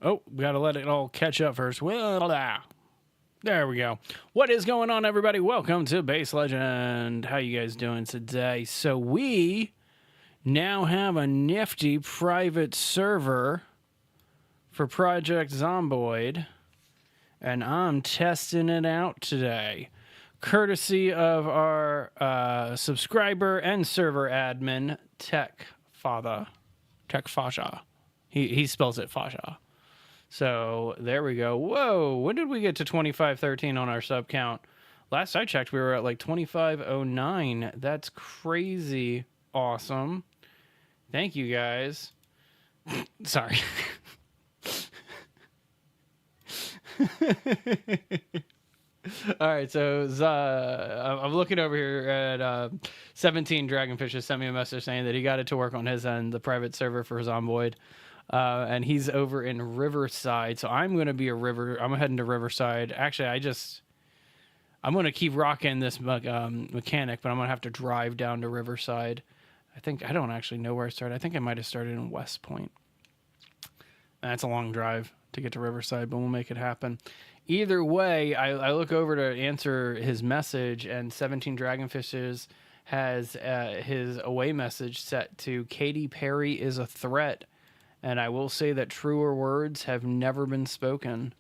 Oh, we got to let it all catch up first. Well, there we go. What is going on, everybody? Welcome to Base Legend. How you guys doing today? So we now have a nifty private server for Project Zomboid, and I'm testing it out today, courtesy of our subscriber and server admin, Tech Fasha. He spells it Fasha. So there we go. Whoa, when did we get to 2513 on our sub count? Last I checked, we were at like 2509. That's crazy awesome. Thank you guys. Sorry. All right, so I'm looking over here at 17 Dragonfish has sent me a message saying that he got it to work on his end, the private server for Zomboid. And he's over in Riverside, so I'm going to be I'm heading to Riverside. Actually, I'm going to keep rocking this mechanic, but I'm going to have to drive down to Riverside. I don't actually know where I started. I think I might have started in West Point. That's a long drive to get to Riverside, but we'll make it happen. Either way, I look over to answer his message, and 17 Dragonfishes has his away message set to Katy Perry is a threat. And I will say that truer words have never been spoken.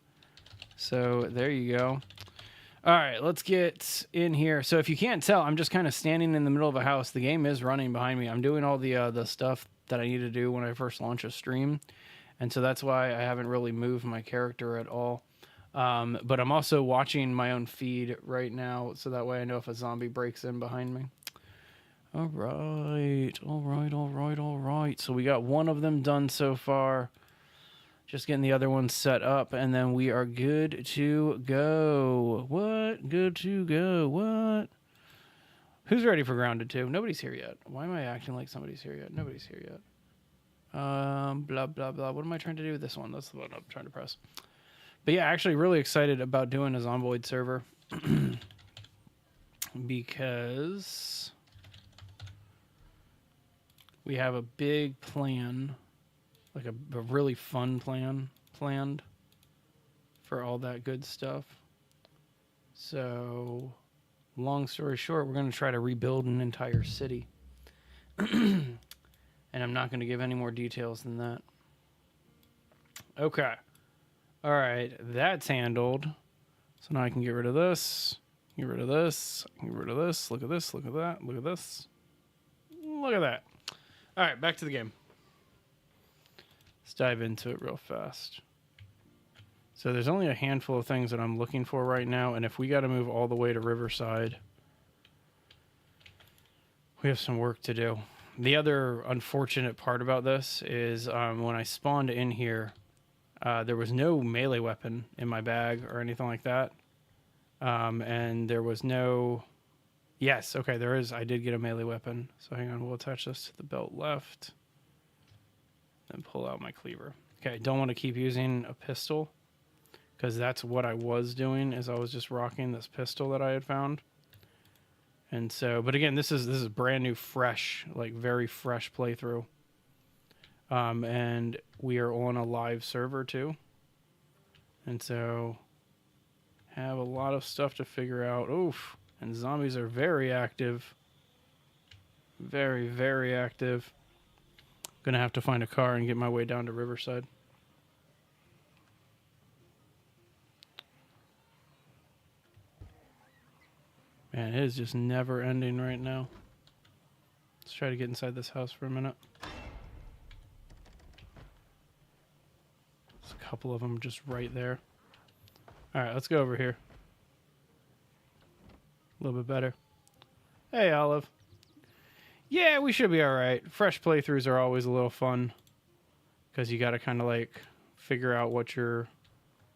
So there you go. All right, let's get in here. So if you can't tell, I'm just kind of standing in the middle of a house. The game is running behind me. I'm doing all the stuff that I need to do when I first launch a stream. And so that's why I haven't really moved my character at all. But I'm also watching my own feed right now, so that way I know if a zombie breaks in behind me. All right. So we got one of them done so far. Just getting the other one set up, and then we are good to go. What? Good to go. What? Who's ready for Grounded 2? Nobody's here yet. Why am I acting like somebody's here yet? Nobody's here yet. Blah, blah, blah. What am I trying to do with this one? That's the one I'm trying to press. But yeah, actually really excited about doing a Zomboid server. Because we have a big plan, like a really fun plan planned for all that good stuff. So, long story short, we're going to try to rebuild an entire city. And I'm not going to give any more details than that. Okay. All right, that's handled. So now I can get rid of this, get rid of this, get rid of this. Look at this, look at that, look at this. Look at that. All right, back to the game. Let's dive into it real fast. So there's only a handful of things that I'm looking for right now, and if we got to move all the way to Riverside, we have some work to do. The other unfortunate part about this is when I spawned in here, there was no melee weapon in my bag or anything like that. And there was no... Yes, okay, there is. I did get a melee weapon. So hang on, we'll attach this to the belt left. And pull out my cleaver. Okay, don't want to keep using a pistol, because that's what I was doing, is I was just rocking this pistol that I had found. And so, but again, this is brand new, fresh, like very fresh playthrough. And we are on a live server too. And so, have a lot of stuff to figure out. Oof. And zombies are very active. Very, very active. Gonna have to find a car and get my way down to Riverside. Man, it is just never ending right now. Let's try to get inside this house for a minute. There's a couple of them just right there. Alright, let's go over here. A little bit better. Hey, Olive. Yeah, we should be alright. Fresh playthroughs are always a little fun, because you gotta kind of like figure out what your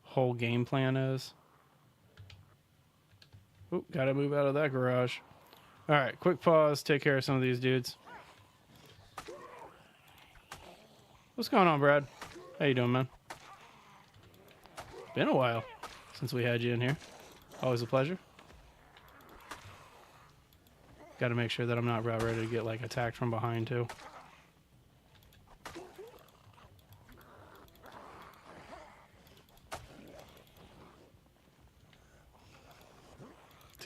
whole game plan is. Oop, gotta move out of that garage. Alright, quick pause. Take care of some of these dudes. What's going on, Brad? How you doing, man? Been a while since we had you in here. Always a pleasure. Got to make sure that I'm not ready to get like attacked from behind too.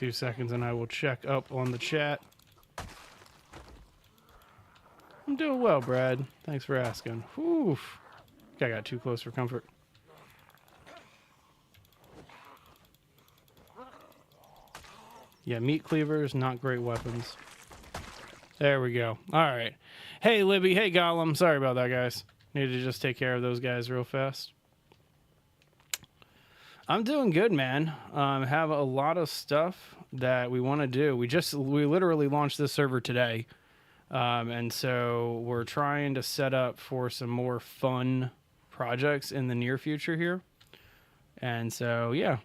2 seconds and I will check up on the chat. I'm doing well, Brad. Thanks for asking. Whew. I got too close for comfort. Yeah, meat cleavers, not great weapons. There we go. All right. Hey, Libby. Hey, Gollum. Sorry about that, guys. Needed to just take care of those guys real fast. I'm doing good, man. Have a lot of stuff that we want to do. We literally launched this server today. And so we're trying to set up for some more fun projects in the near future here. And so, yeah.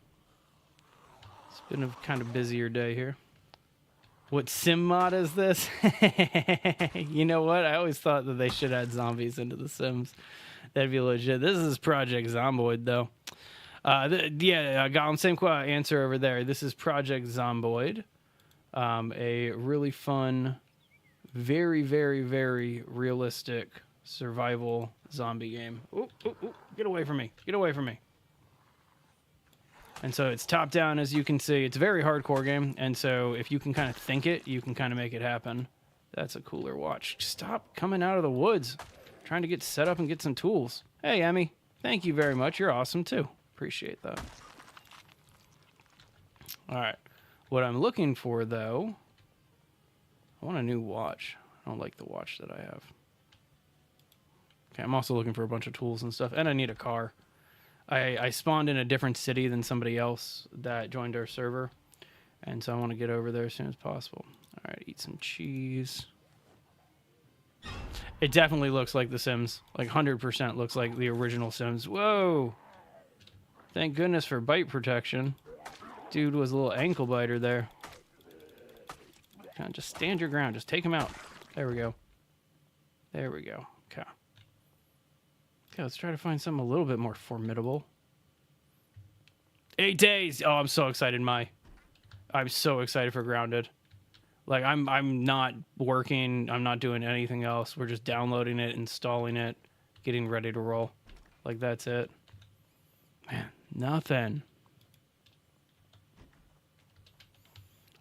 It's been a kind of busier day here. What sim mod is this? You know what? I always thought that they should add zombies into the Sims. That'd be legit. This is Project Zomboid, though. Gollum, same answer over there. This is Project Zomboid. A really fun, very, very, very realistic survival zombie game. Ooh, get away from me. Get away from me. And so it's top down, as you can see. It's a very hardcore game. And so if you can kind of think it, you can kind of make it happen. That's a cooler watch. Stop coming out of the woods. Trying to get set up and get some tools. Hey, Emmy. Thank you very much. You're awesome, too. Appreciate that. All right. What I'm looking for, though, I want a new watch. I don't like the watch that I have. Okay, I'm also looking for a bunch of tools and stuff. And I need a car. I spawned in a different city than somebody else that joined our server. And so I want to get over there as soon as possible. All right, eat some cheese. It definitely looks like The Sims. Like 100% looks like the original Sims. Whoa! Thank goodness for bite protection. Dude was a little ankle biter there. Just stand your ground. Just take him out. There we go. There we go. Okay. Okay, let's try to find something a little bit more formidable. 8 days! Oh, I'm so excited, I'm so excited for Grounded. Like, I'm not working. I'm not doing anything else. We're just downloading it, installing it, getting ready to roll. Like, that's it. Man, nothing.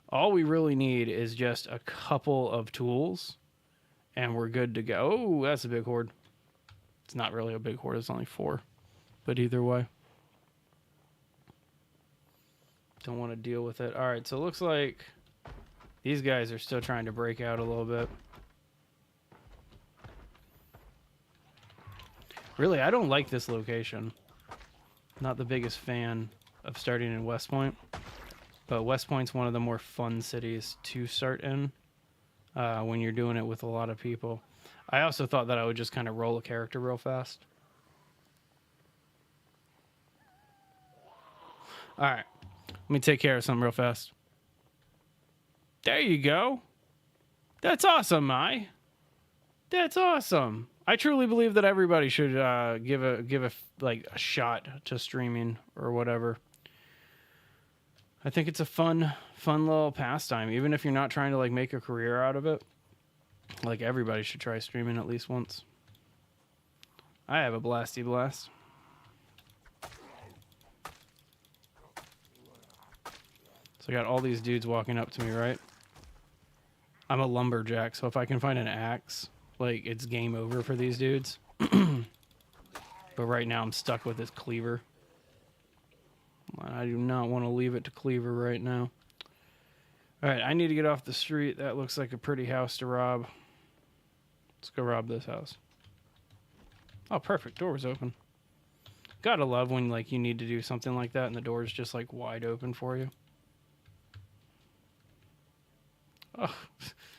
All we really need is just a couple of tools, and we're good to go. Oh, that's a big horde. It's not really a big horde. It's only 4. But either way. Don't want to deal with it. All right, so it looks like these guys are still trying to break out a little bit. Really, I don't like this location. Not the biggest fan of starting in West Point. But West Point's one of the more fun cities to start in when you're doing it with a lot of people. I also thought that I would just kind of roll a character real fast. All right. Let me take care of something real fast. There you go. That's awesome, Mai. That's awesome. I truly believe that everybody should give a shot to streaming or whatever. I think it's a fun little pastime, even if you're not trying to like make a career out of it. Like, everybody should try streaming at least once. I have a blasty blast. So I got all these dudes walking up to me, right? I'm a lumberjack, so if I can find an axe, like, it's game over for these dudes. But right now I'm stuck with this cleaver. I do not want to leave it to cleaver right now. Alright, I need to get off the street. That looks like a pretty house to rob. Let's go rob this house. Oh, perfect. Door was open. Gotta love when, like, you need to do something like that and the door is just, like, wide open for you. Oh,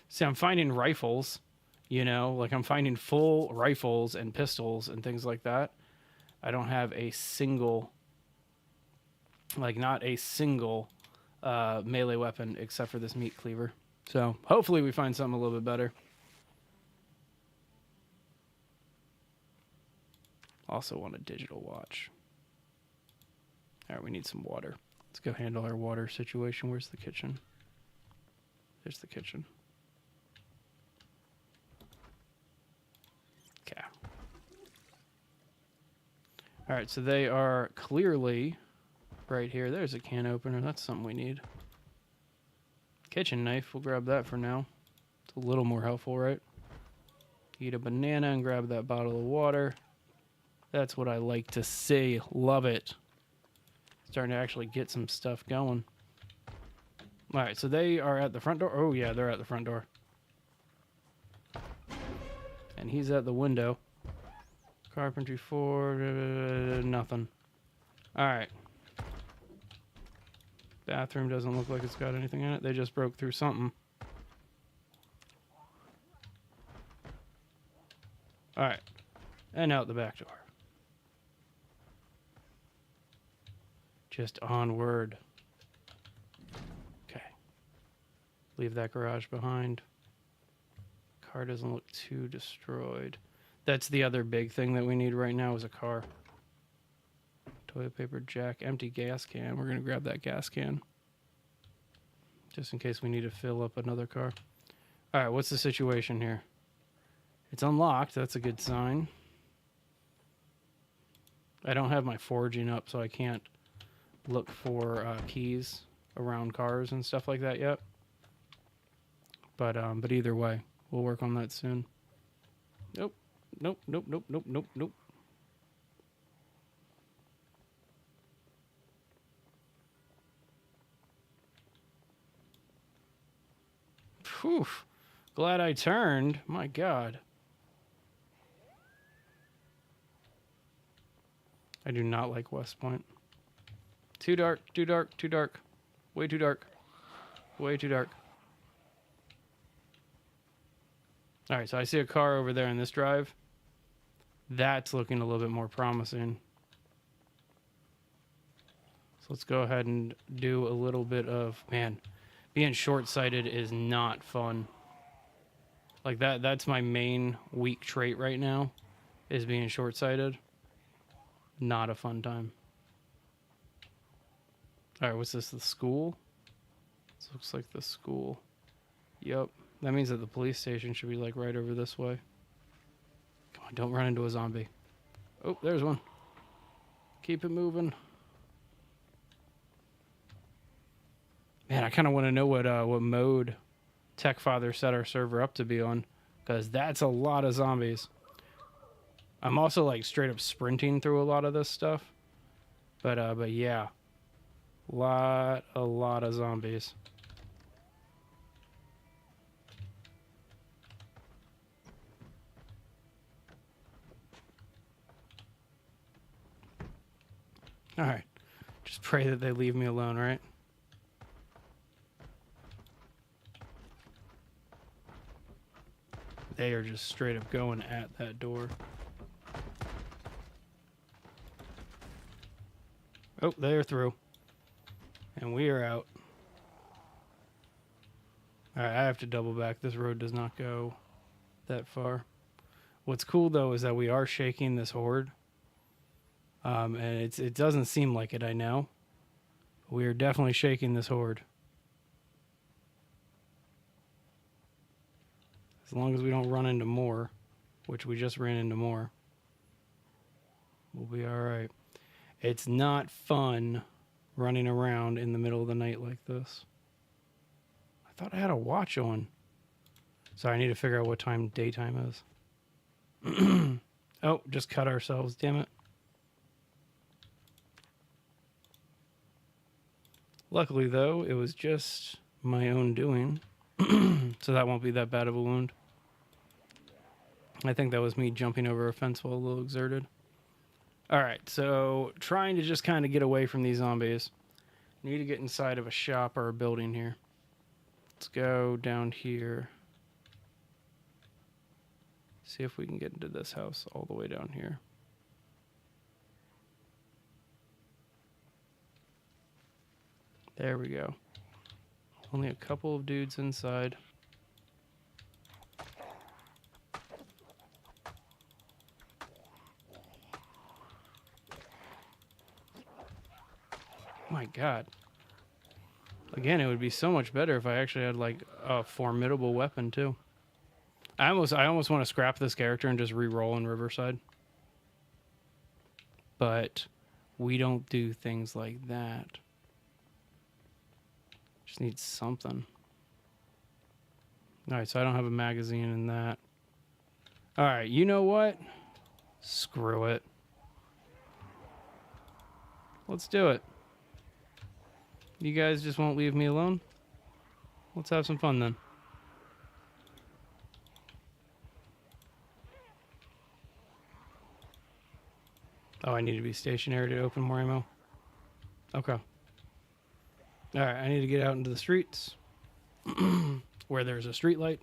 see, I'm finding rifles, you know? Like, I'm finding full rifles and pistols and things like that. I don't have a single, like, not a single melee weapon except for this meat cleaver. So hopefully we find something a little bit better. Also want a digital watch. All right, we need some water. Let's go handle our water situation. Where's the kitchen? There's the kitchen. Okay. All right, so they are clearly right here. There's a can opener. That's something we need. kitchen knife. We'll grab that for now. It's a little more helpful, right? Eat a banana and grab that bottle of water. That's what I like to see. Love it. Starting to actually get some stuff going. All right, so they are at the front door. Oh, yeah, they're at the front door. And he's at the window. Carpentry 4, nothing. All right. Bathroom doesn't look like it's got anything in it. They just broke through something. All right. And out the back door. Just onward. Okay. Leave that garage behind. Car doesn't look too destroyed. That's the other big thing that we need right now is a car. Toilet paper, jack, empty gas can. We're going to grab that gas can. Just in case we need to fill up another car. All right, what's the situation here? It's unlocked. That's a good sign. I don't have my foraging up, so I can't look for keys around cars and stuff like that yet. But either way, we'll work on that soon. Nope. Nope, nope, nope, nope, nope, nope. Phew. Glad I turned. My God. I do not like West Point. Too dark, too dark, too dark. Way too dark. Way too dark. All right, so I see a car over there in this drive. That's looking a little bit more promising. So let's go ahead and do a little bit of... Man, being short-sighted is not fun. Like that's my main weak trait right now, is being short-sighted. Not a fun time. All right, what's this, the school? This looks like the school. Yep, that means that the police station should be like right over this way. Come on, don't run into a zombie. Oh, there's one. Keep it moving. Man, I kind of want to know what mode TechFather set our server up to be on, because that's a lot of zombies. I'm also like straight up sprinting through a lot of this stuff, but yeah, a lot of zombies. All right, just pray that they leave me alone, right? They are just straight up going at that door. Oh, they're through. And we are out. Alright, I have to double back. This road does not go that far. What's cool, though, is that we are shaking this horde. And it doesn't seem like it, I know. We are definitely shaking this horde. As long as we don't run into more, which we just ran into more, we'll be alright. It's not fun running around in the middle of the night like this. I thought I had a watch on. So I need to figure out what time daytime is. Oh, just cut ourselves, damn it. Luckily, though, it was just my own doing. So that won't be that bad of a wound. I think that was me jumping over a fence while a little exerted. Alright, so trying to just kind of get away from these zombies. Need to get inside of a shop or a building here. Let's go down here. See if we can get into this house all the way down here. There we go. Only a couple of dudes inside. My God. Again, it would be so much better if I actually had like a formidable weapon too. I almost want to scrap this character and just re-roll in Riverside. But we don't do things like that. Just need something. All right, so I don't have a magazine in that. All right, you know what? Screw it. Let's do it. You guys just won't leave me alone? Let's have some fun then. Oh, I need to be stationary to open more ammo? Okay. Alright, I need to get out into the streets. Where there's a street light.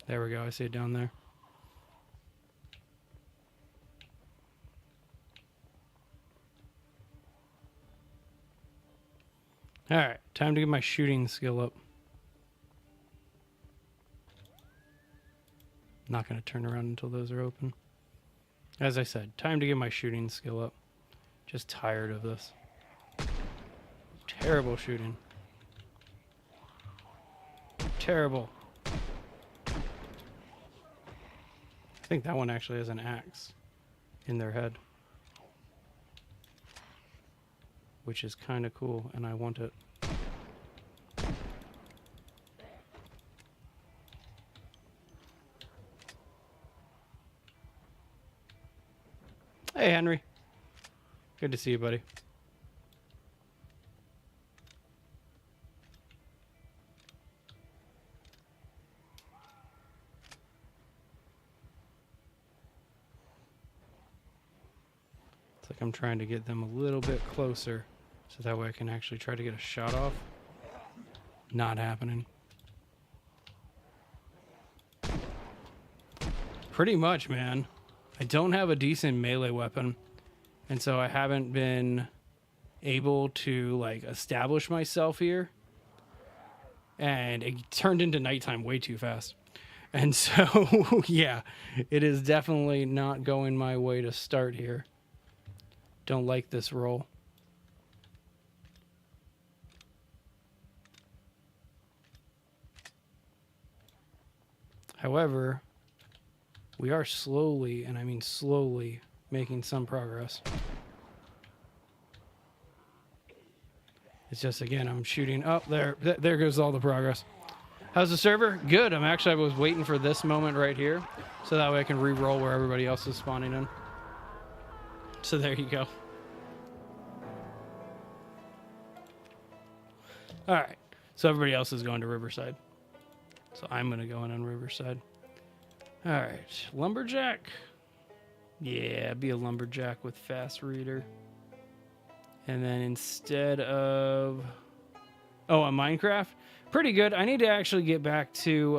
There we go, I see it down there. Alright, time to get my shooting skill up. Not going to turn around until those are open. As I said, time to get my shooting skill up. Just tired of this. Terrible shooting. Terrible. I think that one actually has an axe in their head. Which is kind of cool, and I want it. Hey, Henry. Good to see you, buddy. It's like I'm trying to get them a little bit closer so that way I can actually try to get a shot off. Not happening. Pretty much, man. I don't have a decent melee weapon, and so I haven't been able to like establish myself here, and it turned into nighttime way too fast, and so yeah, it is definitely not going my way to start here. Don't like this roll. However, we are slowly, and I mean slowly, making some progress. It's just, again, I'm shooting up there. There goes all the progress. How's the server? Good. I was waiting for this moment right here, so that way I can re-roll where everybody else is spawning in. So there you go. All right. So everybody else is going to Riverside. So I'm going to go in on Riverside. All right, lumberjack. Yeah, be a lumberjack with fast reader. And then instead of, a Minecraft, pretty good. I need to actually get back to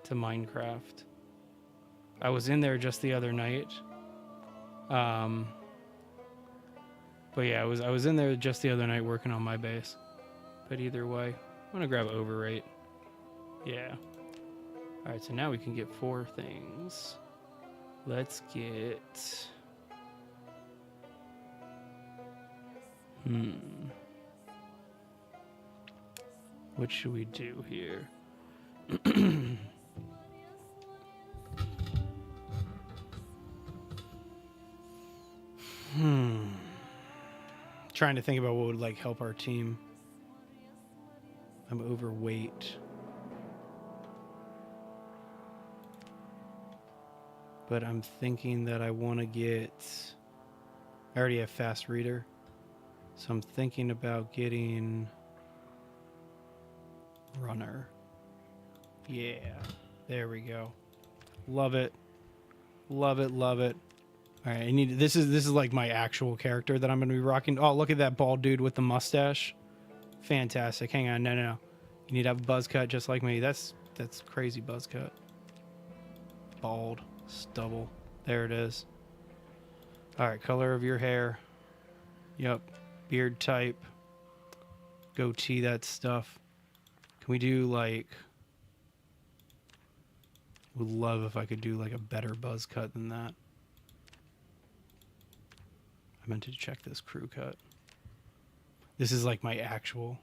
Minecraft. I was in there just the other night. But yeah, I was in there just the other night working on my base. But either way, I'm gonna grab overrate. Yeah. All right, so now we can get 4 things. Let's get... What should we do here? Trying to think about what would like help our team. I'm overweight. But I'm thinking that I want to get... I already have fast reader. So I'm thinking about getting... runner. Yeah. There we go. Love it. Love it, love it. All right, I need... This is like my actual character that I'm going to be rocking. Oh, look at that bald dude with the mustache. Fantastic. Hang on. No. You need to have a buzz cut just like me. That's crazy buzz cut. Bald. Stubble. There it is. All right, color of your hair. Yep. Beard type. Goatee, that stuff. Can we do like... Would love if I could do like a better buzz cut than that. I meant to check this crew cut. This is like my actual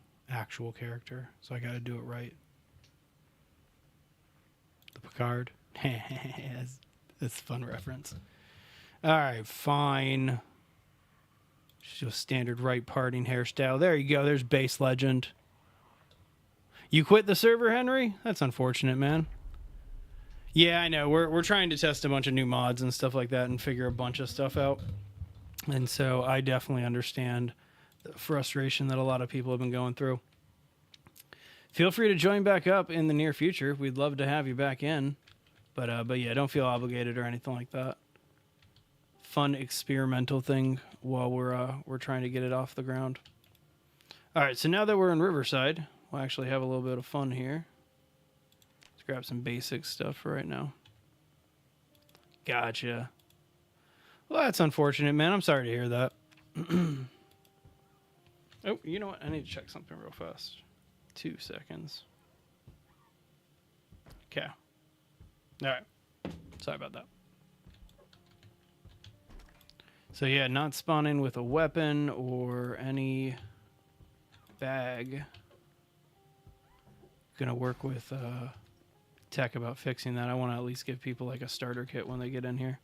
character, so I gotta do it right. The Picard. That's a fun reference. All right, fine. Just standard right parting hairstyle. There you go. There's base legend. You quit the server, Henry? That's unfortunate, man. Yeah, I know. We're trying to test a bunch of new mods and stuff like that and figure a bunch of stuff out. And so I definitely understand the frustration that a lot of people have been going through. Feel free to join back up in the near future. We'd love to have you back in. But yeah, don't feel obligated or anything like that. Fun experimental thing while we're trying to get it off the ground. All right, so now that we're in Riverside, we'll actually have a little bit of fun here. Let's grab some basic stuff for right now. Gotcha. Well, that's unfortunate, man. I'm sorry to hear that. Oh, you know what? I need to check something real fast. 2 seconds. Okay. All right. Sorry about that. So yeah, not spawning with a weapon or any bag. Gonna work with tech about fixing that. I want to at least give people like a starter kit when they get in here.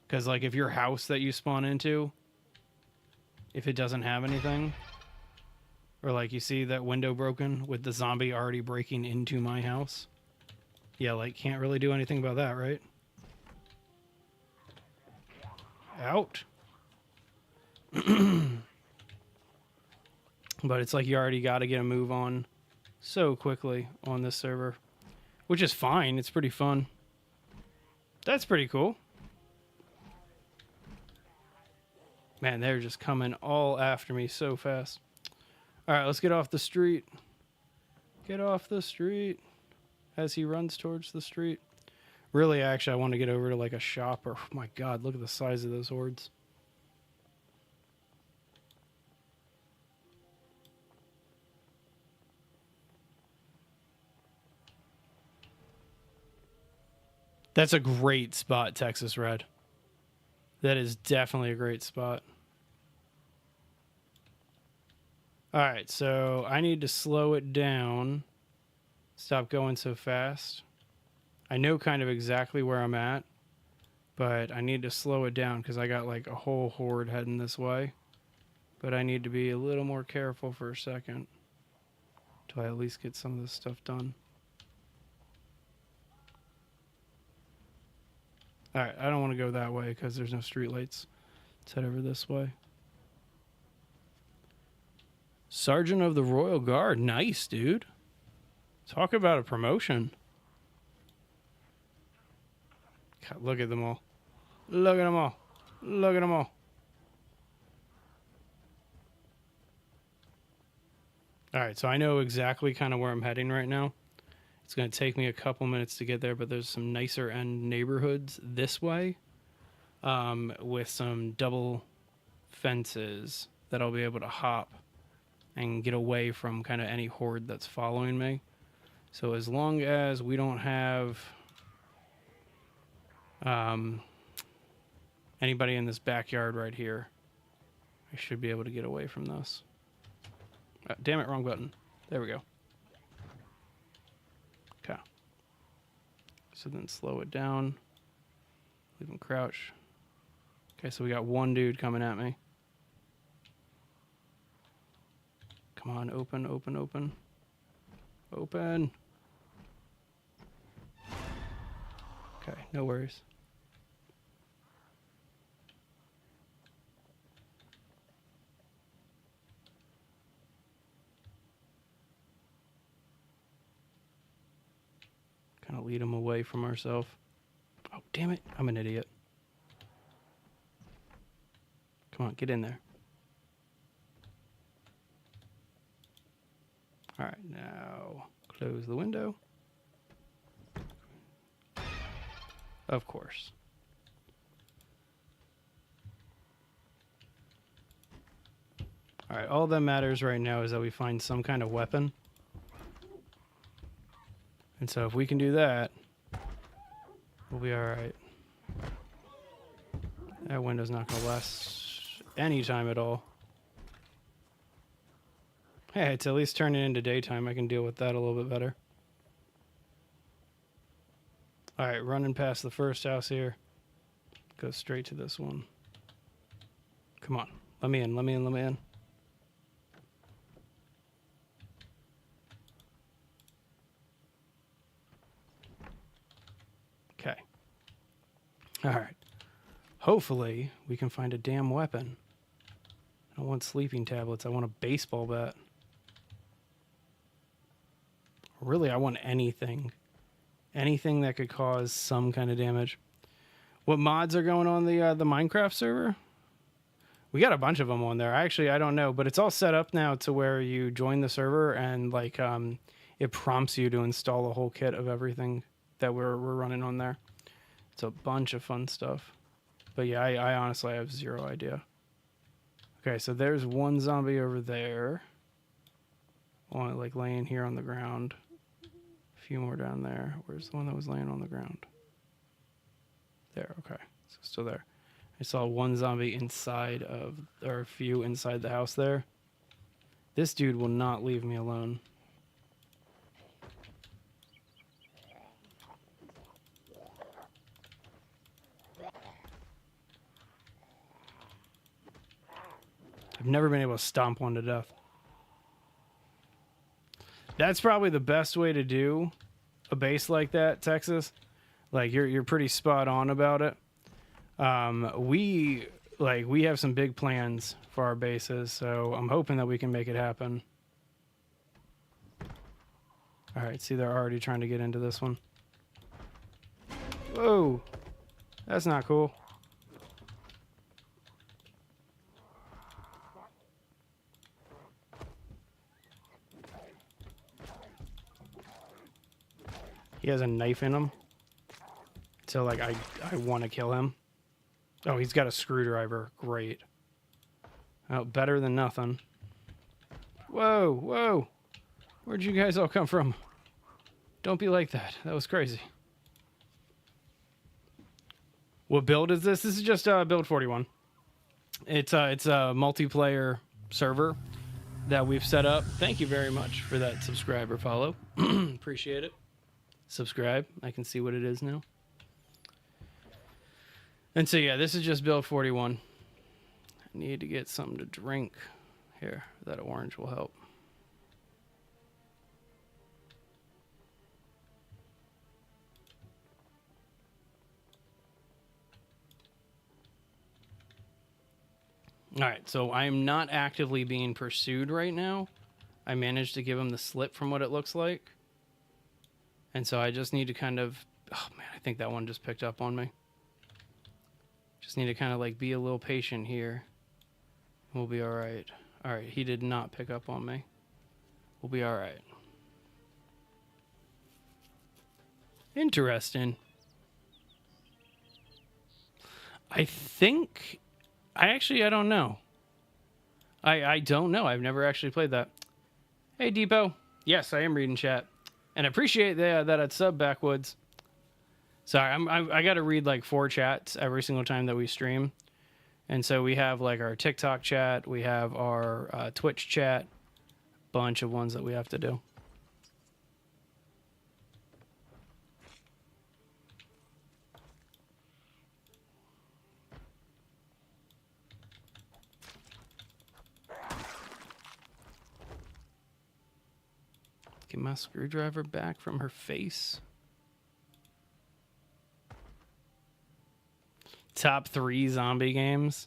Because like if your house that you spawn into, if it doesn't have anything, or like you see that window broken with the zombie already breaking into my house, yeah, like can't really do anything about that, right? Out. But it's like you already got to get a move on so quickly on this server, which is fine. It's pretty fun. That's pretty cool. Man, they're just coming all after me so fast. All right, let's get off the street. Get off the street as he runs towards the street. Really, actually, I want to get over to like a shop or, oh my God, look at the size of those hordes. That's a great spot, Texas Red. That is definitely a great spot. All right, so I need to slow it down. Stop going so fast. I know kind of exactly where I'm at, but I need to slow it down because I got like a whole horde heading this way. But I need to be a little more careful for a second till I at least get some of this stuff done. All right, I don't want to go that way because there's no streetlights. Let's head over this way. Sergeant of the Royal Guard. Nice, dude. Talk about a promotion. God, look at them all. Look at them all. Look at them all. All right, so I know exactly kind of where I'm heading right now. It's going to take me a couple minutes to get there, but there's some nicer end neighborhoods this way with some double fences that I'll be able to hop and get away from kind of any horde that's following me. So as long as we don't have anybody in this backyard right here, I should be able to get away from this. Damn it, wrong button. There we go. Okay. So then slow it down. Leave him crouch. Okay, so we got one dude coming at me. Come on, open, open, open. Open. Okay, no worries. Kind of lead him away from ourselves. Oh, damn it. I'm an idiot. Come on, get in there. All right, now close the window. Of course. All right, all that matters right now is that we find some kind of weapon. And so if we can do that, we'll be all right. That window's not going to last any time at all. Hey, it's at least turning into daytime. I can deal with that a little bit better. All right, running past the first house here. Go straight to this one. Come on. Let me in. Let me in. Let me in. Okay. All right. Hopefully, we can find a damn weapon. I don't want sleeping tablets. I want a baseball bat. Really, I want anything. Anything that could cause some kind of damage. What mods are going on the Minecraft server? We got a bunch of them on there. Actually, I don't know, but it's all set up now to where you join the server and like it prompts you to install a whole kit of everything that we're running on there. It's a bunch of fun stuff. But yeah, I honestly have zero idea. Okay, so there's one zombie over there. One like laying here on the ground. A few more down there. Where's the one that was laying on the ground? There, okay. So still there. I saw one zombie inside of, or a few inside the house there. This dude will not leave me alone. I've never been able to stomp one to death. That's probably the best way to do a base like that, Texas. Like you're pretty spot on about it. We have some big plans for our bases, so I'm hoping that we can make it happen. All right, see, they're already trying to get into this one. Whoa, that's not cool. He has a knife in him. So, like, I want to kill him. Oh, he's got a screwdriver. Great. Oh, better than nothing. Whoa, whoa. Where'd you guys all come from? Don't be like that. That was crazy. What build is this? This is just build 41. It's a multiplayer server that we've set up. Thank you very much for that subscriber follow. Appreciate it. Subscribe. I can see what it is now. And so, yeah, this is just build 41. I need to get something to drink. Here, that orange will help. All right, so I am not actively being pursued right now. I managed to give him the slip from what it looks like. And so I just need to kind of... Oh, man, I think that one just picked up on me. Just need to kind of like be a little patient here. We'll be all right. All right, he did not pick up on me. We'll be all right. Interesting. I think... I don't know. I don't know. I've never actually played that. Hey, Depot. Yes, I am reading chat. And I appreciate that it's sub backwoods. Sorry, I got to read like 4 chats every single time that we stream. And so we have like our TikTok chat. We have our Twitch chat. Bunch of ones that we have to do. Get my screwdriver back from her face. Top 3 zombie games.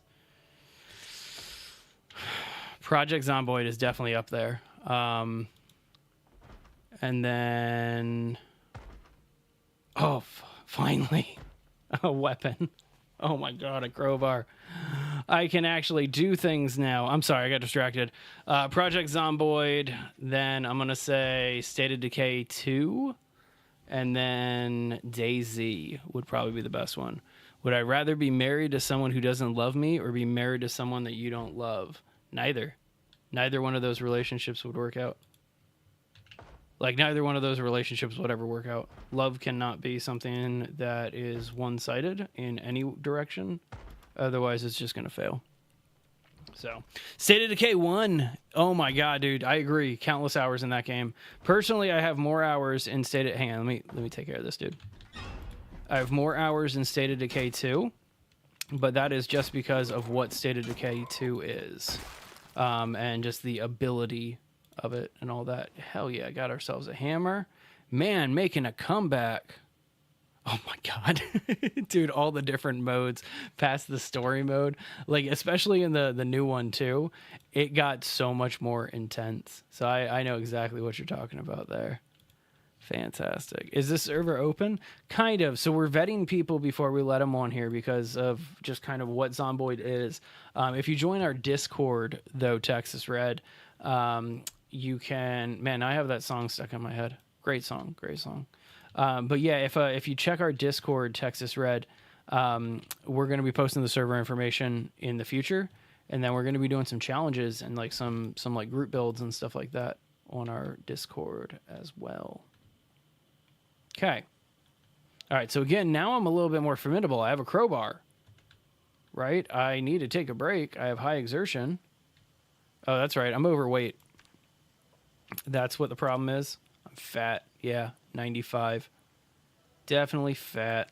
Project Zomboid is definitely up there. And then... Oh, finally. A weapon. Oh my god, a crowbar. I can actually do things now. I'm sorry, I got distracted. Project Zomboid. Then I'm going to say State of Decay 2. And then DayZ would probably be the best one. Would I rather be married to someone who doesn't love me or be married to someone that you don't love? Neither. Neither one of those relationships would work out. Like, neither one of those relationships would ever work out. Love cannot be something that is one-sided in any direction. Otherwise, it's just going to fail. So, State of Decay 1. Oh my god, dude. I agree. Countless hours in that game. Personally, I have more hours in State of... Hang on, let me take care of this, dude. I have more hours in State of Decay 2 but that is just because of what State of Decay 2 is, and just the ability of it and all that. Hell yeah, got ourselves a hammer. Man, making a comeback. Oh my god. Dude, all the different modes past the story mode, like especially in the new one too, it got so much more intense. So I know exactly what you're talking about there. Fantastic. Is this server open? Kind of. So we're vetting people before we let them on here because of just kind of what Zomboid is. If you join our Discord, though, Texas Red, you can... Man, I have that song stuck in my head. Great song. Great song. But yeah, if you check our Discord, Texas Red, we're going to be posting the server information in the future. And then we're going to be doing some challenges and like some like group builds and stuff like that on our Discord as well. Okay. All right. So again, now I'm a little bit more formidable. I have a crowbar, right? I need to take a break. I have high exertion. Oh, that's right. I'm overweight. That's what the problem is. I'm fat. Yeah. 95. Definitely fat.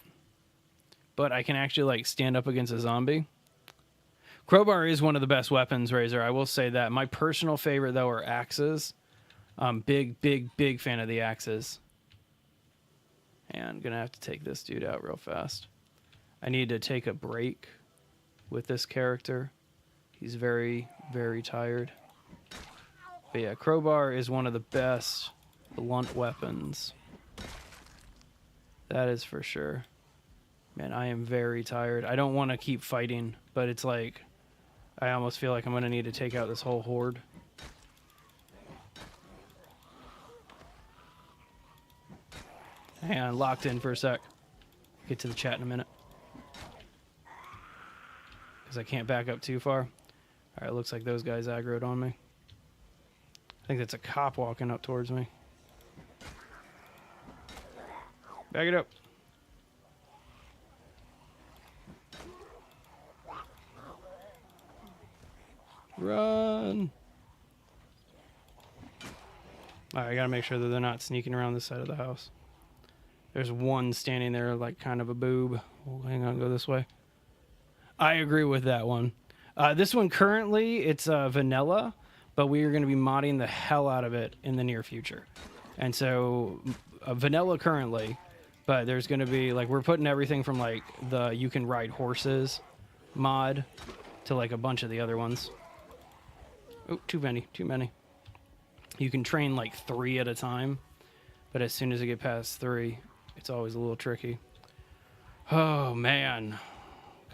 But I can actually like stand up against a zombie. Crowbar is one of the best weapons, Razor. I will say that. My personal favorite though are axes. Big fan of the axes. And I'm going to have to take this dude out real fast. I need to take a break with this character. He's very, very tired. But yeah, crowbar is one of the best blunt weapons. That is for sure. Man, I am very tired. I don't want to keep fighting, but it's like, I almost feel like I'm going to need to take out this whole horde. Hang on, locked in for a sec. Get to the chat in a minute. Because I can't back up too far. Alright, looks like those guys aggroed on me. I think that's a cop walking up towards me. Back it up. Run! Alright, I gotta make sure that they're not sneaking around this side of the house. There's one standing there like kind of a boob. Oh, hang on, go this way. I agree with that one. This one currently, it's vanilla, but we are going to be modding the hell out of it in the near future. And so, vanilla currently, but there's going to be, like, we're putting everything from, like, the you can ride horses mod to, like, a bunch of the other ones. Oh, too many. You can train, like, 3 at a time, but as soon as you get past 3... it's always a little tricky. Oh, man.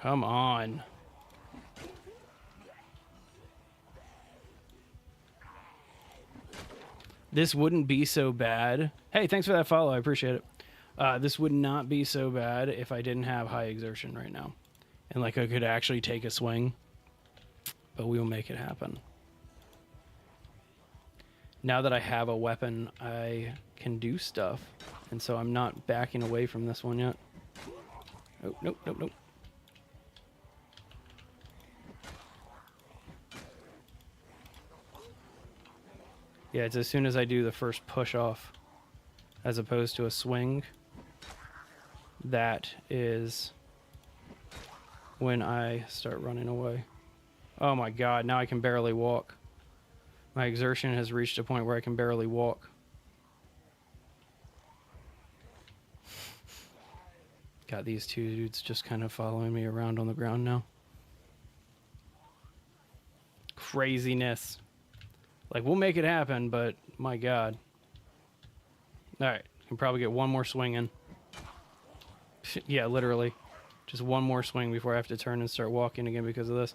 Come on. This wouldn't be so bad. Hey, thanks for that follow. I appreciate it. This would not be so bad if I didn't have high exertion right now. And, like, I could actually take a swing. But we will make it happen. Now that I have a weapon, I can do stuff. And so I'm not backing away from this one yet. Oh, nope. Yeah, it's as soon as I do the first push off, as opposed to a swing, that is when I start running away. Oh my god, now I can barely walk. My exertion has reached a point where I can barely walk. Got these two dudes just kind of following me around on the ground now. Craziness. Like, we'll make it happen, but my god. Alright, can probably get one more swing in. Yeah, literally. Just one more swing before I have to turn and start walking again because of this.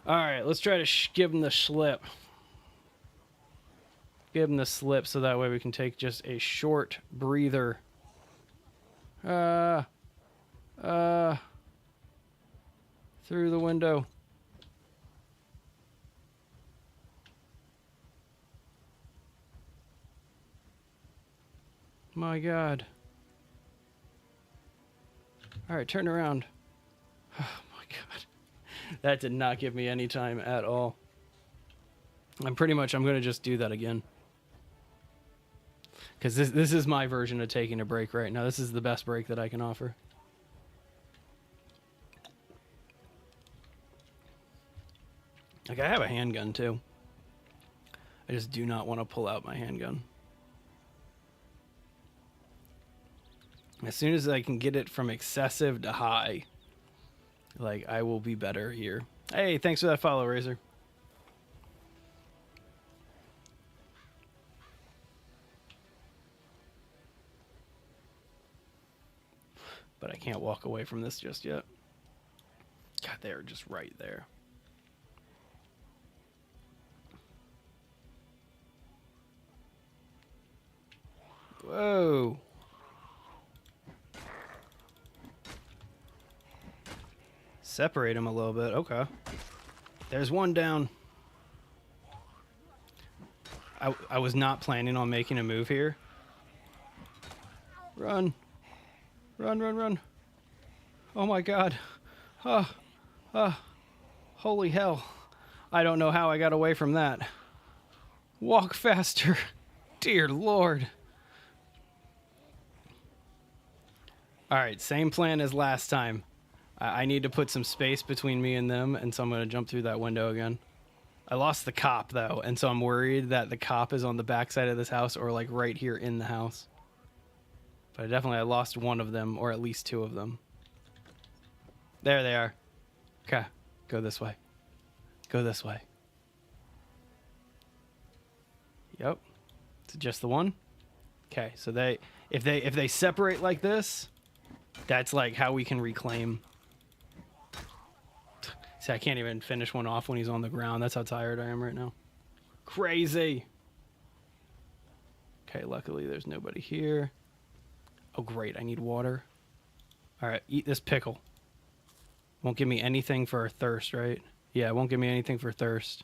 Alright, let's try to give him the slip. Give him the slip so that way we can take just a short breather. Through the window. My god. Alright, turn around. Oh my god. That did not give me any time at all. I'm going to just do that again. Because this is my version of taking a break right now. This is the best break that I can offer. Like, I have a handgun, too. I just do not want to pull out my handgun. As soon as I can get it from excessive to high, like, I will be better here. Hey, thanks for that follow, Razor. But I can't walk away from this just yet. God, they're just right there. Whoa. Separate them a little bit. Okay. There's one down. I was not planning on making a move here. Run. Run, run, run. Oh my god. Holy hell. I don't know how I got away from that. Walk faster. Dear Lord. Alright, same plan as last time. I need to put some space between me and them, and so I'm going to jump through that window again. I lost the cop, though, and so I'm worried that the cop is on the backside of this house or, like, right here in the house. But I lost one of them, or at least two of them. There they are. Okay, go this way. Go this way. Yep. Is it just the one? Okay, so if they separate like this, that's like how we can reclaim. See, I can't even finish one off when he's on the ground. That's how tired I am right now. Crazy. Okay, luckily there's nobody here. Oh, great. I need water. All right, eat this pickle. Won't give me anything for thirst, right? Yeah, it won't give me anything for thirst.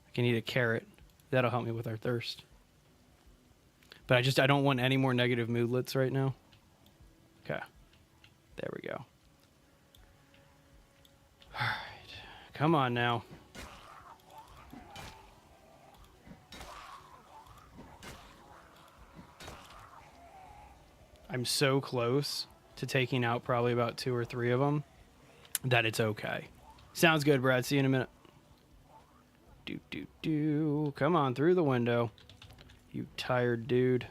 I can eat a carrot. That'll help me with our thirst. But I don't want any more negative moodlets right now. Okay. There we go. All right. Come on now. I'm so close to taking out probably about 2 or 3 of them that it's okay. Sounds good, Brad. See you in a minute. Come on, through the window. You tired dude.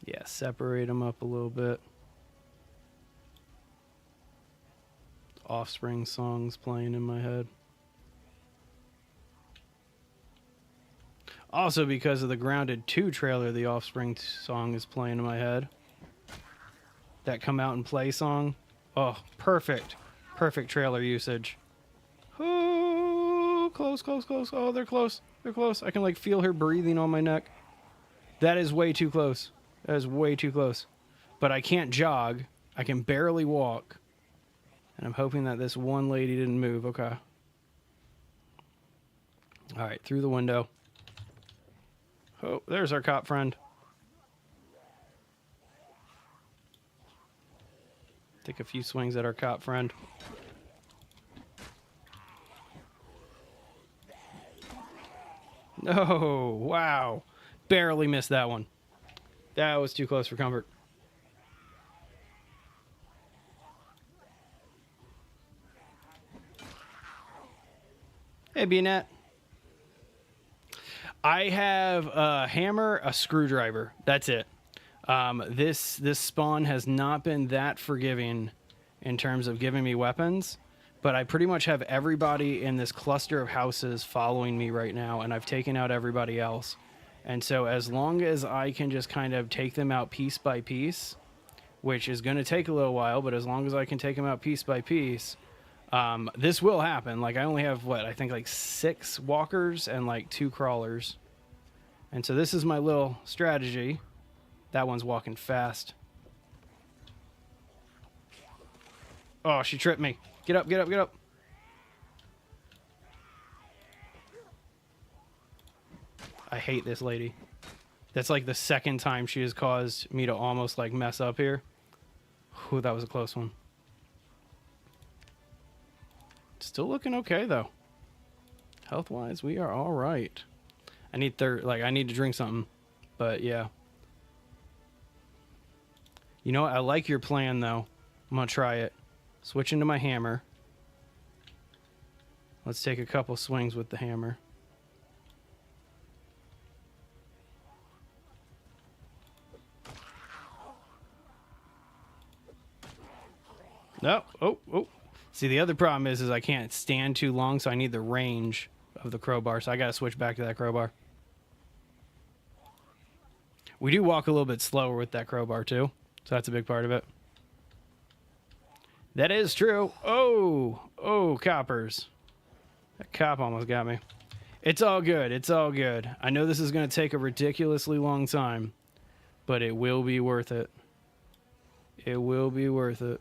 Yeah, separate them up a little bit. Offspring songs playing in my head. Also, because of the Grounded 2 trailer, the Offspring song is playing in my head. That Come Out and Play song. Oh, perfect. Perfect trailer usage. Oh, close, close, close. Oh, they're close. They're close. I can, like, feel her breathing on my neck. That is way too close. That is way too close. But I can't jog. I can barely walk. And I'm hoping that this one lady didn't move. Okay. All right, through the window. Oh, there's our cop friend. Take a few swings at our cop friend. No, wow. Barely missed that one. That was too close for comfort. Hey, B-Net. I have a hammer, a screwdriver. That's it. This spawn has not been that forgiving in terms of giving me weapons, but I pretty much have everybody in this cluster of houses following me right now, and I've taken out everybody else. And so as long as I can just kind of take them out piece by piece, which is going to take a little while, but as long as I can take them out piece by piece, this will happen. Like, I only have, I think like 6 walkers and like 2 crawlers. And so this is my little strategy. That one's walking fast. Oh, she tripped me. Get up, get up, get up. I hate this lady. That's like the second time she has caused me to almost like mess up here. Whew, that was a close one. Still looking okay though. Health-wise, we are all right. I need I need to drink something, but yeah. You know what? I like your plan, though. I'm going to try it. Switch into my hammer. Let's take a couple swings with the hammer. No. Oh. See, the other problem is I can't stand too long, so I need the range of the crowbar. So I got to switch back to that crowbar. We do walk a little bit slower with that crowbar, too. So that's a big part of it. That is true. Oh, coppers. That cop almost got me. It's all good. It's all good. I know this is going to take a ridiculously long time, but it will be worth it. It will be worth it.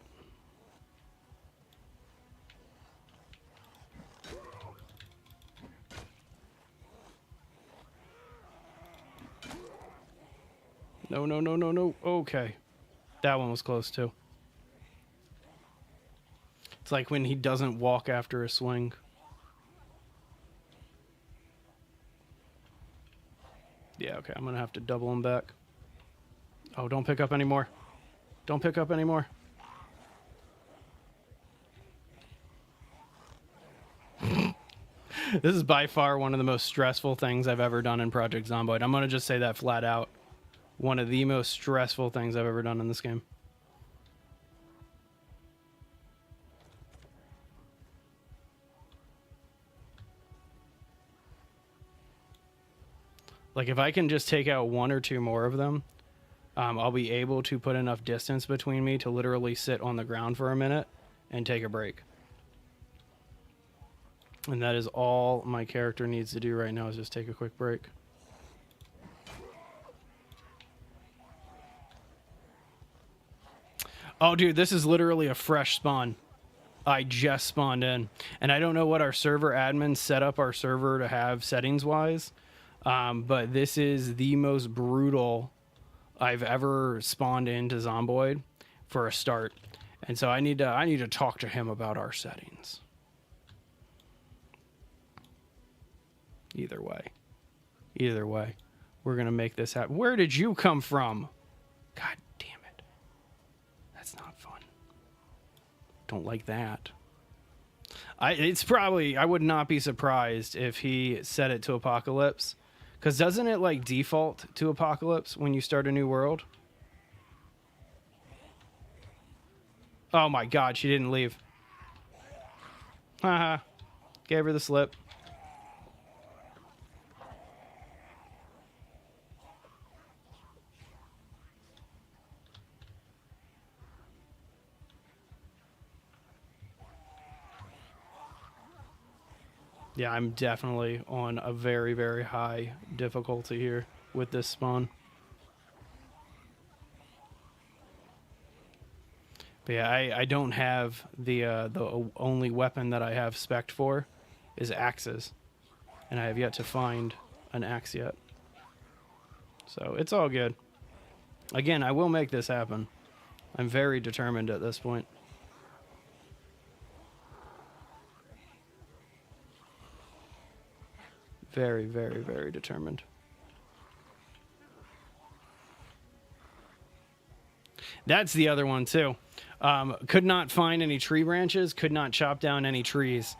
No. Okay. That one was close, too. It's like when he doesn't walk after a swing. Yeah, okay. I'm going to have to double him back. Oh, don't pick up anymore. Don't pick up anymore. This is by far one of the most stressful things I've ever done in Project Zomboid. I'm going to just say that flat out. One of the most stressful things I've ever done in this game. Like, if I can just take out one or two more of them, I'll be able to put enough distance between me to literally sit on the ground for a minute and take a break. And that is all my character needs to do right now, is just take a quick break. Oh, dude, this is literally a fresh spawn. I just spawned in. And I don't know what our server admin set up our server to have settings-wise, but this is the most brutal I've ever spawned into Zomboid for a start. And so I need to talk to him about our settings. Either way, we're going to make this happen. Where did you come from? God damn it. That's not fun. Don't like that. I would not be surprised if he set it to Apocalypse. Because doesn't it, like, default to Apocalypse when you start a new world? Oh my god, she didn't leave. Haha. Gave her the slip. Yeah, I'm definitely on a very, very high difficulty here with this spawn. But yeah, I don't have the only weapon that I have spec'd for is axes. And I have yet to find an axe yet. So it's all good. Again, I will make this happen. I'm very determined at this point. Very, very, very determined. That's the other one, too. Could not find any tree branches, could not chop down any trees.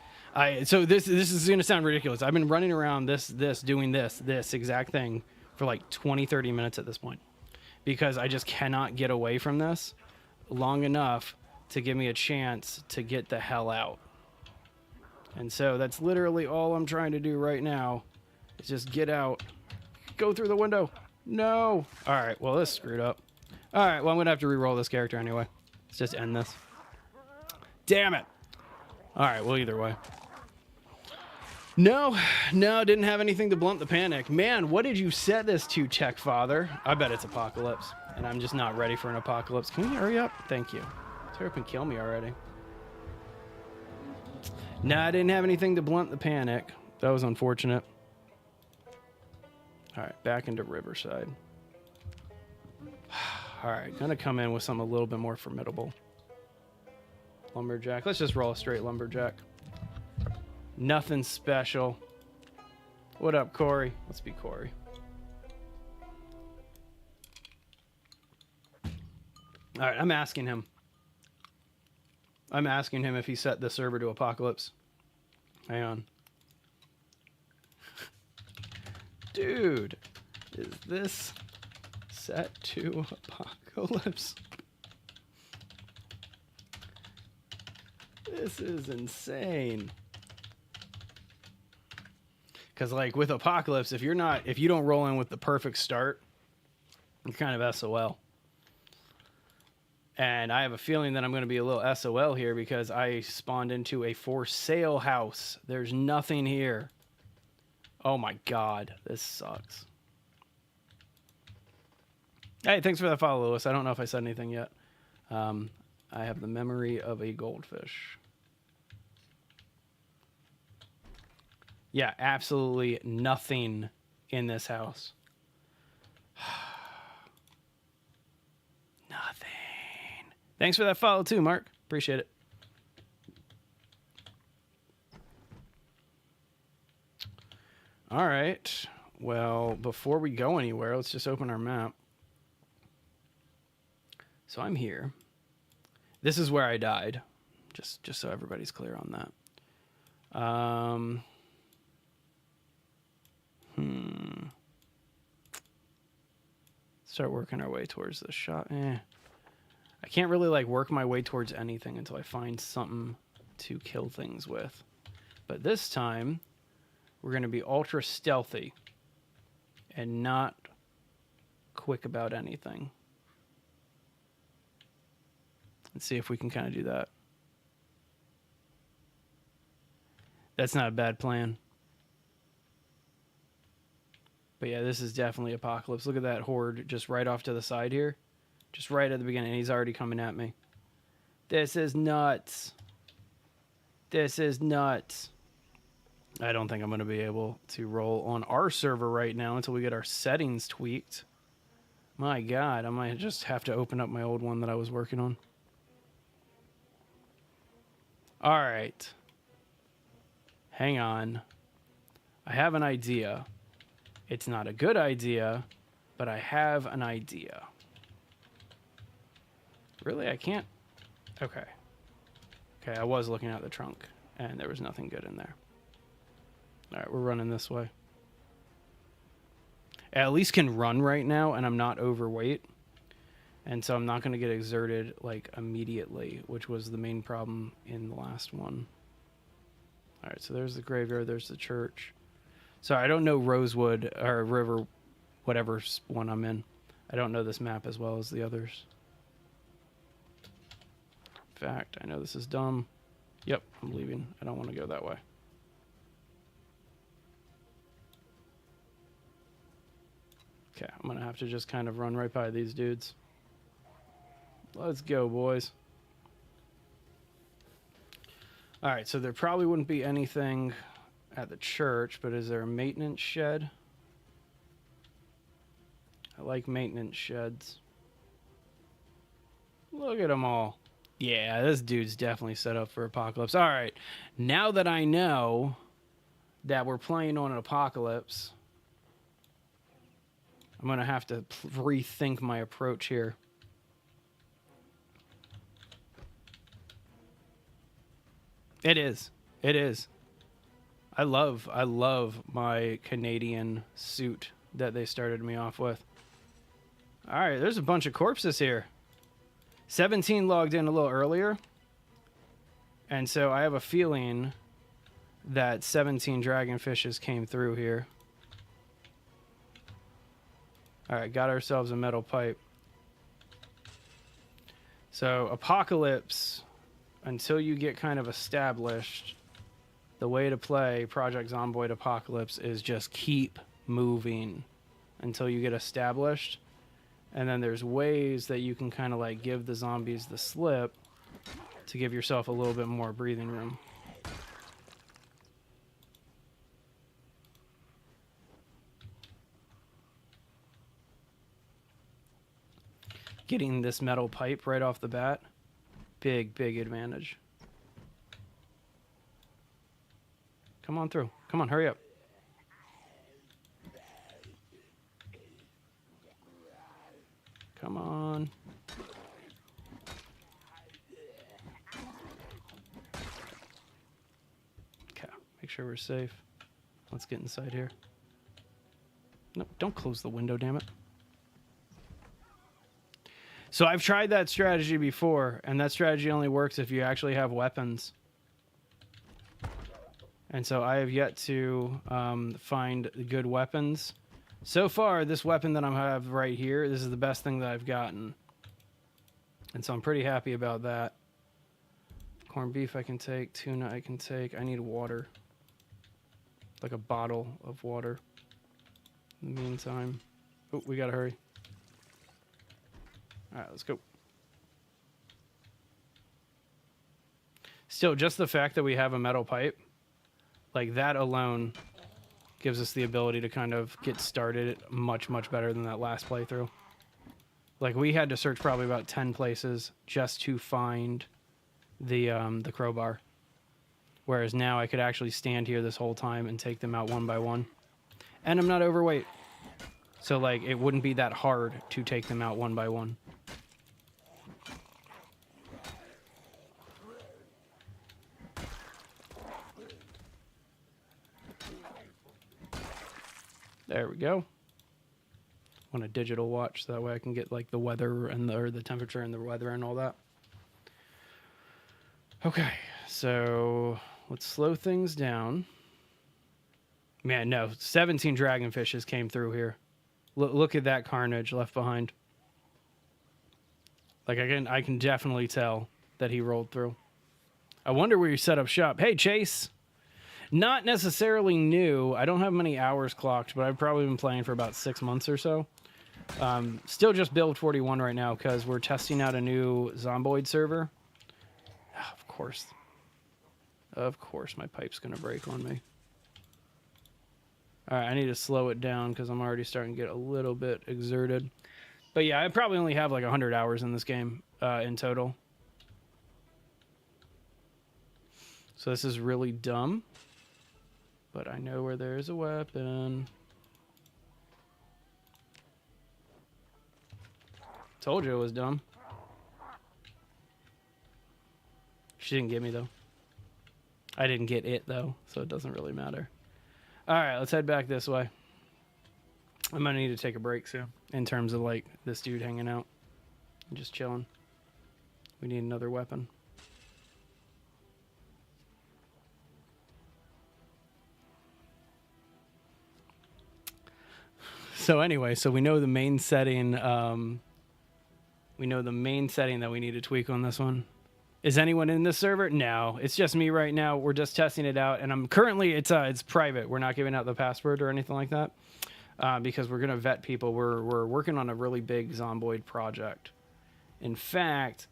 So this is going to sound ridiculous. I've been running around doing this exact thing for like 20, 30 minutes at this point. Because I just cannot get away from this long enough to give me a chance to get the hell out. And so that's literally all I'm trying to do right now is just get out. Go through the window. No. All right, well, this screwed up. All right, well, I'm going to have to re-roll this character anyway. Let's just end this. Damn it. All right, well, either way. No, didn't have anything to blunt the panic. Man, what did you set this to, Tech Father? I bet it's Apocalypse, and I'm just not ready for an Apocalypse. Can we hurry up? Thank you. Let's hurry up and kill me already. Nah, I didn't have anything to blunt the panic. That was unfortunate. All right, back into Riverside. All right, gonna come in with something a little bit more formidable. Lumberjack. Let's just roll a straight Lumberjack. Nothing special. What up, Corey? Let's be Corey. All right, I'm asking him. I'm asking him if he set the server to apocalypse. Hang on. Dude, is this set to apocalypse? This is insane. Because like with apocalypse, if you don't roll in with the perfect start, you're kind of SOL. And I have a feeling that I'm going to be a little SOL here because I spawned into a for sale house. There's nothing here. Oh my God, this sucks. Hey, thanks for that follow, Lewis. I don't know if I said anything yet. I have the memory of a goldfish. Yeah, absolutely nothing in this house. Nothing. Thanks for that follow too, Mark. Appreciate it. All right. Well, before we go anywhere, let's just open our map. So I'm here. This is where I died. Just so everybody's clear on that. Start working our way towards the shot. I can't really like work my way towards anything until I find something to kill things with. But this time, we're going to be ultra stealthy and not quick about anything. Let's see if we can kind of do that. That's not a bad plan. But yeah, this is definitely apocalypse. Look at that horde just right off to the side here. Just right at the beginning. He's already coming at me. This is nuts. This is nuts. I don't think I'm going to be able to roll on our server right now until we get our settings tweaked. My God, I might just have to open up my old one that I was working on. All right. Hang on. I have an idea. It's not a good idea, but I have an idea. Really? I can't? Okay. Okay, I was looking at the trunk, and there was nothing good in there. All right, we're running this way. I at least can run right now, and I'm not overweight. And so I'm not going to get exerted, like, immediately, which was the main problem in the last one. All right, so there's the graveyard, there's the church. So I don't know Rosewood, or River, whatever one I'm in. I don't know this map as well as the others. In fact, I know this is dumb. Yep, I'm leaving. I don't want to go that way. Okay, I'm going to have to just kind of run right by these dudes. Let's go, boys. All right, so there probably wouldn't be anything at the church, but is there a maintenance shed? I like maintenance sheds. Look at them all. Yeah, this dude's definitely set up for apocalypse. All right, now that I know that we're playing on an apocalypse, I'm going to have to rethink my approach here. It is. It is. I love my Canadian suit that they started me off with. All right, there's a bunch of corpses here. 17 logged in a little earlier. And so I have a feeling that 17 dragonfishes came through here. All right, got ourselves a metal pipe. So apocalypse, until you get kind of established, the way to play Project Zomboid Apocalypse is just keep moving until you get established. And then there's ways that you can kind of like give the zombies the slip to give yourself a little bit more breathing room. Getting this metal pipe right off the bat, big advantage. Come on through. Come on, hurry up. Come on. sure we're safe. Let's get inside here. No, don't close the window, damn it. So I've tried that strategy before, and that strategy only works if you actually have weapons. And so I have yet to find good weapons. So far, this weapon that I have right here, this is the best thing that I've gotten. And so I'm pretty happy about that. Corned beef I can take, tuna I can take. I need water. Like a bottle of water. In the meantime. Oh, we gotta hurry. Alright, let's go. Still, just the fact that we have a metal pipe, like that alone gives us the ability to kind of get started much, much better than that last playthrough. Like, we had to search probably about 10 places just to find the crowbar. Whereas now I could actually stand here this whole time and take them out one by one. And I'm not overweight. So, like, it wouldn't be that hard to take them out one by one. There we go. On a digital watch, so that way I can get like the weather and the temperature and the weather and all that. Okay, so let's slow things down. Man, no, 17 dragonfishes came through here. Look at that carnage left behind. Like I can definitely tell that he rolled through. I wonder where you set up shop. Hey, Chase. Not necessarily new. I don't have many hours clocked, but I've probably been playing for about 6 months or so. Still just build 41 right now because we're testing out a new Zomboid server. Oh, of course. Of course my pipe's going to break on me. Alright, I need to slow it down because I'm already starting to get a little bit exerted. But yeah, I probably only have like 100 hours in this game in total. So this is really dumb. But I know where there's a weapon. Told you it was dumb. She didn't get me, though. I didn't get it, though, so it doesn't really matter. Alright, let's head back this way. I'm gonna need to take a break soon. In terms of, like, this dude hanging out. And just chilling. We need another weapon. So anyway, so we know the main setting. We know the main setting that we need to tweak on this one. Is anyone in this server? No, it's just me right now. We're just testing it out, and I'm currently it's private. We're not giving out the password or anything like that because we're gonna vet people. We're working on a really big Zomboid project. In fact,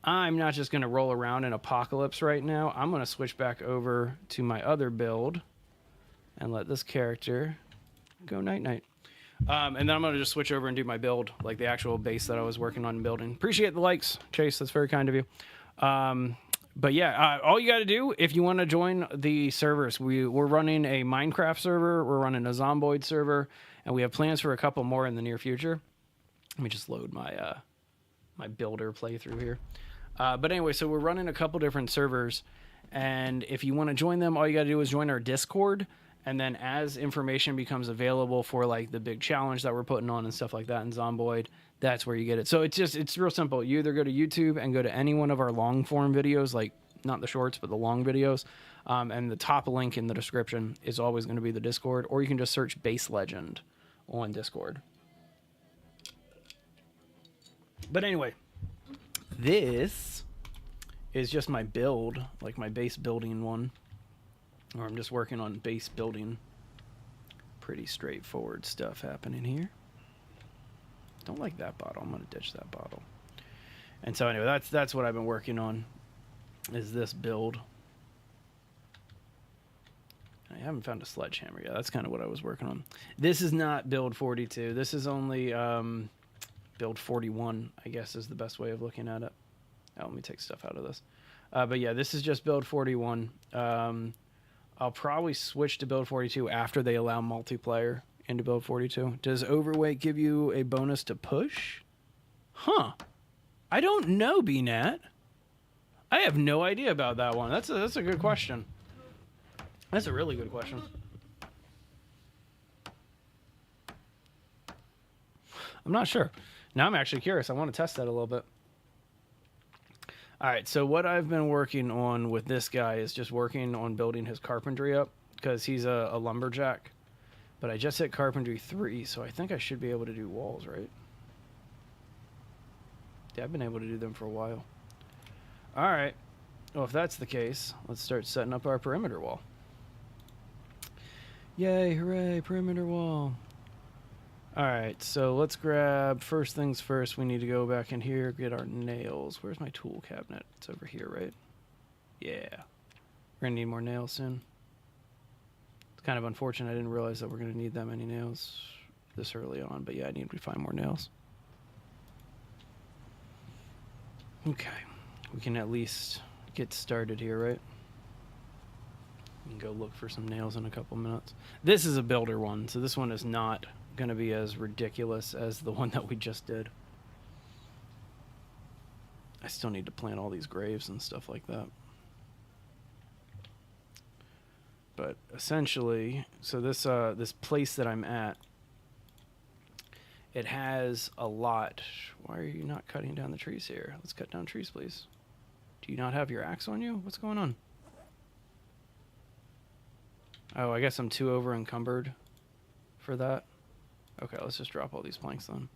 I'm not just gonna roll around in Apocalypse right now. I'm gonna switch back over to my other build and let this character go night night. And then I'm going to just switch over and do my build, like the actual base that I was working on building. Appreciate the likes, Chase. That's very kind of you. But yeah, all you got to do if you want to join the servers, we're running a Minecraft server, we're running a Zomboid server, and we have plans for a couple more in the near future. Let me just load my my builder playthrough here. But anyway, so we're running a couple different servers, and if you want to join them, all you got to do is join our Discord. And then as information becomes available for like the big challenge that we're putting on and stuff like that in Zomboid, that's where you get it. So it's real simple. You either go to YouTube and go to any one of our long form videos, like not the shorts, but the long videos. And the top link in the description is always going to be the Discord, or you can just search Base Legend on Discord. But anyway, this is just my build, like my base building one. Or I'm just working on base building. Pretty straightforward stuff happening here. Don't like that bottle. I'm going to ditch that bottle. And so anyway, that's what I've been working on, is this build. I haven't found a sledgehammer yet. That's kind of what I was working on. This is not build 42. This is only build 41, I guess is the best way of looking at it. Oh, let me take stuff out of this. But yeah, this is just build 41. I'll probably switch to build 42 after they allow multiplayer into build 42. Does overweight give you a bonus to push? Huh. I don't know, BNat. I have no idea about that one. That's a good question. That's a really good question. I'm not sure. Now I'm actually curious. I want to test that a little bit. All right, so what I've been working on with this guy is just working on building his carpentry up because he's a lumberjack. But I just hit carpentry 3, so I think I should be able to do walls, right? Yeah, I've been able to do them for a while. All right. Well, if that's the case, let's start setting up our perimeter wall. Yay, hooray, perimeter wall. All right, so let's grab, first things first, we need to go back in here, get our nails. Where's my tool cabinet? It's over here, right? Yeah. We're gonna need more nails soon. It's kind of unfortunate I didn't realize that we're gonna need that many nails this early on, but yeah, I need to find more nails. Okay, we can at least get started here, right? We can go look for some nails in a couple minutes. This is a builder one, so this one is not going to be as ridiculous as the one that we just did. I still need to plant all these graves and stuff like that. But essentially, so this place that I'm at, it has a lot. Why are you not cutting down the trees here? Let's cut down trees, please. Do you not have your axe on you? What's going on? Oh, I guess I'm too over encumbered for that. Okay, let's just drop all these planks then.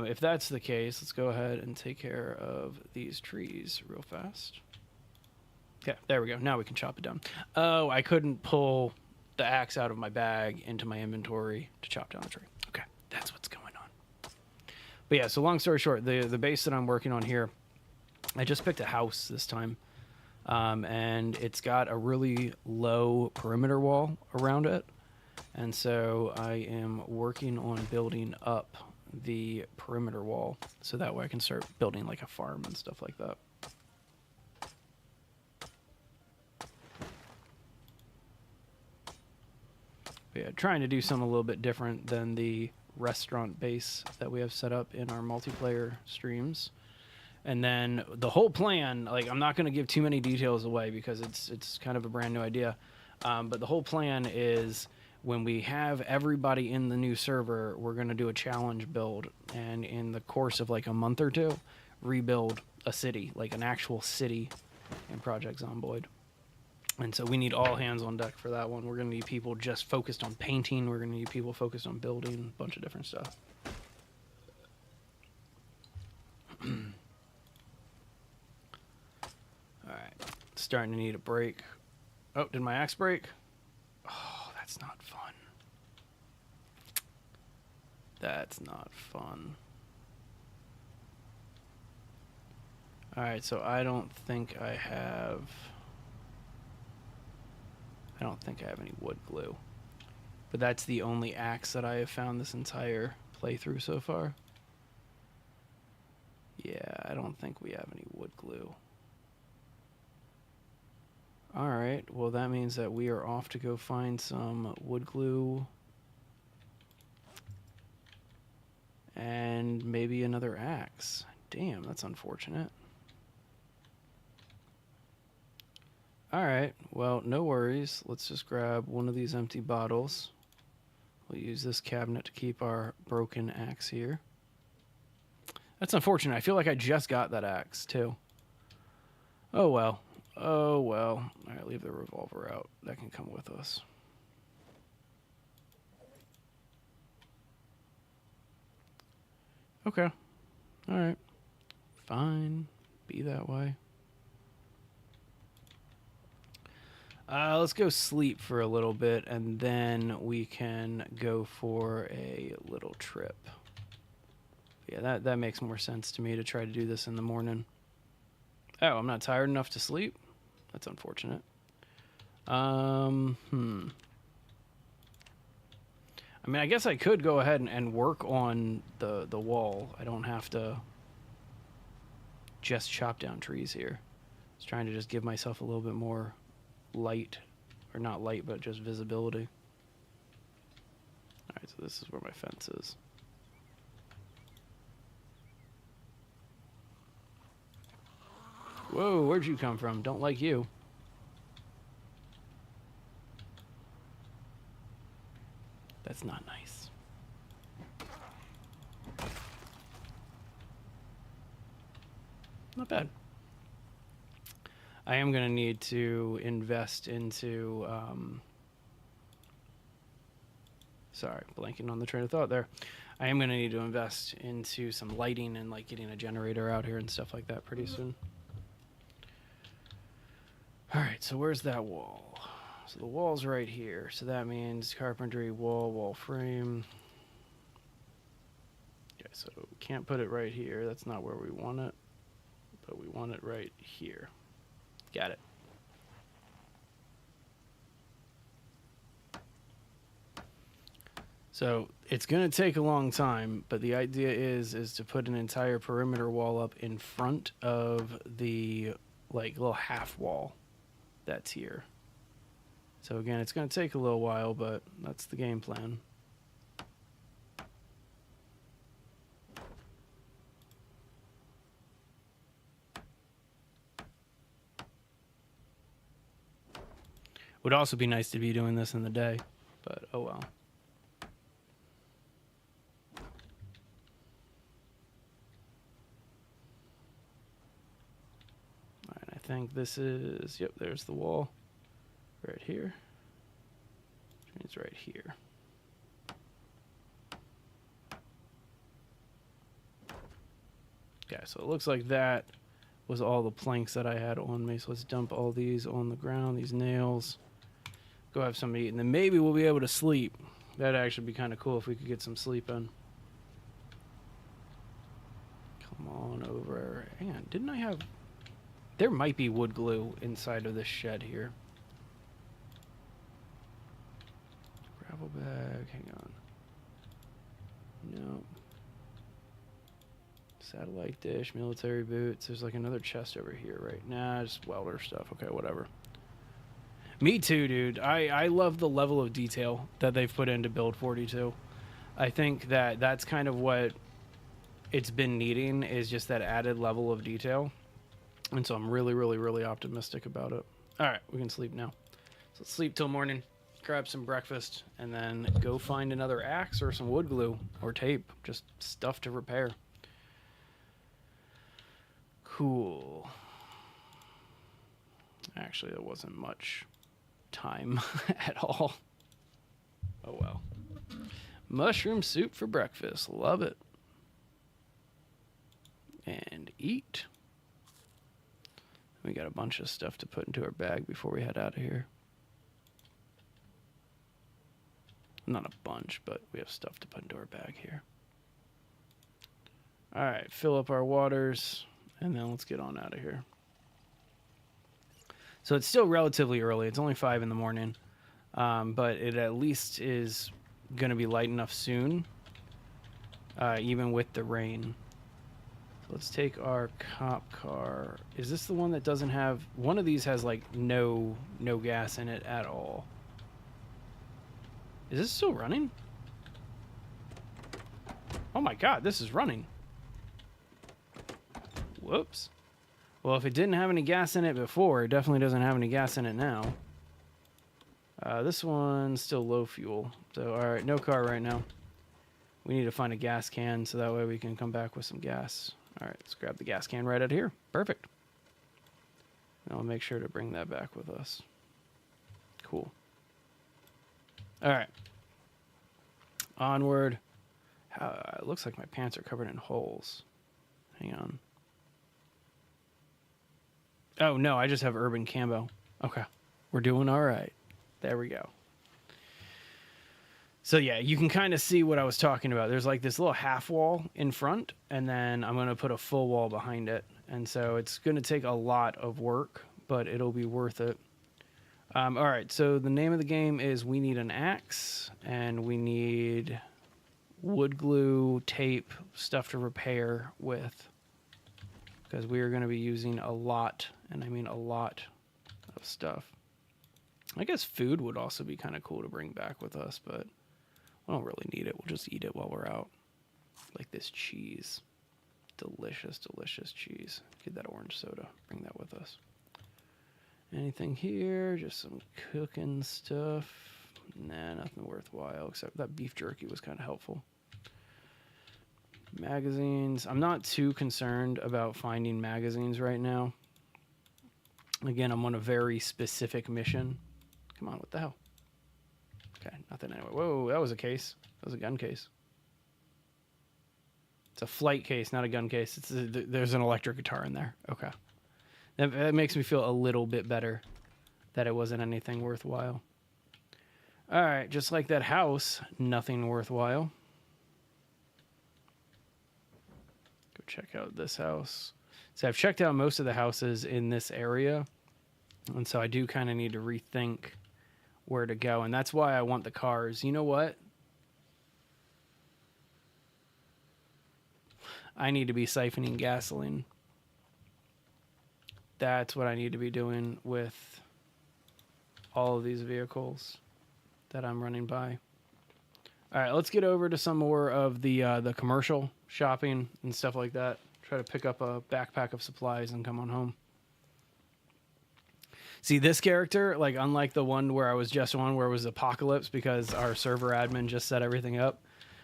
If that's the case, let's go ahead and take care of these trees real fast. Okay, there we go. Now we can chop it down. Oh, I couldn't pull the axe out of my bag into my inventory to chop down the tree. Okay, that's what's going on. But yeah, so long story short, the base that I'm working on here, I just picked a house this time. And it's got a really low perimeter wall around it. And so I am working on building up the perimeter wall so that way I can start building like a farm and stuff like that. But yeah, trying to do something a little bit different than the restaurant base that we have set up in our multiplayer streams. And then the whole plan, like I'm not going to give too many details away because it's kind of a brand new idea. But the whole plan is when we have everybody in the new server, we're going to do a challenge build. And in the course of like a month or two, rebuild a city, like an actual city in Project Zomboid. And so we need all hands on deck for that one. We're going to need people just focused on painting. We're going to need people focused on building, a bunch of different stuff. Alright, starting to need a break. Oh, did my axe break? Oh, that's not fun. That's not fun. Alright, so I don't think I have any wood glue. But that's the only axe that I have found this entire playthrough so far. Yeah, I don't think we have any wood glue. Alright, well that means that we are off to go find some wood glue and maybe another axe. Damn, that's unfortunate. Alright, well, no worries. Let's just grab one of these empty bottles. We'll use this cabinet to keep our broken axe here. That's unfortunate. I feel like I just got that axe, too. Oh, well. Oh, well. Alright, leave the revolver out. That can come with us. Okay. Alright. Fine. Be that way. Let's go sleep for a little bit, and then we can go for a little trip. Yeah, that makes more sense to me to try to do this in the morning. Oh, I'm not tired enough to sleep? That's unfortunate. I mean, I guess I could go ahead and work on the wall. I don't have to just chop down trees here. I was trying to just give myself a little bit more light, or not light, but just visibility. Alright, so this is where my fence is. Whoa, where'd you come from? Don't like you. That's not nice. Not bad. I am going to need to invest into... sorry, blanking on the train of thought there. I am going to need to invest into some lighting and like getting a generator out here and stuff like that pretty soon. All right, so where's that wall? So the wall's right here. So that means carpentry, wall frame. Okay, so we can't put it right here. That's not where we want it. But we want it right here. Got it. So it's going to take a long time, but the idea is to put an entire perimeter wall up in front of the like little half wall that's here. So again, it's going to take a little while, but that's the game plan. Would also be nice to be doing this in the day, but oh well. Alright, I think this is, yep, there's the wall right here. It's right here. Okay, so it looks like that was all the planks that I had on me. So let's dump all these on the ground, these nails. Go have something to eat, and then maybe we'll be able to sleep. That'd actually be kind of cool if we could get some sleep in. Come on over. Hang on, didn't I have... There might be wood glue inside of this shed here. Gravel bag, hang on. No. Satellite dish, military boots. There's like another chest over here, right? Nah, just welder stuff. Okay, whatever. Me too, dude. I love the level of detail that they've put into Build 42. I think that that's kind of what it's been needing, is just that added level of detail. And so I'm really, really, really optimistic about it. All right, we can sleep now. So let's sleep till morning, grab some breakfast, and then go find another axe or some wood glue or tape. Just stuff to repair. Cool. Actually, there wasn't much time at all. Oh well. Mushroom soup for breakfast. Love it. And eat. We got a bunch of stuff to put into our bag before we head out of here. Not a bunch, but we have stuff to put into our bag here. All right, fill up our waters, and then let's get on out of here. So it's still relatively early. It's only 5 in the morning, but it at least is going to be light enough soon, even with the rain. So let's take our cop car. Is this the one that doesn't have... One of these has like no gas in it at all. Is this still running? Oh my god, this is running. Whoops. Well, if it didn't have any gas in it before, it definitely doesn't have any gas in it now. This one's still low fuel. So, alright, no car right now. We need to find a gas can so that way we can come back with some gas. Alright, let's grab the gas can right out here. Perfect. And I'll make sure to bring that back with us. Cool. Alright. Onward. It looks like my pants are covered in holes. Hang on. Oh, no, I just have urban camo. Okay. We're doing all right. There we go. So, yeah, you can kind of see what I was talking about. There's like this little half wall in front, and then I'm going to put a full wall behind it. And so it's going to take a lot of work, but it'll be worth it. All right, so the name of the game is we need an axe, and we need wood glue, tape, stuff to repair with. Because we are going to be using a lot, and I mean a lot of stuff. I guess food would also be kind of cool to bring back with us, but we don't really need it. We'll just eat it while we're out. Like this cheese. Delicious, delicious cheese. Get that orange soda. Bring that with us. Anything here? Just some cooking stuff. Nah, nothing worthwhile, except that beef jerky was kind of helpful. Magazines. I'm not too concerned about finding magazines right now. Again, I'm on a very specific mission. Come on, what the hell? Okay, nothing anyway. Whoa, that was a case. That was a gun case. It's a flight case, not a gun case. There's an electric guitar in there. Okay. That makes me feel a little bit better that it wasn't anything worthwhile. All right, just like that house, nothing worthwhile. Go check out this house. So I've checked out most of the houses in this area, and so I do kind of need to rethink where to go, and that's why I want the cars. You know what? I need to be siphoning gasoline. That's what I need to be doing with all of these vehicles that I'm running by. All right, let's get over to some more of the commercial shopping and stuff like that. Try to pick up a backpack of supplies and come on home. See, this character, like unlike the one where I was just on where it was Apocalypse because our server admin just set everything up,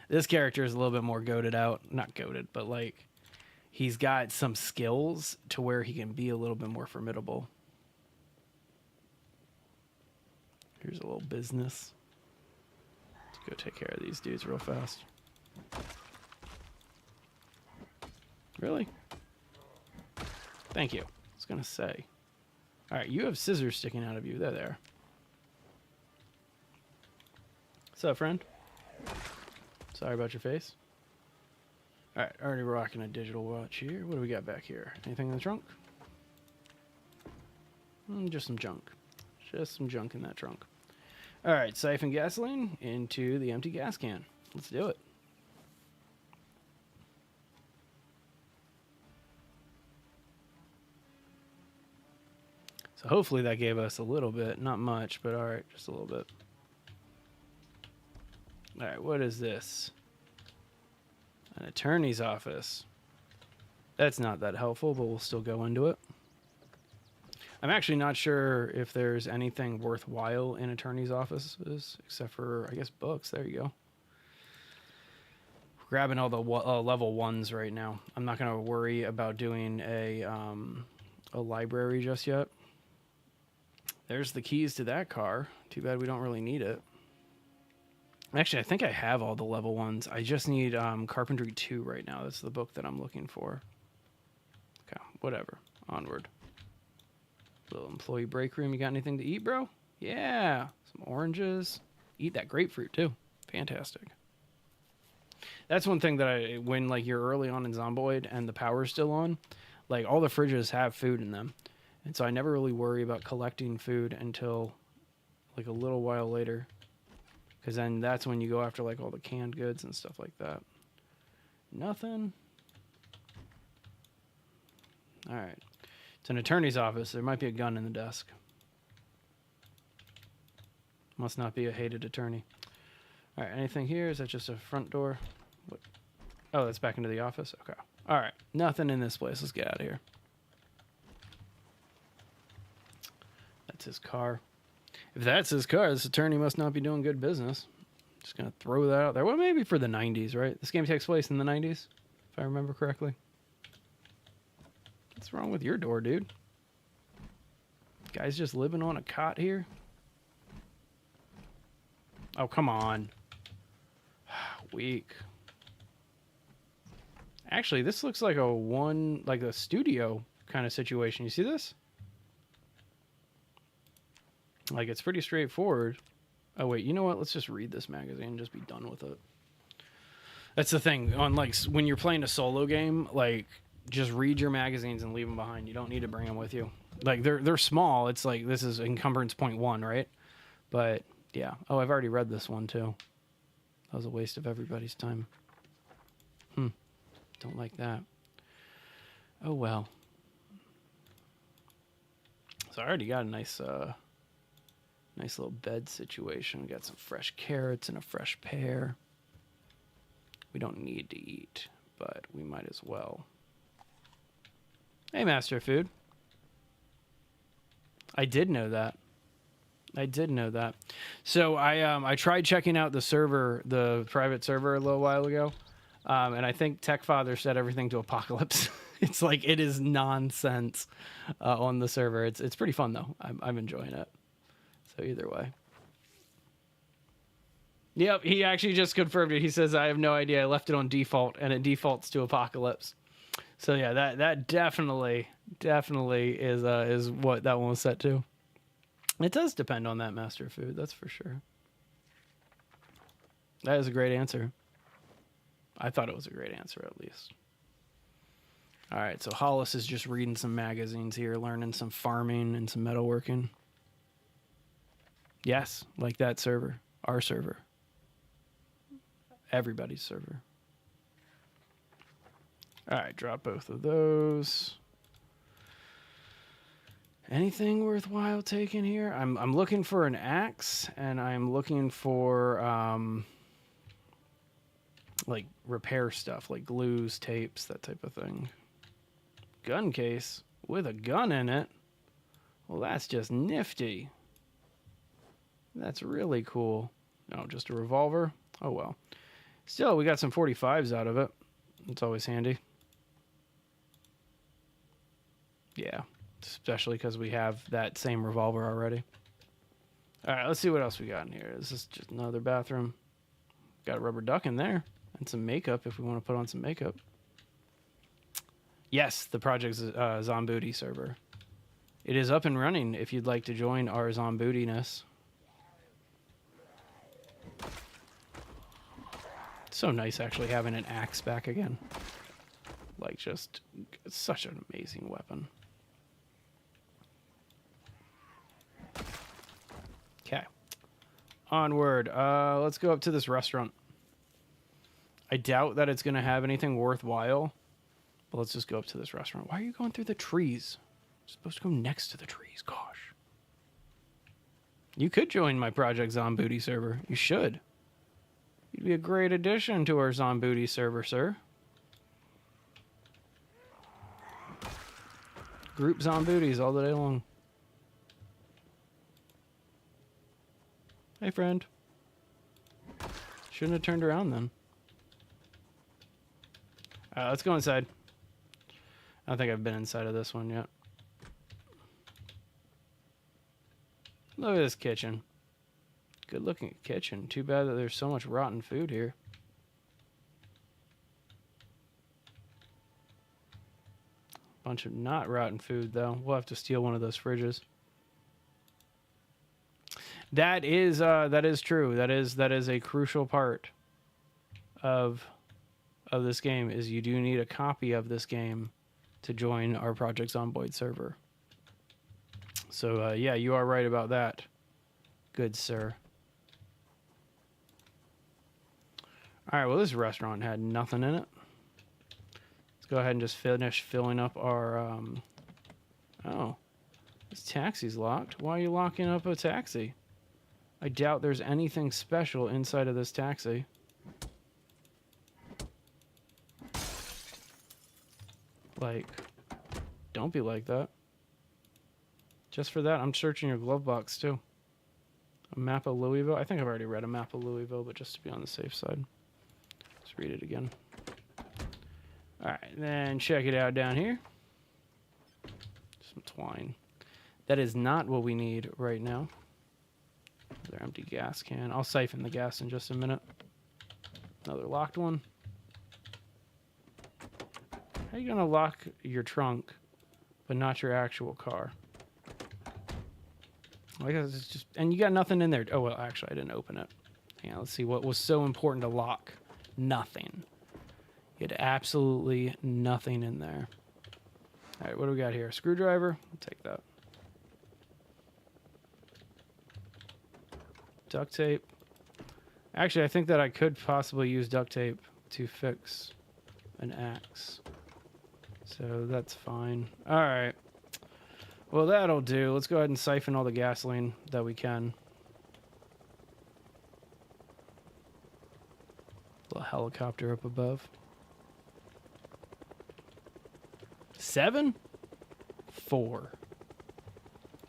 this character is a little bit more goated out. Not goated, but like he's got some skills to where he can be a little bit more formidable. Here's a little business. Let's go take care of these dudes real fast. Really? Thank you. I was gonna say. All right, you have scissors sticking out of you. There. What's up, friend? Sorry about your face. All right, already rocking a digital watch here. What do we got back here? Anything in the trunk? Just some junk. Just some junk in that trunk. All right, siphon gasoline into the empty gas can. Let's do it. So hopefully that gave us a little bit. Not much, but all right, just a little bit. All right, what is this? An attorney's office. That's not that helpful, but we'll still go into it. I'm actually not sure if there's anything worthwhile in attorney's offices, except for, I guess, books. There you go. Grabbing all the level 1s right now. I'm not going to worry about doing a library just yet. There's the keys to that car. Too bad we don't really need it. Actually, I think I have all the level 1s. I just need Carpentry 2 right now. That's the book that I'm looking for. Okay, whatever. Onward. Little employee break room. You got anything to eat, bro? Yeah. Some oranges. Eat that grapefruit, too. Fantastic. That's one thing that when like you're early on in Zomboid and the power's still on, like all the fridges have food in them. And so I never really worry about collecting food until like a little while later. Because then that's when you go after like all the canned goods and stuff like that. Nothing. All right. It's an attorney's office. There might be a gun in the desk. Must not be a hated attorney. All right. Anything here? Is that just a front door? What? Oh, that's back into the office? Okay. All right. Nothing in this place. Let's get out of here. That's his car. If that's his car, this attorney must not be doing good business. Just going to throw that out there. Well, maybe for the 90s, right? This game takes place in the 90s, if I remember correctly. What's wrong with your door, dude? Guy's just living on a cot here? Oh, come on. Weak. Actually, this looks like a studio kind of situation. You see this? Like, it's pretty straightforward. Oh, wait, you know what? Let's just read this magazine and just be done with it. That's the thing. On, like, when you're playing a solo game, like, just read your magazines and leave them behind. You don't need to bring them with you. Like, they're small. It's like, this is encumbrance 0.1, right? But, yeah. Oh, I've already read this one, too. That was a waste of everybody's time. Don't like that. Oh, well. So I already got a nice little bed situation. We got some fresh carrots and a fresh pear. We don't need to eat, but we might as well. Hey, Master Food. I did know that. I did know that. So I tried checking out the server, the private server, a little while ago, and I think TechFather set everything to apocalypse. It's like it is nonsense on the server. It's pretty fun though. I'm enjoying it. So either way. Yep, he actually just confirmed it. He says I have no idea. I left it on default, and it defaults to apocalypse. So yeah, that definitely is what that one was set to. It does depend on that master food, that's for sure. That is a great answer. I thought it was a great answer, at least. All right, so Hollis is just reading some magazines here, learning some farming and some metalworking. Yes, like that server. Our server. Everybody's server. All right, drop both of those. Anything worthwhile taking here? I'm looking for an axe, and I'm looking for like repair stuff, like glues, tapes, that type of thing. Gun case with a gun in it. Well, that's just nifty. That's really cool. No, just a revolver. Oh well. Still, we got some 45s out of it. It's always handy. Yeah. Especially because we have that same revolver already. All right, let's see what else we got in here. This is just another bathroom. Got a rubber duck in there. And some makeup if we want to put on some makeup. Yes, the Project Zomboid server. It is up and running if you'd like to join our Zomboidiness. It's so nice actually having an axe back again. Like just such an amazing weapon. Okay. Onward. Let's go up to this restaurant. I doubt that it's going to have anything worthwhile. But let's just go up to this restaurant. Why are you going through the trees? You're supposed to go next to the trees. Gosh. You could join my Project Zomboid server. You should. You'd be a great addition to our Zomboid server, sir. Group Zomboids all the day long. Hey, friend. Shouldn't have turned around then. Let's go inside. I don't think I've been inside of this one yet. Look at this kitchen. Good looking kitchen. Too bad that there's so much rotten food here. Bunch of not rotten food though. We'll have to steal one of those fridges. That is true. That is a crucial part of this game. Is you do need a copy of this game to join our Project Zomboid server. So yeah, you are right about that, good sir. All right, well this restaurant had nothing in it. Let's go ahead and just finish filling up our. Oh, this taxi's locked. Why are you locking up a taxi? I doubt there's anything special inside of this taxi. Like, don't be like that. Just for that, I'm searching your glove box too. A map of Louisville. I think I've already read a map of Louisville, but just to be on the safe side. Let's read it again. Alright, then check it out down here. Some twine. That is not what we need right now. Another empty gas can. I'll siphon the gas in just a minute. Another locked one. How are you gonna lock your trunk, but not your actual car? I guess it's just, and you got nothing in there. Oh well, actually, I didn't open it. Hang on, let's see what was so important to lock. Nothing. You had absolutely nothing in there. All right, what do we got here? A screwdriver. I'll take that. Duct tape. Actually, I think that I could possibly use duct tape to fix an axe. So that's fine. All right. Well, that'll do. Let's go ahead and siphon all the gasoline that we can. Little helicopter up above. 7? 4.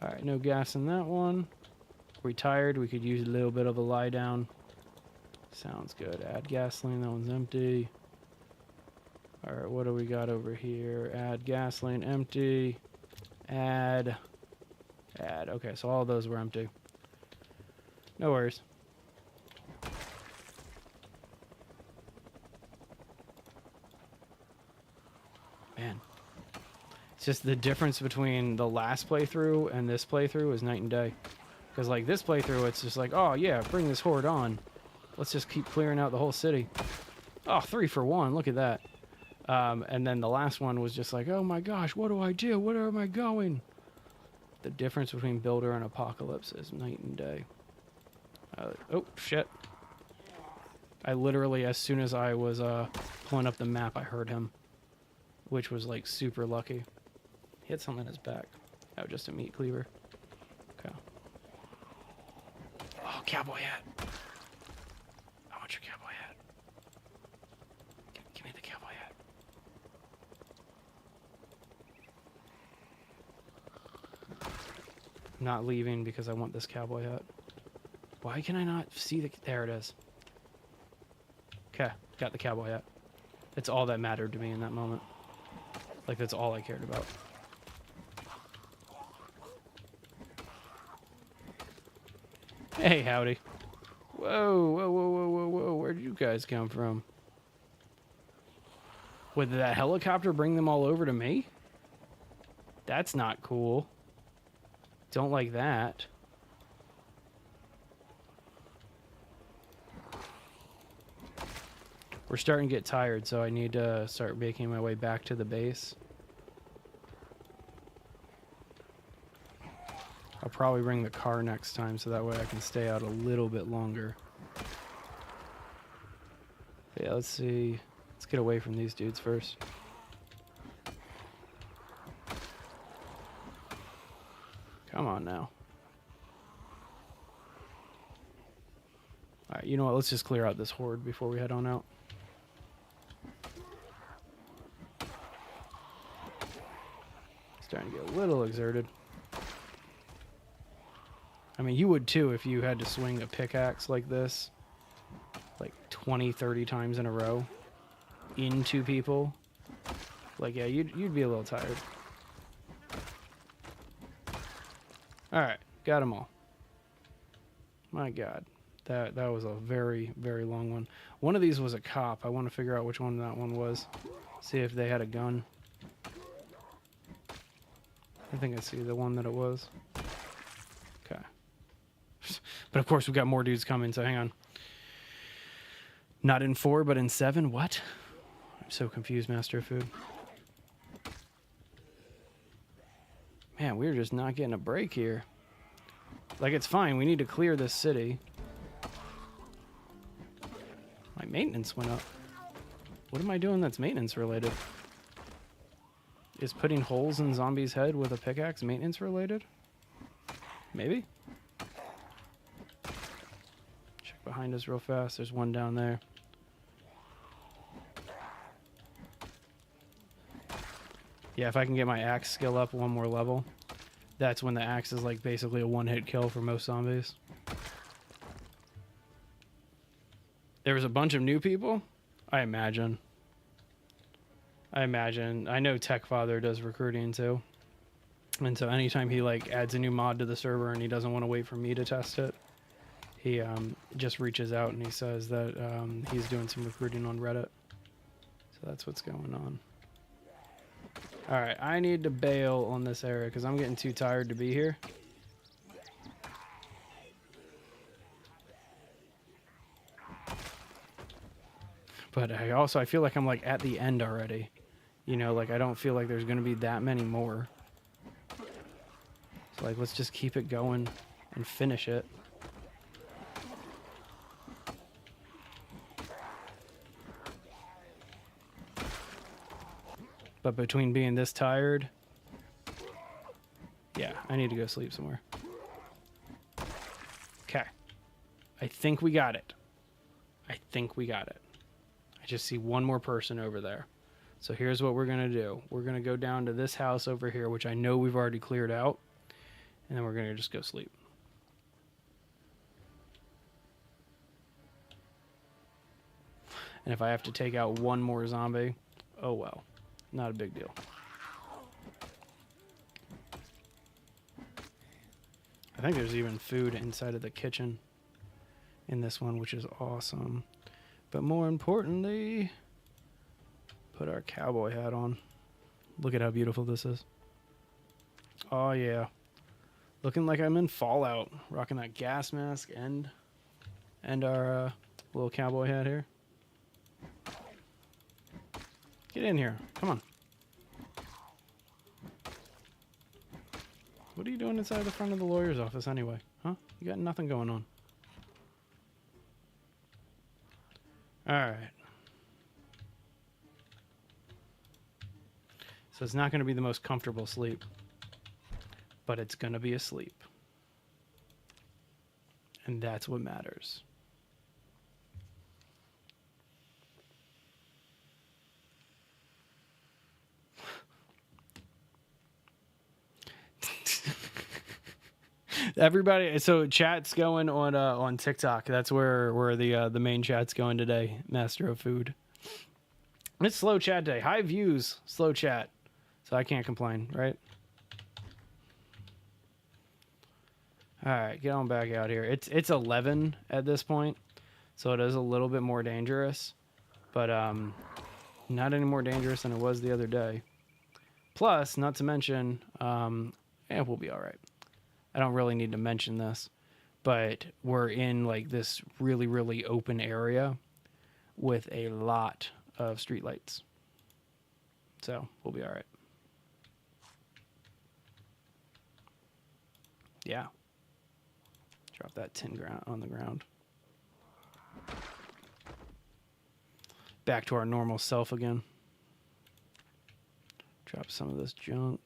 All right, no gas in that one. we tired? We could use a little bit of a lie down. Sounds good. Add gasoline. That one's empty. All right, what do we got over here? Add gasoline, empty. Add. Okay, so all those were empty. No worries. Man. It's just the difference between the last playthrough and this playthrough is night and day. Because, like, this playthrough, it's just like, oh, yeah, bring this horde on. Let's just keep clearing out the whole city. Oh, 3 for 1. Look at that. And then the last one was just like, oh, my gosh, what do I do? Where am I going? The difference between Builder and Apocalypse is night and day. Oh, shit. I literally, as soon as I was pulling up the map, I heard him. Which was, like, super lucky. He had something in his back. Oh, just a meat cleaver. Okay. Oh, cowboy hat. I want your cowboy hat. Give me the cowboy hat. I'm not leaving because I want this cowboy hat. Why can I not see the... There it is. Okay, got the cowboy hat. It's all that mattered to me in that moment. Like, that's all I cared about. Hey, howdy. Whoa. Where'd you guys come from? Would that helicopter bring them all over to me? That's not cool. Don't like that. We're starting to get tired, so I need to start making my way back to the base. I'll probably bring the car next time, so that way I can stay out a little bit longer. Yeah, let's see. Let's get away from these dudes first. Come on now. Alright, you know what? Let's just clear out this horde before we head on out. Starting to get a little exerted. I mean, you would too if you had to swing a pickaxe like this, like 20, 30 times in a row into people. Like, yeah, you'd be a little tired. Alright, got them all. My God, that was a very, very long one. One of these was a cop. I want to figure out which one that one was. See if they had a gun. I think I see the one that it was. Okay. But of course, we've got more dudes coming, so hang on. Not in 4, but in 7? What? I'm so confused, Master of Food. Man, we're just not getting a break here. Like, it's fine. We need to clear this city. My maintenance went up. What am I doing that's maintenance related? Is putting holes in zombies' head with a pickaxe maintenance related? Maybe? Check behind us real fast. There's one down there. Yeah, if I can get my axe skill up one more level, that's when the axe is like basically a one-hit kill for most zombies. There was a bunch of new people? I imagine. I know TechFather does recruiting too. And so anytime he like adds a new mod to the server and he doesn't want to wait for me to test it, he just reaches out and he says that he's doing some recruiting on Reddit. So that's what's going on. All right, I need to bail on this area because I'm getting too tired to be here. But I feel like I'm like at the end already. You know, like I don't feel like there's going to be that many more. So like, let's just keep it going and finish it. But between being this tired, yeah, I need to go sleep somewhere. Okay. I think we got it. I just see one more person over there. So here's what we're going to do. We're going to go down to this house over here, which I know we've already cleared out. And then we're going to just go sleep. And if I have to take out one more zombie, oh well. Not a big deal. I think there's even food inside of the kitchen in this one, which is awesome. But more importantly, put our cowboy hat on. Look at how beautiful this is. Oh yeah. Looking like I'm in Fallout. Rocking that gas mask and our little cowboy hat here. Get in here. Come on. What are you doing inside the front of the lawyer's office anyway? Huh? You got nothing going on. Alright. So it's not going to be the most comfortable sleep. But it's going to be a sleep. And that's what matters. Everybody, so chat's going on TikTok. That's where the main chat's going today. Master of Food. It's slow chat day. High views, slow chat. So I can't complain, right? All right, get on back out here. It's 11 at this point, so it is a little bit more dangerous, but not any more dangerous than it was the other day. Plus, not to mention, we'll be all right. I don't really need to mention this, but we're in like this really, really open area with a lot of streetlights. So we'll be all right. Yeah. Drop that tin on the ground. Back to our normal self again. Drop some of this junk.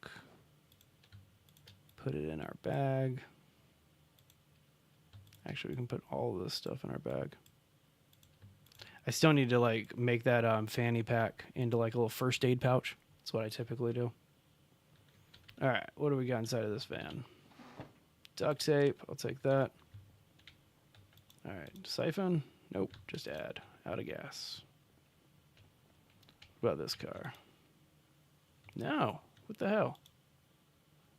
Put it in our bag. Actually, we can put all of this stuff in our bag. I still need to like make that fanny pack into like a little first aid pouch. That's what I typically do. All right, what do we got inside of this van? Duct tape, I'll take that. All right, siphon, nope, just add, out of gas. What about this car? No, what the hell?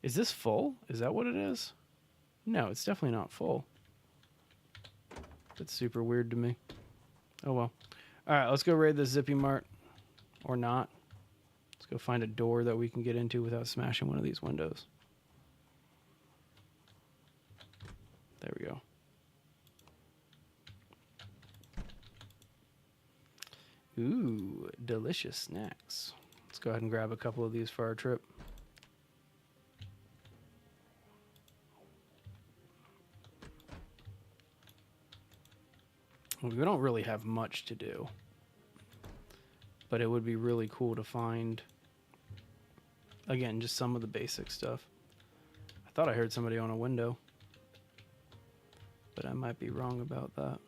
Is this full? Is that what it is? No, it's definitely not full. That's super weird to me. Oh well. All right, let's go raid the Zippy Mart. Or not. Let's go find a door that we can get into without smashing one of these windows. There we go. Ooh, delicious snacks. Let's go ahead and grab a couple of these for our trip. We don't really have much to do, but it would be really cool to find, again, just some of the basic stuff. I thought I heard somebody on a window, but I might be wrong about that.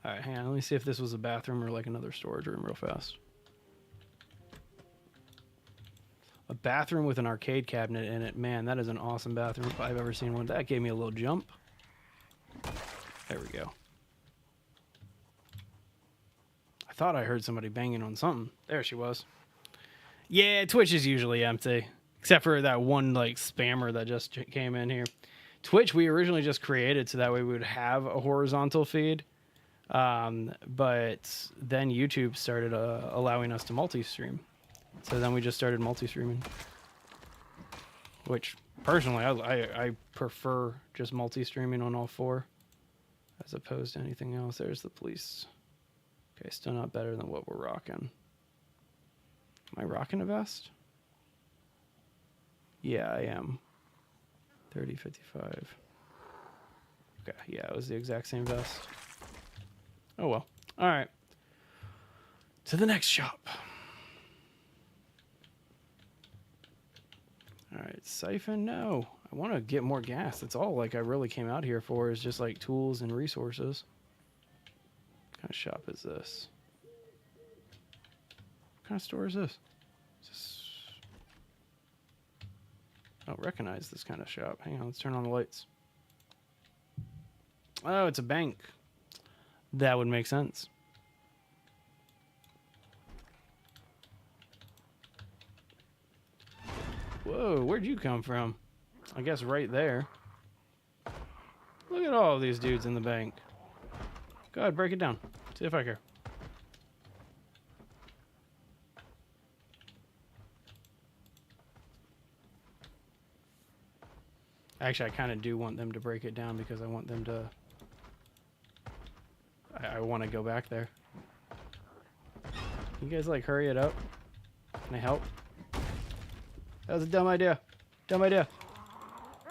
All right, hang on. Let me see if this was a bathroom or like another storage room real fast. A bathroom with an arcade cabinet in it. Man, that is an awesome bathroom if I've ever seen one. That gave me a little jump. There we go. I thought I heard somebody banging on something. There she was. Yeah, Twitch is usually empty. Except for that one like spammer that just came in here. Twitch we originally just created so that way we would have a horizontal feed. But then YouTube started allowing us to multi-stream. So then we just started multi-streaming. Which, personally, I prefer just multi-streaming on all four. As opposed to anything else. There's the police. Okay, still not better than what we're rocking. Am I rocking a vest? Yeah, I am. 3055. Okay, yeah, it was the exact same vest. Oh well. Alright. To the next shop. Alright, siphon, no. I want to get more gas. That's all like I really came out here for is just like tools and resources. What kind of shop is this? What kind of store is this? Is this... I don't recognize this kind of shop. Hang on, let's turn on the lights. Oh, it's a bank. That would make sense. Whoa, where'd you come from? I guess right there. Look at all of these dudes in the bank. Go ahead, break it down. See if I care. Actually, I kind of do want them to break it down because I want them to... I want to go back there. You guys, like, hurry it up? Can I help? That was a dumb idea. Dumb idea.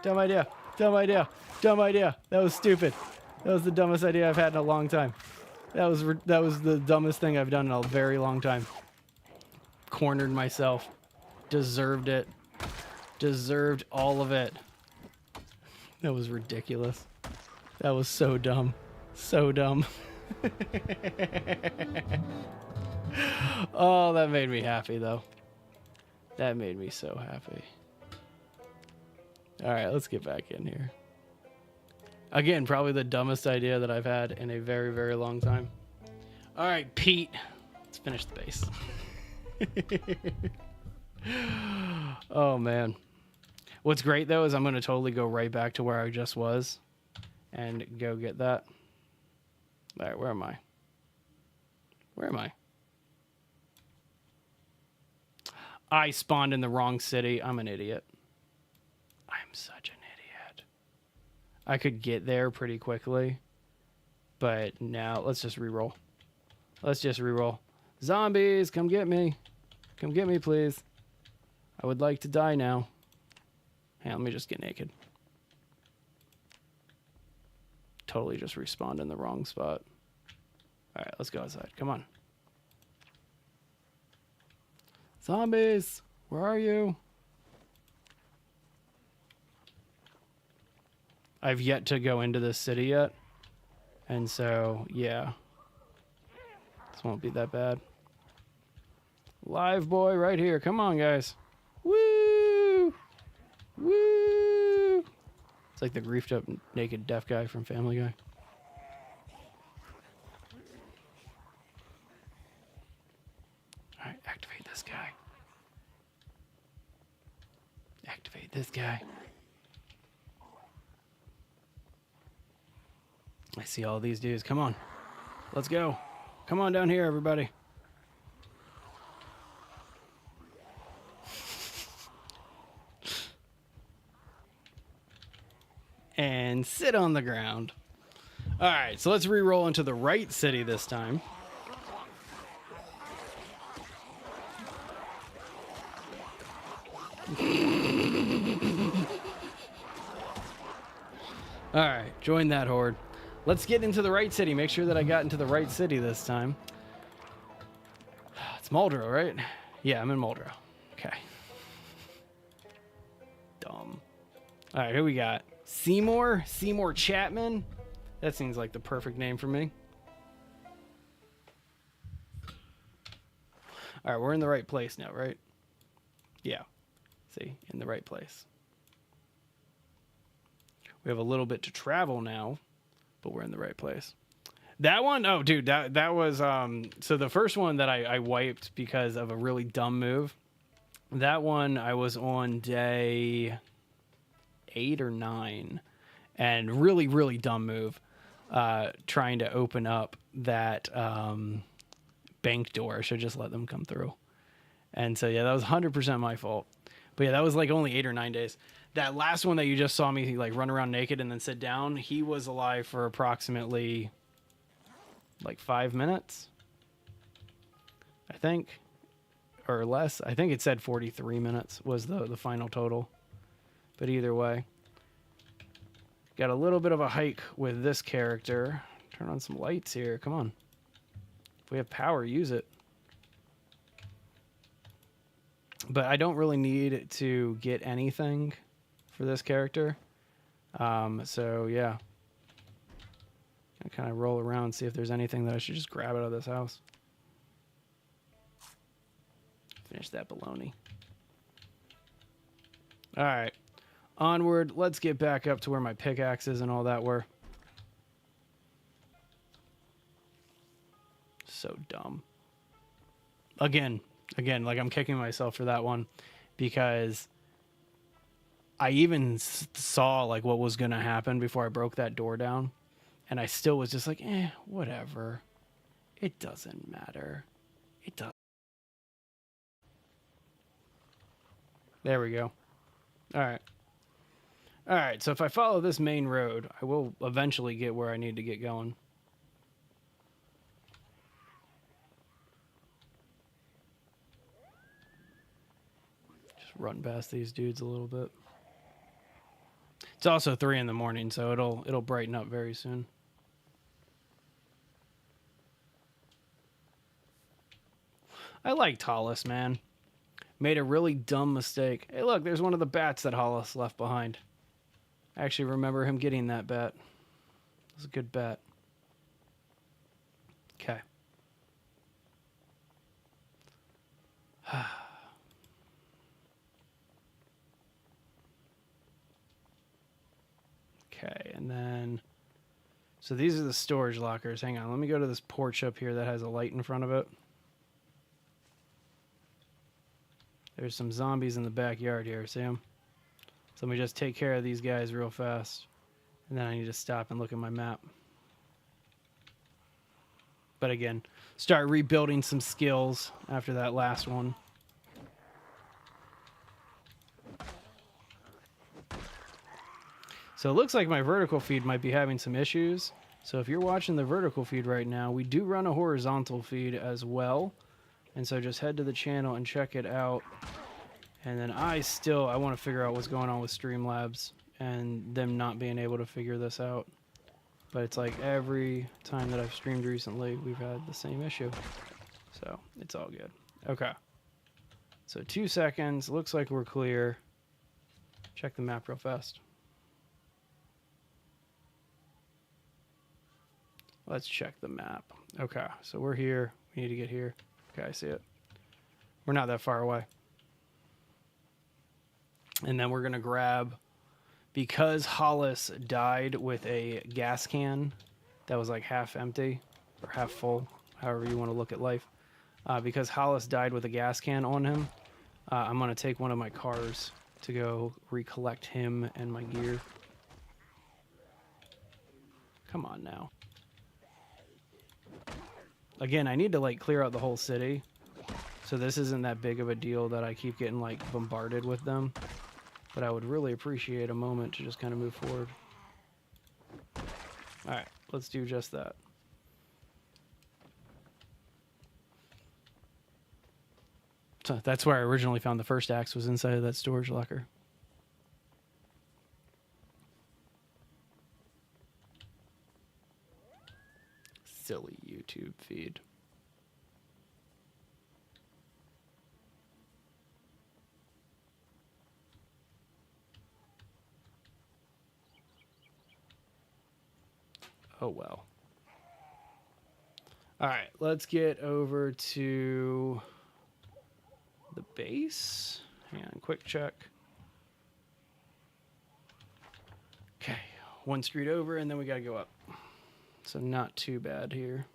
Dumb idea. Dumb idea. Dumb idea. That was stupid. That was the dumbest idea I've had in a long time. That was the dumbest thing I've done in a very long time. Cornered myself. Deserved it. Deserved all of it. That was ridiculous. That was so dumb. So dumb. Oh, that made me happy, though. That made me so happy. All right, let's get back in here. Again, probably the dumbest idea that I've had in a very, very long time. All right, Pete. Let's finish the base. Oh, man. What's great, though, is I'm going to totally go right back to where I just was and go get that. All right, where am I? Where am I? I spawned in the wrong city. I'm an idiot. I'm such an idiot. I could get there pretty quickly, but now let's just reroll. Let's just reroll. Zombies, come get me. Come get me, please. I would like to die now. Hey, let me just get naked. Totally just respawned in the wrong spot. All right, let's go outside. Come on. Zombies, where are you? I've yet to go into this city yet. And so, yeah. This won't be that bad. Live boy right here. Come on, guys. Woo! Woo! It's like the griefed up naked deaf guy from Family Guy. All right, activate this guy. Activate this guy. I see all these dudes. Come on. Let's go. Come on down here, everybody. And sit on the ground. All right, so let's re-roll into the right city this time. All right, join that horde. Let's get into the right city. Make sure that I got into the right city this time. It's Muldrow, right? Yeah, I'm in Muldrow. Okay. Dumb. All right, who we got? Seymour? Seymour Chapman? That seems like the perfect name for me. All right, we're in the right place now, right? Yeah. See, in the right place. We have a little bit to travel now, but we're in the right place. That one, oh, dude, that was, so the first one that I wiped because of a really dumb move. That one, I was on day 8 or 9, and really, really dumb move, trying to open up that bank door. I should just let them come through. And so, yeah, that was 100% my fault. But yeah, that was like only 8 or 9 days. That last one that you just saw me like run around naked and then sit down, he was alive for approximately like 5 minutes, I think, or less. I think it said 43 minutes was the final total. But either way, got a little bit of a hike with this character. Turn on some lights here. Come on. If we have power, use it. But I don't really need to get anything for this character. So, yeah. I kind of roll around, see if there's anything that I should just grab out of this house. Finish that baloney. All right. Onward. Let's get back up to where my pickaxes and all that were. So dumb. Again, like I'm kicking myself for that one because I even saw like what was gonna happen before I broke that door down, and I still was just like, whatever. It doesn't matter. It does. There we go. All right. All right. So if I follow this main road, I will eventually get where I need to get going. Just run past these dudes a little bit. It's also 3 in the morning, so it'll brighten up very soon. I liked Hollis, man. Made a really dumb mistake. Hey, look, there's one of the bats that Hollis left behind. I actually remember him getting that bat. It was a good bat. Okay. Okay, and then... So these are the storage lockers. Hang on, let me go to this porch up here that has a light in front of it. There's some zombies in the backyard here, see them? So let me just take care of these guys real fast. And then I need to stop and look at my map. But again, start rebuilding some skills after that last one. So it looks like my vertical feed might be having some issues. So if you're watching the vertical feed right now, we do run a horizontal feed as well. And so just head to the channel and check it out. And then I want to figure out what's going on with Streamlabs and them not being able to figure this out. But it's like every time that I've streamed recently, we've had the same issue. So it's all good. Okay. So 2 seconds. Looks like we're clear. Check the map real fast. Let's check the map. Okay, so we're here. We need to get here. Okay, I see it. We're not that far away. And then we're going to grab, because Hollis died with a gas can that was like half empty or half full, however you want to look at life. Because Hollis died with a gas can on him, I'm going to take one of my cars to go recollect him and my gear. Come on now. Again, I need to like clear out the whole city. So this isn't that big of a deal that I keep getting like bombarded with them. But I would really appreciate a moment to just kind of move forward. Alright, let's do just that. So that's where I originally found the first axe, was inside of that storage locker. Silly YouTube feed. Oh well. All right, let's get over to the base. Hang on, quick check. Okay, 1 street over, and then we gotta go up. So not too bad here.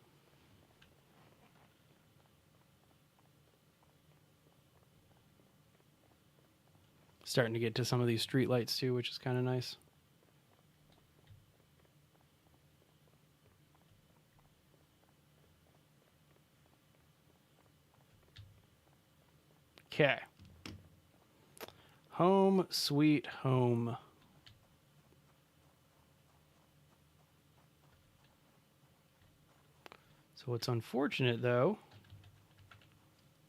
Starting to get to some of these street lights too, which is kind of nice. Okay. Home sweet home. So what's unfortunate, though,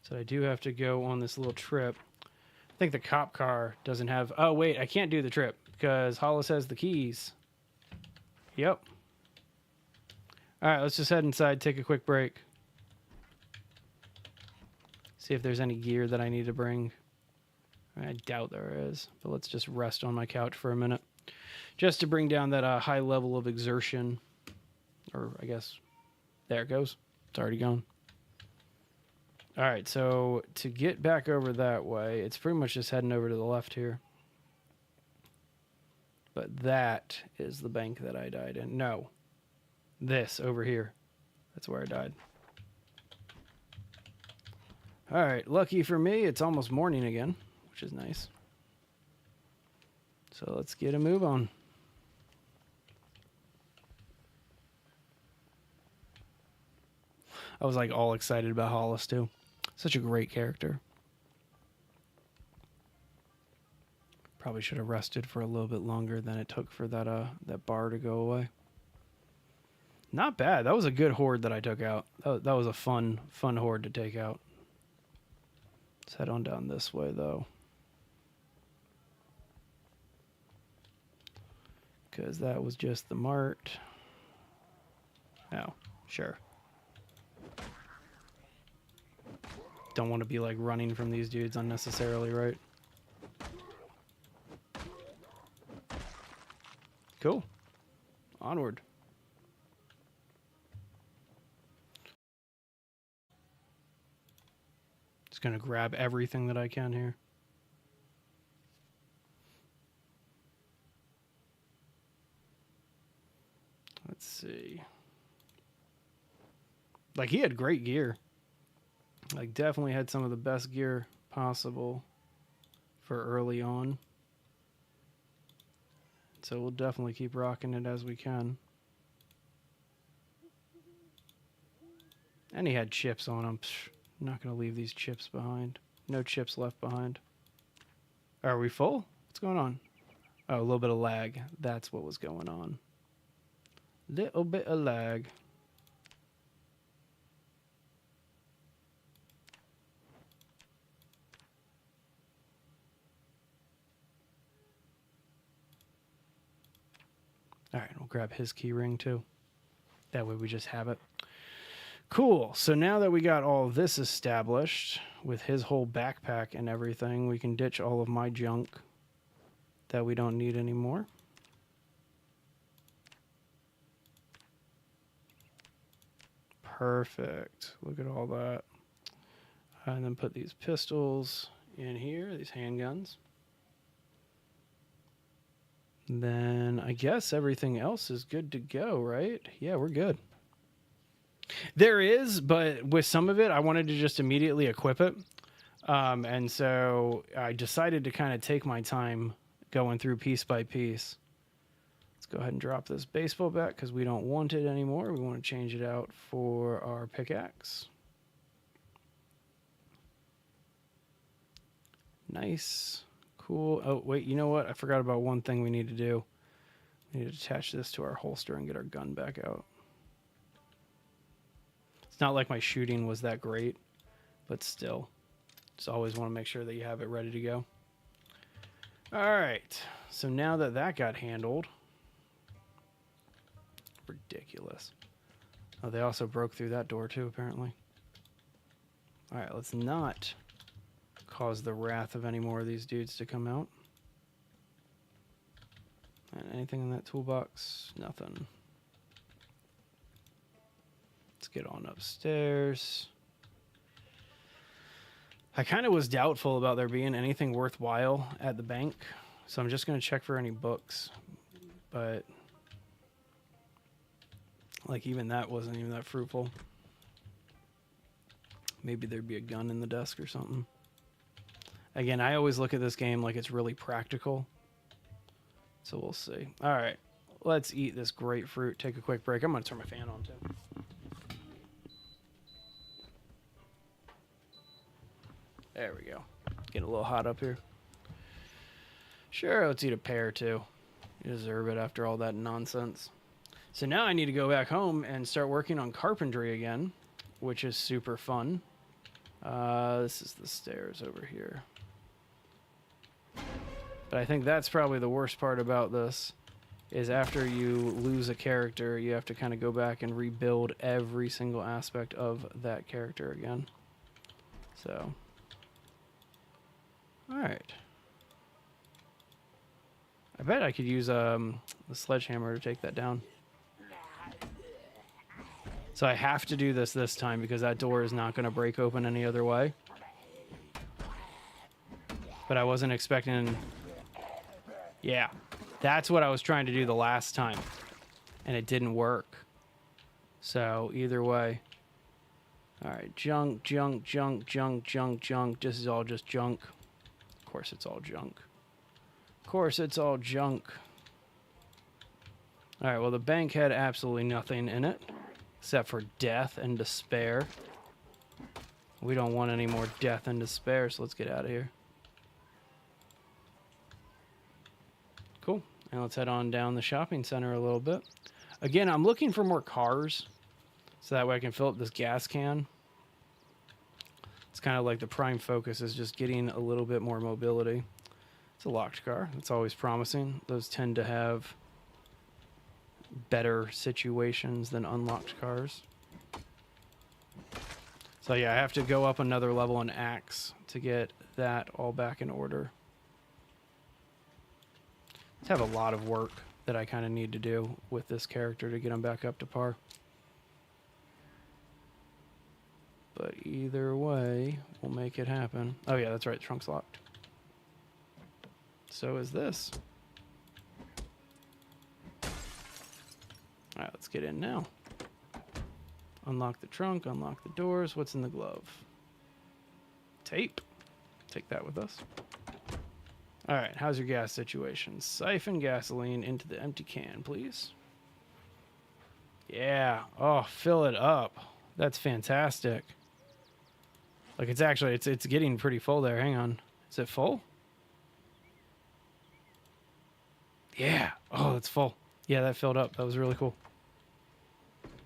is that I do have to go on this little trip. I think the cop car doesn't have... Oh, wait, I can't do the trip because Hollis has the keys. Yep. All right, let's just head inside, take a quick break. See if there's any gear that I need to bring. I doubt there is, but let's just rest on my couch for a minute. Just to bring down that high level of exertion. Or, I guess... There it goes. It's already gone. All right, so to get back over that way, it's pretty much just heading over to the left here. But that is the bank that I died in. No. This over here. That's where I died. All right, lucky for me, it's almost morning again, which is nice. So let's get a move on. I was like all excited about Hollis too. Such a great character. Probably should have rested for a little bit longer than it took for that bar to go away. Not bad. That was a good horde that I took out. That was a fun horde to take out. Let's head on down this way though. Because that was just the mart. Oh, sure. Don't want to be like running from these dudes unnecessarily, right? Cool. Onward. Just gonna grab everything that I can here. Let's see. Like, he had great gear. Like, definitely had some of the best gear possible for early on. So we'll definitely keep rocking it as we can. And he had chips on him. Psh, I'm not going to leave these chips behind. No chips left behind. Are we full? What's going on? Oh, a little bit of lag. That's what was going on. Little bit of lag. All right, we'll grab his key ring too. That way we just have it. Cool. So now that we got all of this established with his whole backpack and everything, we can ditch all of my junk that we don't need anymore. Perfect. Look at all that. And then put these pistols in here, these handguns. Then I guess everything else is good to go, right? Yeah, we're good. There is, but with some of it, I wanted to just immediately equip it. And so I decided to kind of take my time going through piece by piece. Let's go ahead and drop this baseball bat because we don't want it anymore. We want to change it out for our pickaxe. Nice. Cool. Oh, wait, you know what? I forgot about one thing we need to do. We need to attach this to our holster and get our gun back out. It's not like my shooting was that great, but still. Just always want to make sure that you have it ready to go. All right. So now that that got handled. Ridiculous. Oh, they also broke through that door too, apparently. All right, let's not cause the wrath of any more of these dudes to come out. And anything in that toolbox? Nothing. Let's get on upstairs. I kind of was doubtful about there being anything worthwhile at the bank, so I'm just going to check for any books. But like even that wasn't even that fruitful. Maybe there'd be a gun in the desk or something. Again, I always look at this game like it's really practical. So we'll see. All right, let's eat this grapefruit. Take a quick break. I'm going to turn my fan on too. There we go. Getting a little hot up here. Sure, let's eat a pear too. You deserve it after all that nonsense. So now I need to go back home and start working on carpentry again, which is super fun. This is the stairs over here. But I think that's probably the worst part about this, is after you lose a character, you have to kind of go back and rebuild every single aspect of that character again. So, all right. I bet I could use the sledgehammer to take that down. So I have to do this time because that door is not going to break open any other way. But I wasn't expecting... Yeah, that's what I was trying to do the last time, and it didn't work. So either way. All right, junk, junk, junk, junk, junk, junk. This is all just junk. Of course it's all junk. Of course, it's all junk. All right, well, the bank had absolutely nothing in it except for death and despair. We don't want any more death and despair, so let's get out of here. Cool. Now let's head on down the shopping center a little bit. Again, I'm looking for more cars so that way I can fill up this gas can. It's kind of like the prime focus is just getting a little bit more mobility. It's a locked car. That's always promising. Those tend to have better situations than unlocked cars. So yeah, I have to go up another level in Axe to get that all back in order. I have a lot of work that I kind of need to do with this character to get him back up to par. But either way, we'll make it happen. Oh yeah, that's right, trunk's locked. So is this. Alright, let's get in now. Unlock the trunk, unlock the doors. What's in the glove? Tape. Take that with us. Alright, how's your gas situation? Siphon gasoline into the empty can, please. Yeah. Oh, fill it up. That's fantastic. Like, it's actually, it's getting pretty full there. Hang on. Is it full? Yeah. Oh, it's full. Yeah, that filled up. That was really cool.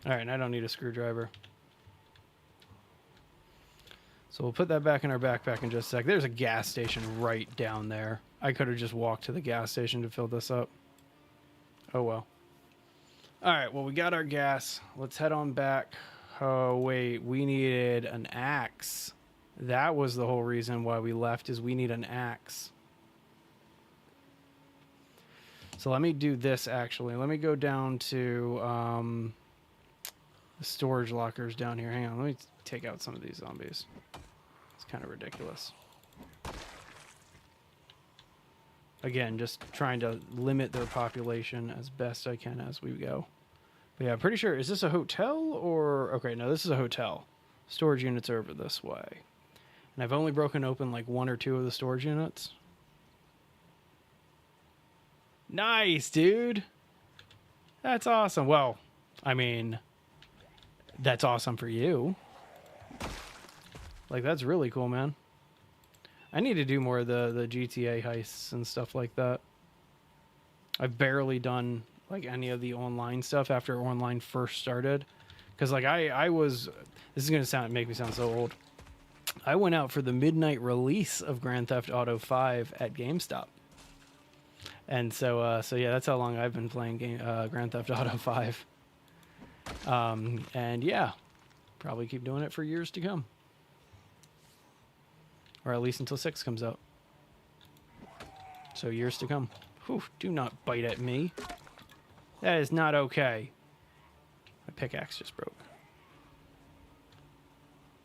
Alright, and I don't need a screwdriver. So we'll put that back in our backpack in just a sec. There's a gas station right down there. I could have just walked to the gas station to fill this up. Oh well. Alright, well, we got our gas. Let's head on back. Oh, wait. We needed an axe. That was the whole reason why we left, is we need an axe. So let me do this, actually. Let me go down to the storage lockers down here. Hang on. Let me take out some of these zombies. It's kind of ridiculous. Again, just trying to limit their population as best I can as we go. But yeah, I'm pretty sure, is this a hotel or... Okay, no, this is a hotel. Storage units are over this way. And I've only broken open like 1 or 2 of the storage units. Nice, dude. That's awesome. Well, I mean, that's awesome for you. Like, that's really cool, man. I need to do more of the GTA heists and stuff like that. I've barely done like any of the online stuff after online first started. Because like I was, this is going to make me sound so old. I went out for the midnight release of Grand Theft Auto 5 at GameStop. And so yeah, that's how long I've been playing Grand Theft Auto 5. And yeah, probably keep doing it for years to come. Or at least until 6 comes out. So years to come. Whew, do not bite at me. That is not okay. My pickaxe just broke.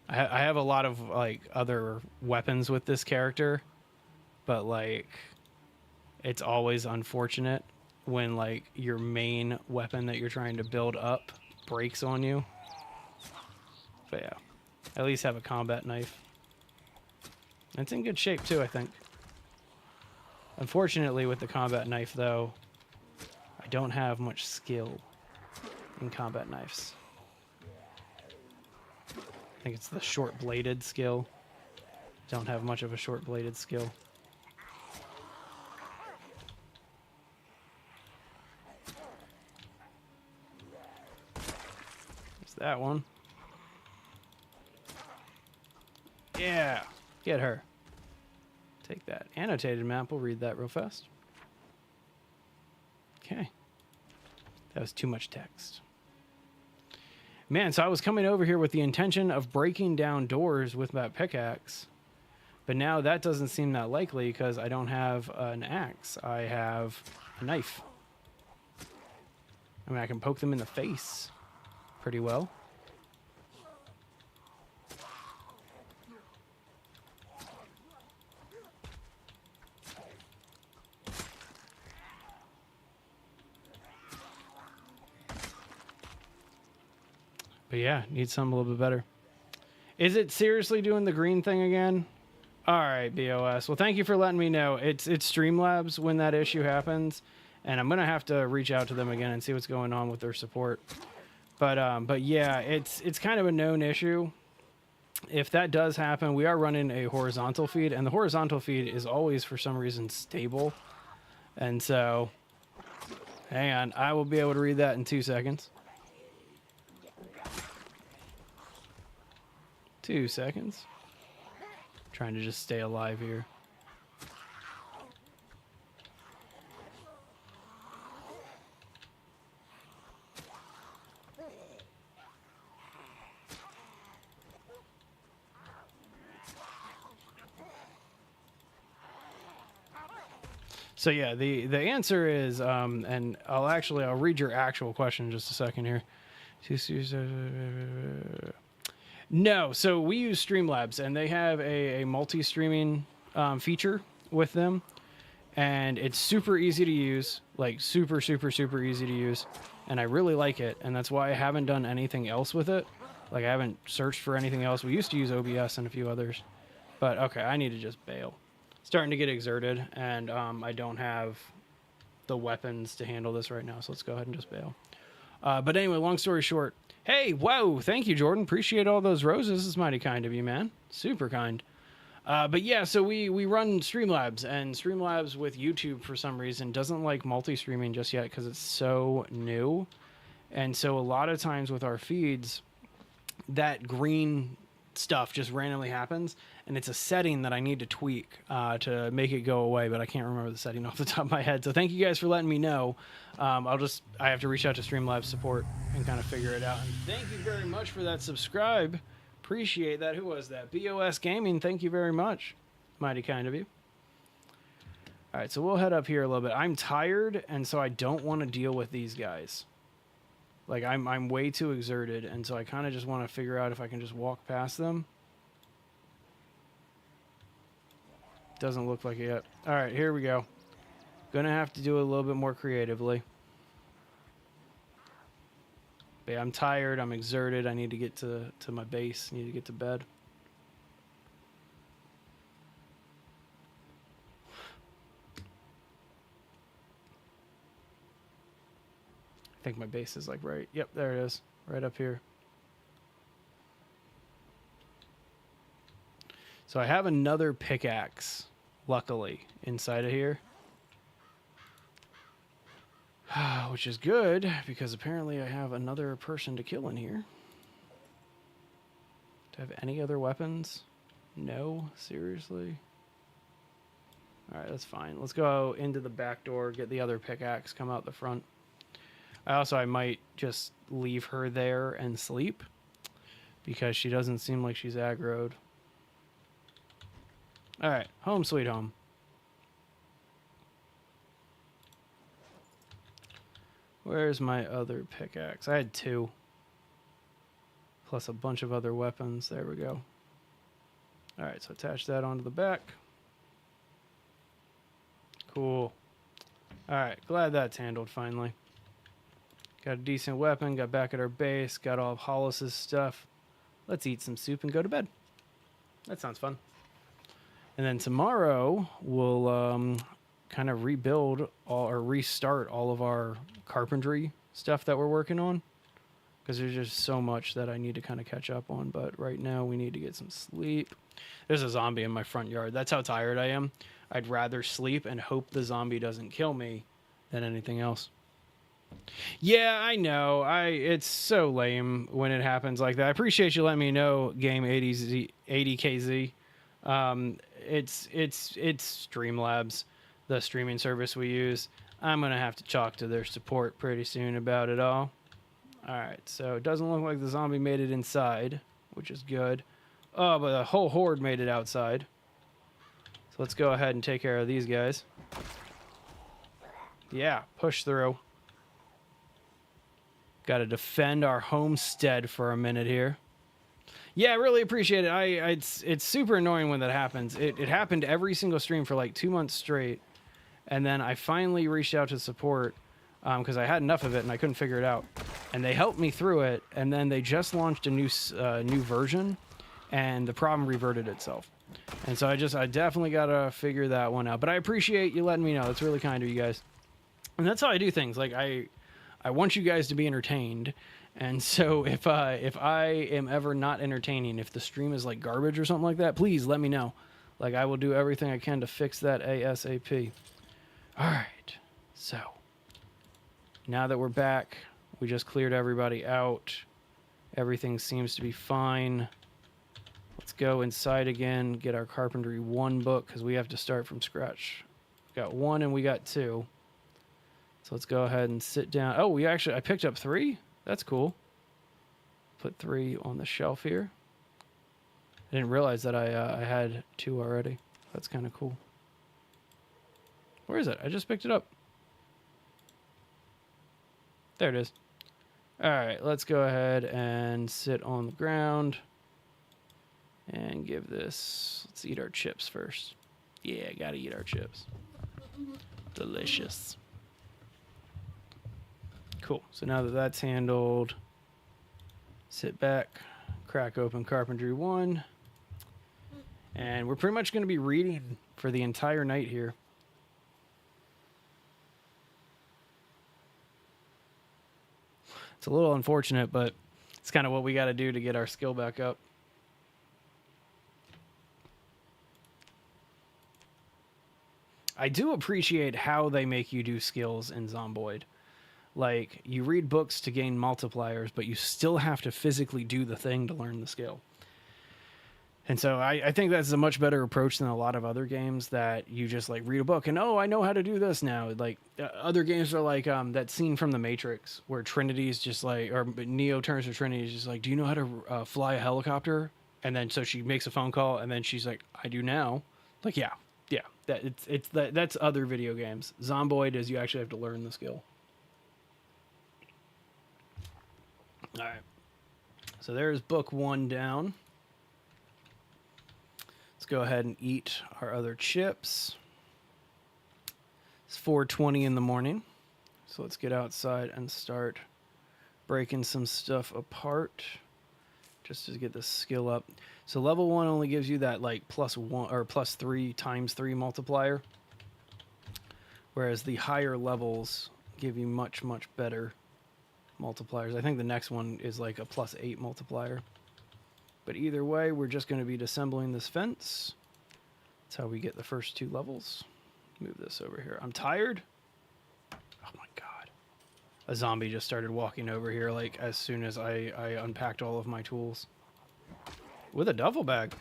I have a lot of like other weapons with this character, but like it's always unfortunate when like your main weapon that you're trying to build up breaks on you. But yeah, at least have a combat knife. It's in good shape too, I think. Unfortunately, with the combat knife though, I don't have much skill in combat knives. I think it's the short-bladed skill. Don't have much of a short-bladed skill. There's that one. Yeah, get her. Take that. Annotated map. We'll read that real fast. Okay. That was too much text. Man, so I was coming over here with the intention of breaking down doors with that pickaxe. But now that doesn't seem that likely because I don't have an axe. I have a knife. I mean, I can poke them in the face pretty well. But yeah, need something a little bit better. Is it seriously doing the green thing again? All right, BOS. Well, thank you for letting me know. It's Streamlabs when that issue happens, and I'm gonna have to reach out to them again and see what's going on with their support. But yeah, it's kind of a known issue. If that does happen, we are running a horizontal feed, and the horizontal feed is always, for some reason, stable. And so, hang on, I will be able to read that in 2 seconds. 2 seconds. Trying to just stay alive here. So yeah, the answer is, and I'll read your actual question in just a second here. No, so we use Streamlabs, and they have a multi-streaming feature with them, and it's super easy to use, like super easy to use, and I really like it, and that's why I haven't done anything else with it. Like, I haven't searched for anything else. We used to use OBS and a few others, but okay, I need to just bail. Starting to get exerted, and I don't have the weapons to handle this right now, so let's go ahead and just bail. But anyway, long story short, hey, whoa, thank you, Jordan. Appreciate all those roses. This is mighty kind of you, man. Super kind. But yeah, so we run Streamlabs, and Streamlabs with YouTube, for some reason, doesn't like multi-streaming just yet because it's so new. And so a lot of times with our feeds, that green stuff just randomly happens, and it's a setting that I need to tweak to make it go away, but I can't remember the setting off the top of my head. So thank you guys for letting me know. I have to reach out to Streamlabs support and kind of figure it out. And thank you very much for that subscribe. Appreciate that. Who was that? BOS Gaming. Thank you very much. Mighty kind of you. All right, so we'll head up here a little bit. I'm tired, and so I don't want to deal with these guys. Like, I'm way too exerted, and so I kind of just want to figure out if I can just walk past them. Doesn't look like it yet. All right, here we go. Gonna have to do it a little bit more creatively. But yeah, I'm tired. I'm exerted. I need to get to my base. I need to get to bed. I think my base is like right. Yep, there it is. Right up here. So I have another pickaxe, luckily, inside of here. Which is good, because apparently I have another person to kill in here. Do I have any other weapons? No? Seriously? Alright, that's fine. Let's go into the back door, get the other pickaxe, come out the front. I might just leave her there and sleep, because she doesn't seem like she's aggroed. Alright, home sweet home. Where's my other pickaxe? I had 2. Plus a bunch of other weapons. There we go. Alright, so attach that onto the back. Cool. Alright, glad that's handled finally. Got a decent weapon, got back at our base, got all of Hollis's stuff. Let's eat some soup and go to bed. That sounds fun. And then tomorrow, we'll kind of rebuild or restart all of our carpentry stuff that we're working on. Because there's just so much that I need to kind of catch up on. But right now, we need to get some sleep. There's a zombie in my front yard. That's how tired I am. I'd rather sleep and hope the zombie doesn't kill me than anything else. Yeah, I know. It's so lame when it happens like that. I appreciate you letting me know, Game 80KZ. It's Streamlabs, the streaming service we use. I'm gonna have to talk to their support pretty soon about it all. Alright, so it doesn't look like the zombie made it inside, which is good. Oh, but the whole horde made it outside. So let's go ahead and take care of these guys. Yeah, push through. Got to defend our homestead for a minute here. Yeah, I really appreciate it. It's super annoying when that happens. It happened every single stream for like 2 months straight. And then I finally reached out to support because I had enough of it and I couldn't figure it out. And they helped me through it. And then they just launched a new version. and the problem reverted itself. And so I definitely got to figure that one out. But I appreciate you letting me know. It's really kind of you guys. And that's how I do things. Like I want you guys to be entertained. And so if I am ever not entertaining, if the stream is like garbage or something like that, please let me know. Like I will do everything I can to fix that ASAP. All right. So now that we're back, we just cleared everybody out. Everything seems to be fine. Let's go inside again, get our Carpentry 1 book, because we have to start from scratch. We got 1 and we got 2. So let's go ahead and sit down. Oh, I picked up 3? That's cool. Put 3 on the shelf here. I didn't realize that I had 2 already. That's kind of cool. Where is it? I just picked it up. There it is. All right, let's go ahead and sit on the ground and give this. Let's eat our chips first. Yeah, gotta eat our chips. Delicious. Cool. So now that that's handled, sit back, crack open Carpentry 1, and we're pretty much going to be reading for the entire night here. It's a little unfortunate, but it's kind of what we got to do to get our skill back up. I do appreciate how they make you do skills in Zomboid. Like, you read books to gain multipliers, but you still have to physically do the thing to learn the skill. And so I think that's a much better approach than a lot of other games that you just like read a book and, oh, I know how to do this now. Like other games are like that scene from The Matrix where Trinity's just like, or Neo turns to Trinity, is just like, do you know how to fly a helicopter? And then so she makes a phone call and then she's like, I do now. Like, yeah, that's other video games. Zomboid is you actually have to learn the skill. All right. So there's book 1 down. Let's go ahead and eat our other chips. It's 4:20 in the morning. So let's get outside and start breaking some stuff apart just to get the skill up. So level 1 only gives you that like +1 or +3 times 3 multiplier. Whereas the higher levels give you much, much better multipliers. I think the next one is like a +8 multiplier. But either way, we're just going to be disassembling this fence. That's how we get the first 2 levels. Move this over here. I'm tired. Oh my god. A zombie just started walking over here like as soon as I unpacked all of my tools. With a duffel bag.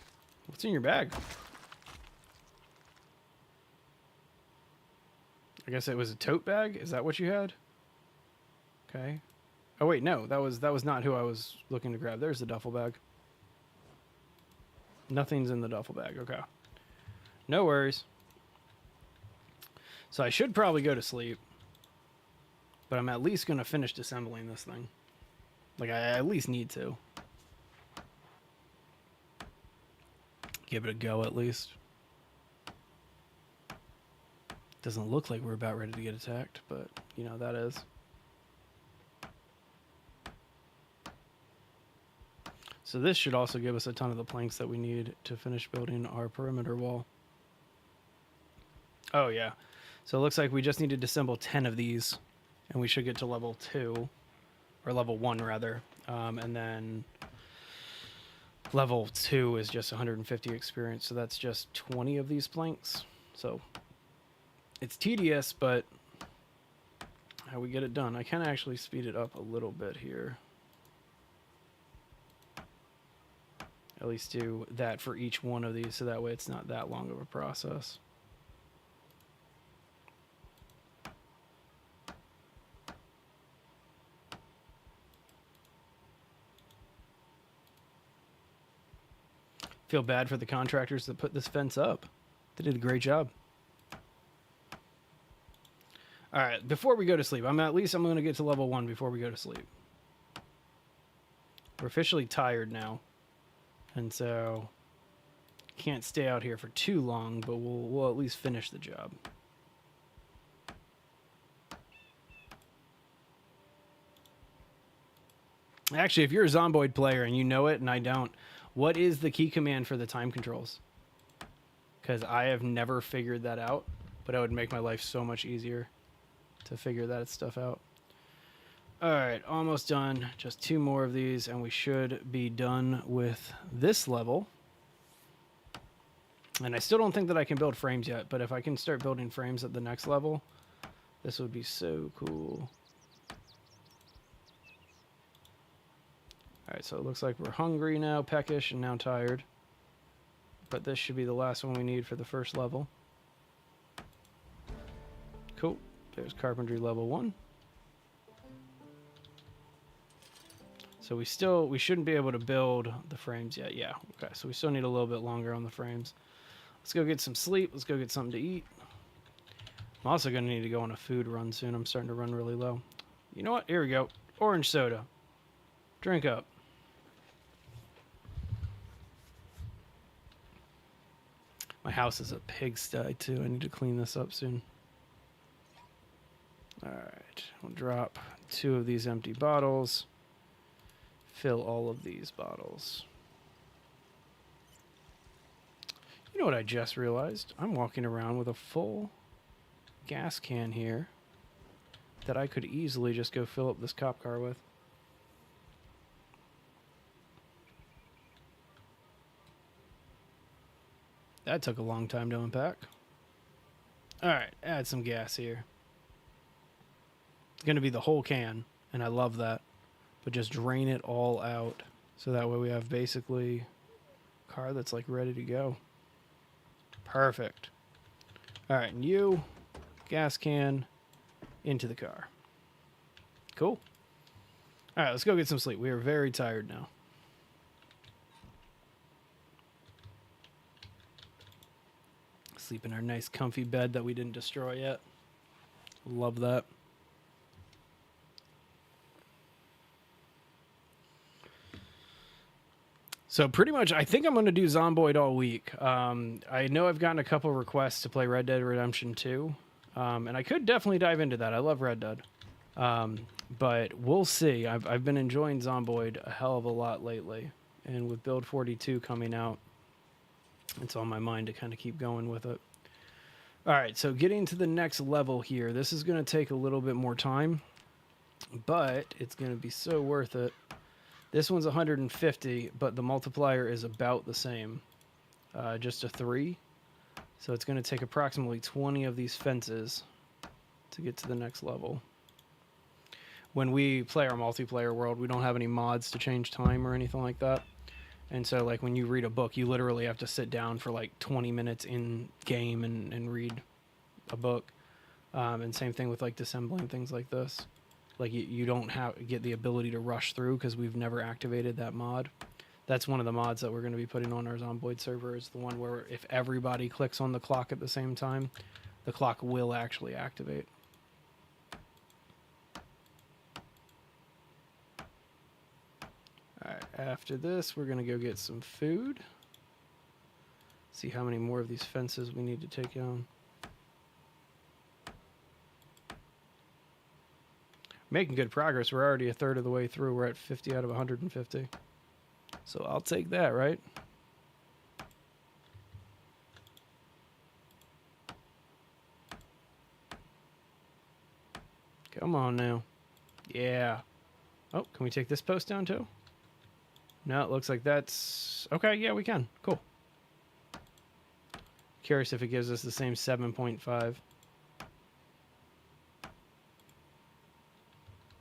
What's in your bag? I guess it was a tote bag? Is that what you had? Okay. Oh wait, no, that was not who I was looking to grab. There's the duffel bag. Nothing's in the duffel bag. Okay. No worries. So I should probably go to sleep. But I'm at least going to finish disassembling this thing. Like, I at least need to. Give it a go, at least. Doesn't look like we're about ready to get attacked, but, you know, that is. So this should also give us a ton of the planks that we need to finish building our perimeter wall. Oh, yeah. So it looks like we just need to disassemble 10 of these, and we should get to level 2, or level 1, rather. And then level 2 is just 150 experience, so that's just 20 of these planks. So it's tedious, but how we get it done. I can actually speed it up a little bit here. At least do that for each one of these, so that way it's not that long of a process. Feel bad for the contractors that put this fence up. They did a great job. All right, before we go to sleep, I'm going to get to level 1 before we go to sleep. We're officially tired now. And so can't stay out here for too long, but we'll at least finish the job. Actually, if you're a Zomboid player and you know it and I don't, What is the key command for the time controls? Because I have never figured that out, but it would make my life so much easier to figure that stuff out. All right, almost done. Just 2 more of these, and we should be done with this level. And I still don't think that I can build frames yet, but if I can start building frames at the next level, this would be so cool. All right, so it looks like we're hungry now, peckish, and now tired. But this should be the last one we need for the first level. Cool. There's carpentry level 1. So we shouldn't be able to build the frames yet. Yeah, okay, so we still need a little bit longer on the frames. Let's go get some sleep. Let's go get something to eat. I'm also going to need to go on a food run soon. I'm starting to run really low. You know what? Here we go. Orange soda. Drink up. My house is a pigsty, too. I need to clean this up soon. All right. We'll drop 2 of these empty bottles. Fill all of these bottles. You know what I just realized? I'm walking around with a full gas can here that I could easily just go fill up this cop car with. That took a long time to unpack. All right, add some gas here. It's going to be the whole can, and I love that. But just drain it all out, so that way we have basically a car that's like ready to go. Perfect. All right, and you, gas can, into the car. Cool. All right, let's go get some sleep. We are very tired now. Sleep in our nice comfy bed that we didn't destroy yet. Love that. So pretty much, I think I'm going to do Zomboid all week. I know I've gotten a couple requests to play Red Dead Redemption 2, and I could definitely dive into that. I love Red Dead, but we'll see. I've been enjoying Zomboid a hell of a lot lately, and with Build 42 coming out, it's on my mind to kind of keep going with it. All right, so getting to the next level here. This is going to take a little bit more time, but it's going to be so worth it. This one's 150, but the multiplier is about the same, just a 3. So it's going to take approximately 20 of these fences to get to the next level. When we play our multiplayer world, we don't have any mods to change time or anything like that. And so, like, when you read a book, you literally have to sit down for, like, 20 minutes in game and read a book. And same thing with, like, disassembling things like this. Like, you don't get the ability to rush through because we've never activated that mod. That's one of the mods that we're going to be putting on our Zomboid server, is the one where if everybody clicks on the clock at the same time, the clock will actually activate. All right, after this, we're going to go get some food. See how many more of these fences we need to take down. Making good progress. We're already a third of the way through. We're at 50 out of 150. So I'll take that, right? Come on now. Yeah. Oh, can we take this post down too? No, it looks like that's... Okay, yeah, we can. Cool. Curious if it gives us the same 7.5.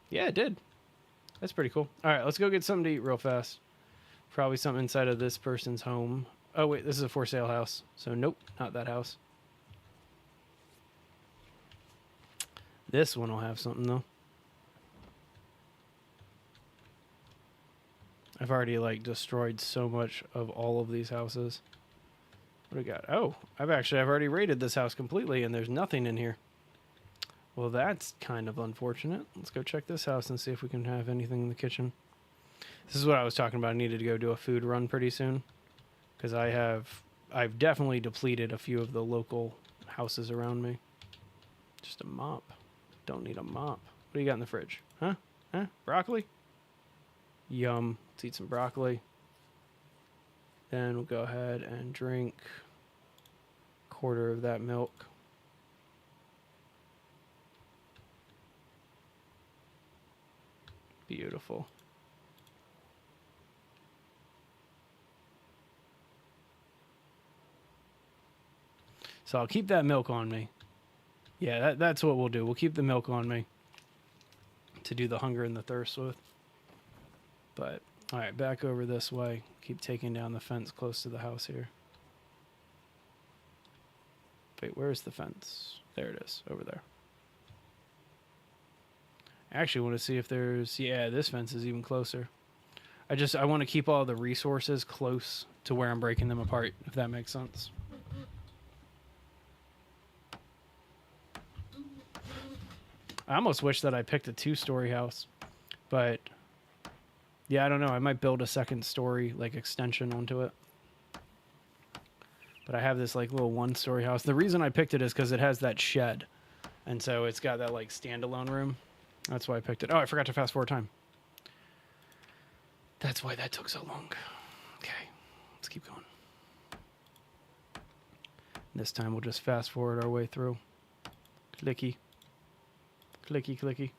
Yeah, it did. That's pretty cool. All right, let's go get something to eat real fast. Probably something inside of this person's home. Oh, wait, this is a for sale house. So, nope, not that house. This one will have something, though. I've already, like, destroyed so much of all of these houses. What do we got? Oh, I've already raided this house completely, and there's nothing in here. Well, that's kind of unfortunate. Let's go check this house and see if we can have anything in the kitchen. This is what I was talking about. I needed to go do a food run pretty soon, because I've definitely depleted a few of the local houses around me. Just a mop. Don't need a mop. What do you got in the fridge? Huh? Broccoli? Yum. Let's eat some broccoli. Then we'll go ahead and drink a quarter of that milk. Beautiful. So I'll keep that milk on me. Yeah, that's what we'll do. We'll keep the milk on me to do the hunger and the thirst with. But, all right, back over this way. Keep taking down the fence close to the house here. Wait, where's the fence? There it is, over there. I actually want to see if there's... Yeah, this fence is even closer. I want to keep all the resources close to where I'm breaking them apart, if that makes sense. I almost wish that I picked a 2-story house, but yeah, I don't know. I might build a 2nd story like extension onto it. But I have this like little 1-story house. The reason I picked it is because it has that shed, and so it's got that like standalone room. That's why I picked it. Oh, I forgot to fast forward time. That's why that took so long. Okay, let's keep going. This time we'll just fast forward our way through. Clicky. Clicky, clicky.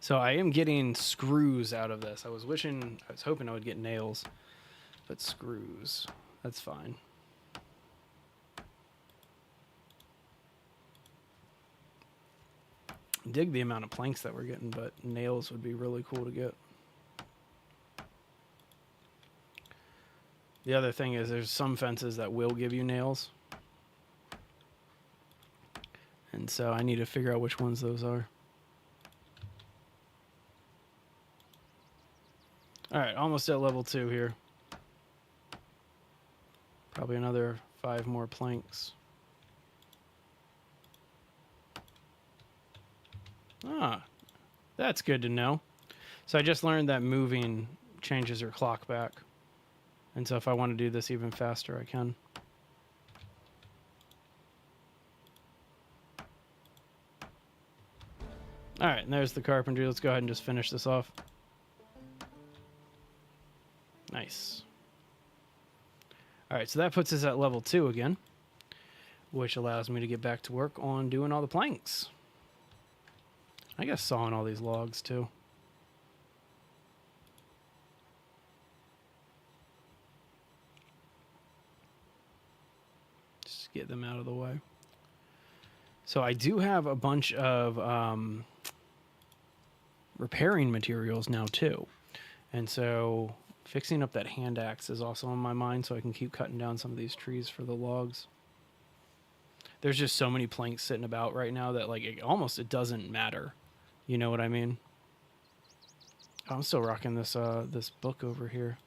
So I am getting screws out of this. I was hoping I would get nails, but screws, that's fine. Dig the amount of planks that we're getting, but nails would be really cool to get. The other thing is there's some fences that will give you nails. And so I need to figure out which ones those are. Alright, almost at level 2 here. Probably another 5 more planks. Ah, that's good to know. So I just learned that moving changes your clock back. And so if I want to do this even faster, I can. All right, and there's the carpentry. Let's go ahead and just finish this off. Nice. All right, so that puts us at level 2 again, which allows me to get back to work on doing all the planks. I guess sawing all these logs too. Get them out of the way. So I do have a bunch of repairing materials now too. And so fixing up that hand axe is also on my mind so I can keep cutting down some of these trees for the logs. There's just so many planks sitting about right now that like it doesn't matter. You know what I mean? I'm still rocking this this book over here.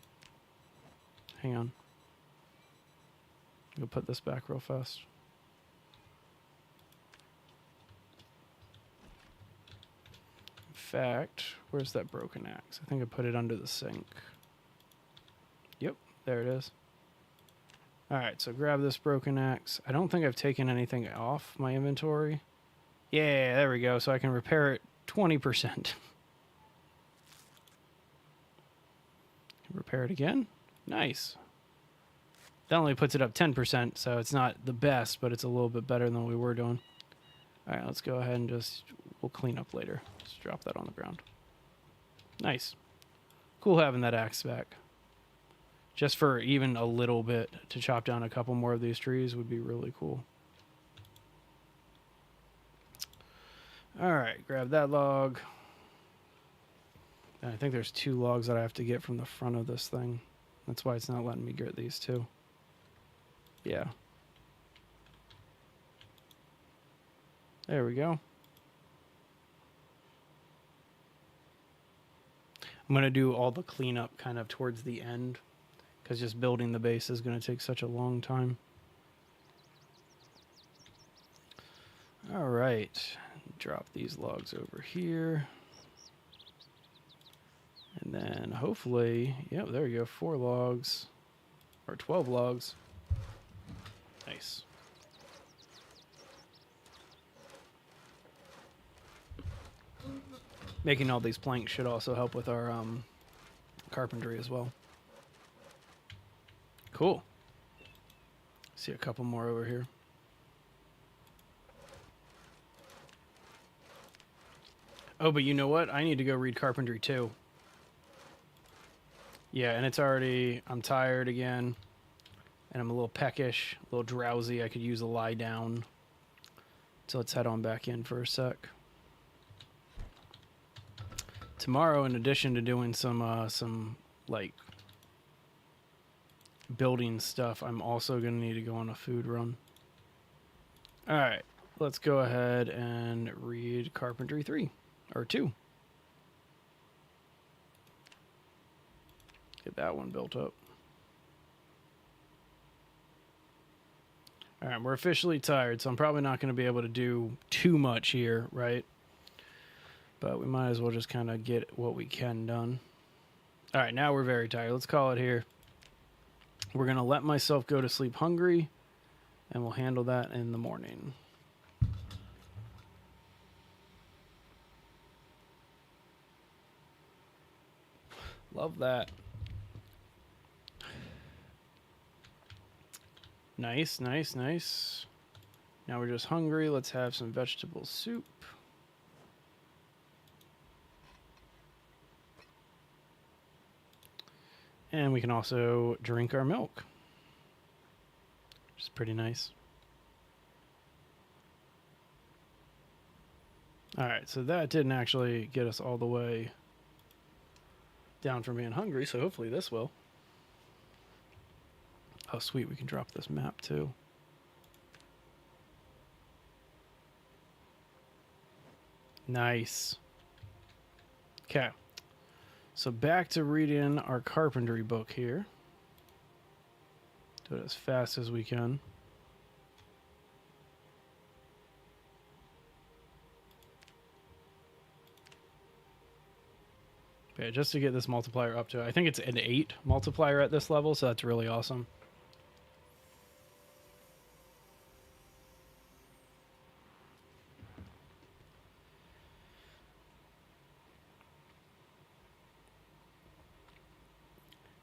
Hang on. I'll put this back real fast. In fact, where's that broken axe? I think I put it under the sink. Yep, there it is. Alright, so grab this broken axe. I don't think I've taken anything off my inventory. Yeah, there we go. So I can repair it 20%. Repair it again. Nice. That only puts it up 10%, so it's not the best, but it's a little bit better than we were doing. All right, let's go ahead and we'll clean up later. Just drop that on the ground. Nice. Cool having that axe back. Just for even a little bit to chop down a couple more of these trees would be really cool. All right, grab that log. And I think there's 2 logs that I have to get from the front of this thing. That's why it's not letting me get these 2. Yeah. There we go. I'm going to do all the cleanup kind of towards the end, because just building the base is going to take such a long time. All right. Drop these logs over here. And then hopefully, yep, there you go, 4 logs, or 12 logs. Nice. Making all these planks should also help with our carpentry as well. Cool. See a couple more over here. Oh, but you know what? I need to go read carpentry too. Yeah, and it's already... I'm tired again. And I'm a little peckish, a little drowsy. I could use a lie down. So let's head on back in for a sec. Tomorrow, in addition to doing some like building stuff, I'm also gonna need to go on a food run. All right, let's go ahead and read Carpentry 3 or 2. Get that one built up. All right, we're officially tired, so I'm probably not going to be able to do too much here, right? But we might as well just kind of get what we can done. All right, now we're very tired. Let's call it here. We're going to let myself go to sleep hungry, and we'll handle that in the morning. Love that. Nice, nice, nice. Now we're just hungry. Let's have some vegetable soup. And we can also drink our milk, which is pretty nice. All right, so that didn't actually get us all the way down from being hungry, so hopefully this will. Oh, sweet, we can drop this map too. Nice. Okay. So back to reading our carpentry book here. Do it as fast as we can. Okay, just to get this multiplier up to, I think it's an 8 multiplier at this level, so that's really awesome.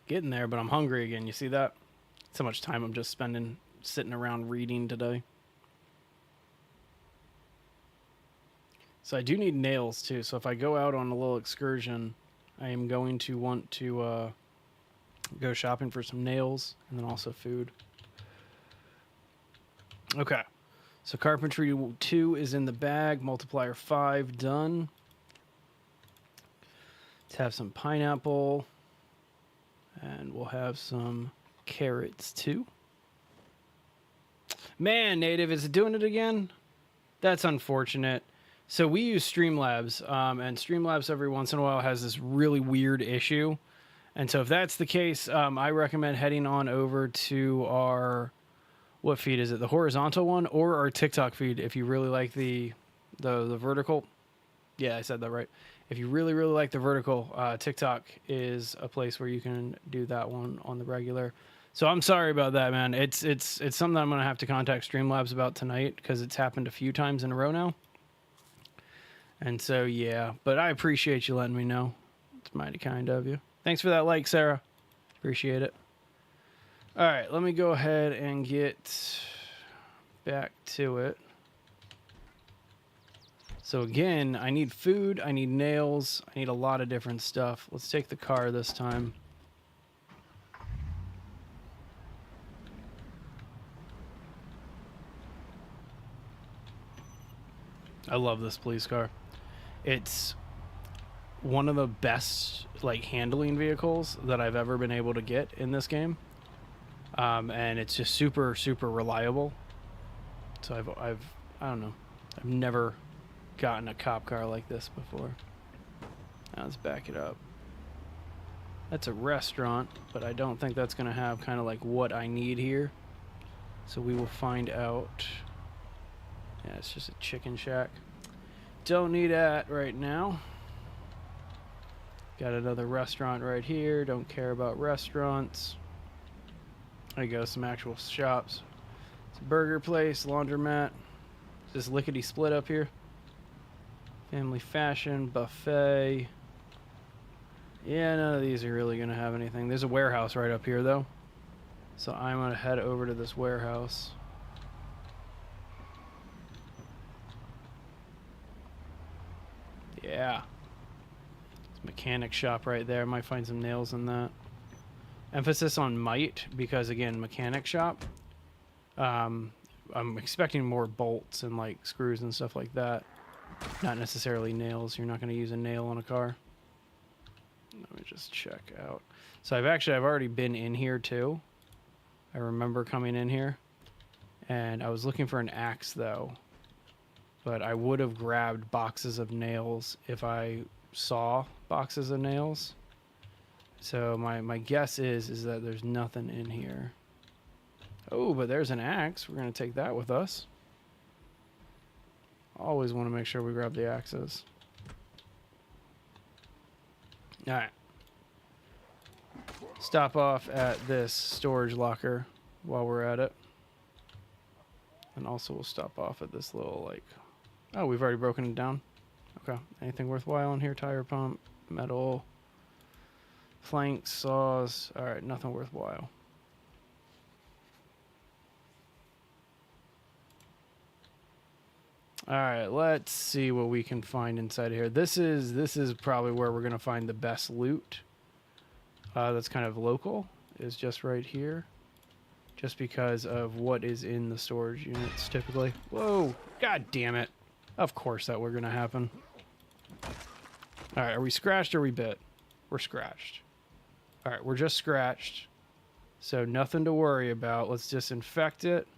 Getting there, but I'm hungry again. You see that? So much time I'm just spending sitting around reading today. So I do need nails too. So if I go out on a little excursion, I am going to want to go shopping for some nails and then also food. Okay. So carpentry 2 is in the bag. Multiplier 5 done. Let's have some pineapple. And we'll have some carrots too. Man, Native, is it doing it again? That's unfortunate. So we use Streamlabs, and Streamlabs every once in a while has this really weird issue. And so if that's the case, I recommend heading on over to our, what feed is it? The horizontal one or our TikTok feed if you really like the vertical. Yeah, I said that right. If you really, really like the vertical, TikTok is a place where you can do that one on the regular. So I'm sorry about that, man. It's something I'm going to have to contact Streamlabs about tonight because it's happened a few times in a row now. And so, yeah. But I appreciate you letting me know. It's mighty kind of you. Thanks for that like, Sarah. Appreciate it. All right, let me go ahead and get back to it. So again, I need food, I need nails, I need a lot of different stuff. Let's take the car this time. I love this police car. It's one of the best like handling vehicles that I've ever been able to get in this game. And it's just super, super reliable. So I don't know. I've never gotten a cop car like this before. Now let's back it up. That's a restaurant, but I don't think that's going to have kind of like what I need here. So we will find out. Yeah, it's just a chicken shack. Don't need that right now. Got another restaurant right here. Don't care about restaurants. There you go, some actual shops. It's a burger place, laundromat. Is this lickety split up here? Family fashion, buffet. Yeah, none of these are really going to have anything. There's a warehouse right up here, though. So I'm going to head over to this warehouse. Yeah. It's a mechanic shop right there. Might find some nails in that. Emphasis on might, because, again, mechanic shop. I'm expecting more bolts and, like, screws and stuff like that. Not necessarily nails. You're not going to use a nail on a car. Let me just check out. So I've already been in here too. I remember coming in here, and I was looking for an axe though, but I would have grabbed boxes of nails if I saw boxes of nails. So my guess is that there's nothing in here. Oh, but there's an axe. We're gonna take that with us. Always want to make sure we grab the axes. All right. Stop off at this storage locker while we're at it. And also we'll stop off at this little, like... Oh, we've already broken it down. Okay. Anything worthwhile in here? Tire pump, metal, planks, saws. All right, nothing worthwhile. All right, let's see what we can find inside of here. This is probably where we're gonna find the best loot. That's kind of local, is just right here. Just because of what is in the storage units typically. Whoa, god damn it. Of course that were gonna happen. All right, are we scratched or are we bit? We're scratched. All right, we're just scratched. So nothing to worry about. Let's disinfect it.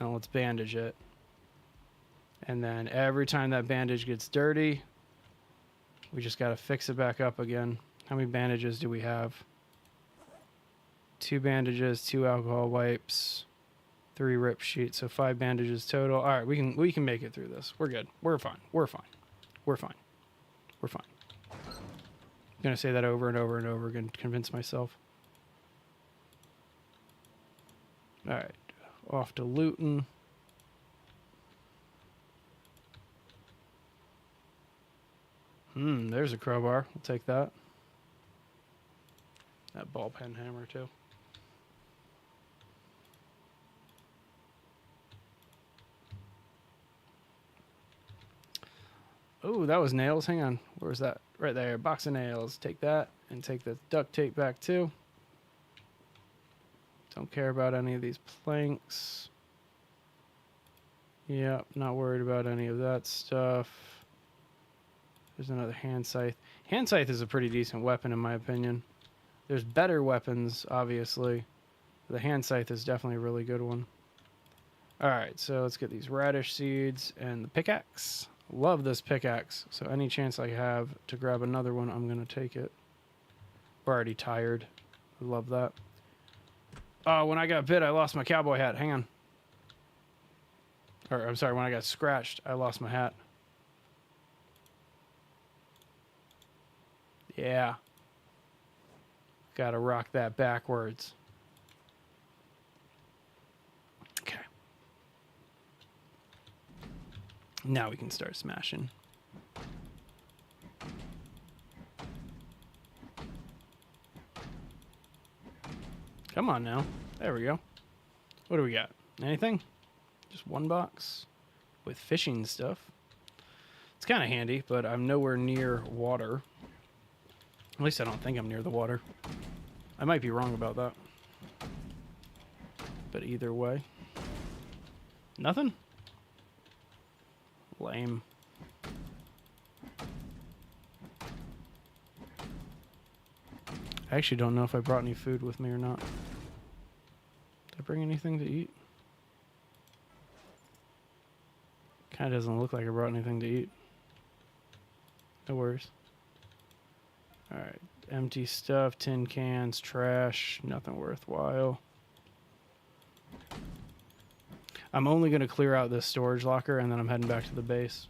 And let's bandage it. And then every time that bandage gets dirty, we just got to fix it back up again. How many bandages do we have? 2 bandages, 2 alcohol wipes, 3 rip sheets, so 5 bandages total. All right, we can make it through this. We're good. We're fine. We're fine. We're fine. We're fine. I'm gonna say that over and over and over again to convince myself. All right, off to looting. There's a crowbar. We'll take that. That ball pen hammer, too. Oh, that was nails. Hang on. Where was that? Right there. Box of nails. Take that and take the duct tape back, too. Don't care about any of these planks. Yep, not worried about any of that stuff. There's another hand scythe. Hand scythe is a pretty decent weapon in my opinion. There's better weapons, obviously. The hand scythe is definitely a really good one. Alright, so let's get these radish seeds and the pickaxe. Love this pickaxe, so any chance I have to grab another one, I'm going to take it. We're already tired. I love that. Oh, when I got bit, I lost my cowboy hat. Hang on. Or, I'm sorry, when I got scratched, I lost my hat. Yeah. Gotta rock that backwards. Okay. Now we can start smashing. Come on now. There we go. What do we got? Anything? Just one box with fishing stuff. It's kind of handy, but I'm nowhere near water. At least I don't think I'm near the water. I might be wrong about that. But either way. Nothing? Lame. I actually don't know if I brought any food with me or not. Did I bring anything to eat? Kind of doesn't look like I brought anything to eat. No worries. Alright, empty stuff, tin cans, trash, nothing worthwhile. I'm only going to clear out this storage locker and then I'm heading back to the base.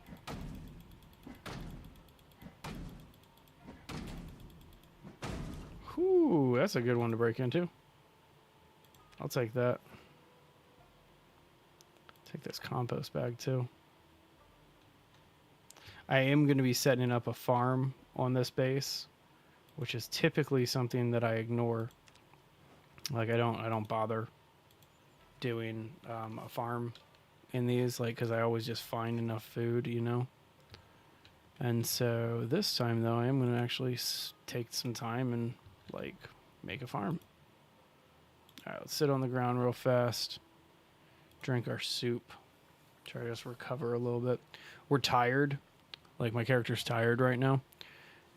Whew, that's a good one to break into. I'll take that. Take this compost bag too. I am going to be setting up a farm on this base, which is typically something that I ignore. Like I don't bother doing a farm in these, like, because I always just find enough food, you know. And so this time though, I am going to actually take some time and like make a farm. All right, let's sit on the ground real fast. Drink our soup. Try to just recover a little bit. We're tired. Like my character's tired right now.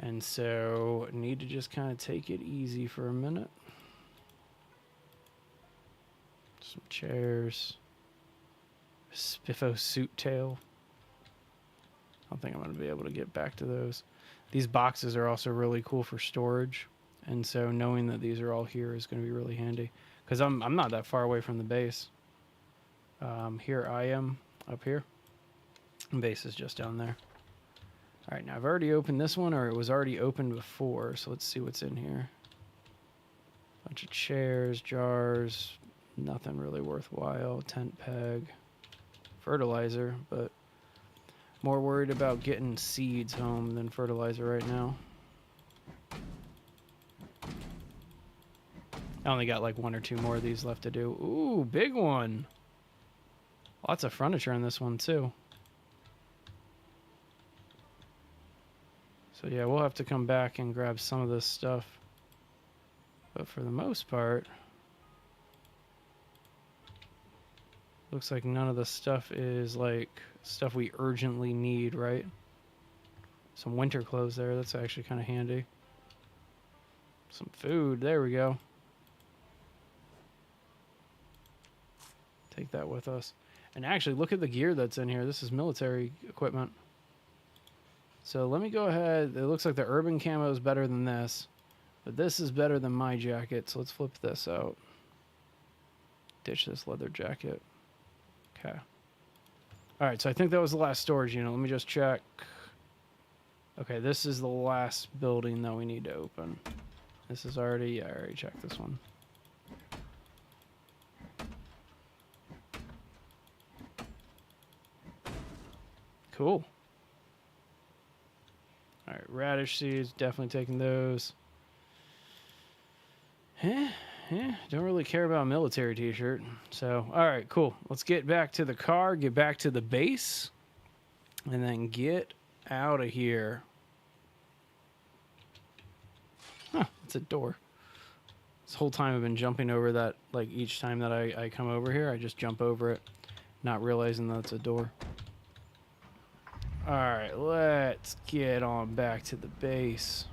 And so need to just kind of take it easy for a minute. Some chairs. Spiffo suit tail. I don't think I'm going to be able to get back to those. These boxes are also really cool for storage. And so knowing that these are all here is going to be really handy. Because I'm not that far away from the base. Here I am up here. The base is just down there. All right, now I've already opened this one, or it was already opened before. So let's see what's in here. Bunch of chairs, jars, nothing really worthwhile. Tent peg, fertilizer, but more worried about getting seeds home than fertilizer right now. I only got like 1 or 2 more of these left to do. Ooh, big one. Lots of furniture in this one too. So yeah, we'll have to come back and grab some of this stuff. But for the most part, looks like none of the stuff is like stuff we urgently need, right? Some winter clothes there. That's actually kind of handy. Some food. There we go. Take that with us. And actually, look at the gear that's in here. This is military equipment. So let me go ahead. It looks like the urban camo is better than this. But this is better than my jacket. So let's flip this out. Ditch this leather jacket. Okay. All right, so I think that was the last storage unit. Let me just check. Okay, this is the last building that we need to open. This is already, yeah, I already checked this one. Cool. All right, radish seeds, definitely taking those. Don't really care about a military t-shirt. So, all right, cool. Let's get back to the car, get back to the base, and then get out of here. Huh, it's a door. This whole time I've been jumping over that, like each time that I come over here, I just jump over it, not realizing that it's a door. All right, let's get on back to the base.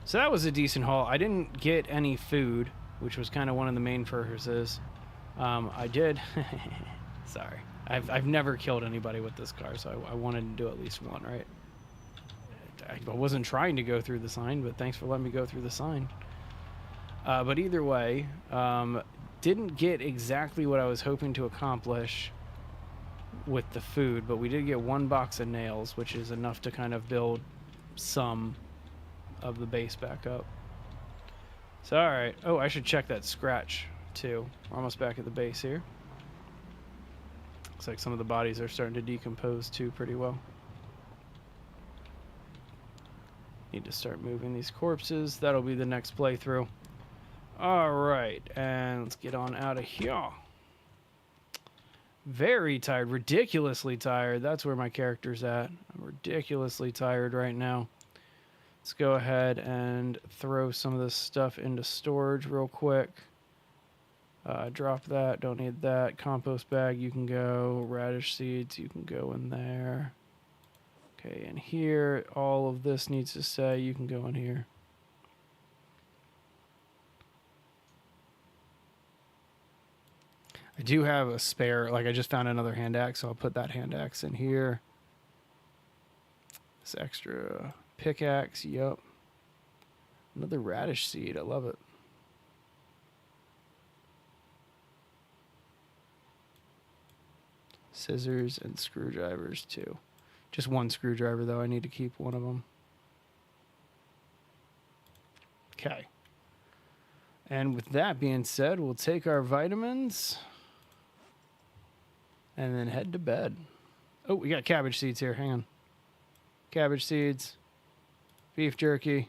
So that was a decent haul. I didn't get any food, which was kind of one of the main purposes. I did. Sorry. I've never killed anybody with this car, so I wanted to do at least one, right? I wasn't trying to go through the sign, but thanks for letting me go through the sign. But either way, didn't get exactly what I was hoping to accomplish with the food, but we did get 1 box of nails, which is enough to kind of build some of the base back up. So, all right. Oh, I should check that scratch too. We're almost back at the base here. Looks like some of the bodies are starting to decompose too pretty well. Need to start moving these corpses. That'll be the next playthrough. All right, and let's get on out of here. Very tired, ridiculously tired. That's where my character's at. I'm ridiculously tired right now. Let's go ahead and throw some of this stuff into storage real quick. Drop that, don't need that. Compost bag, you can go. Radish seeds, you can go in there. Okay, and here, all of this needs to stay. You can go in here. I do have a spare, like I just found another hand axe, so I'll put that hand axe in here. This extra pickaxe, yep. Another radish seed, I love it. Scissors and screwdrivers too. Just 1 screwdriver though, I need to keep one of them. Okay. And with that being said, we'll take our vitamins and then head to bed. Oh, we got cabbage seeds here, hang on. cabbage seeds, beef jerky.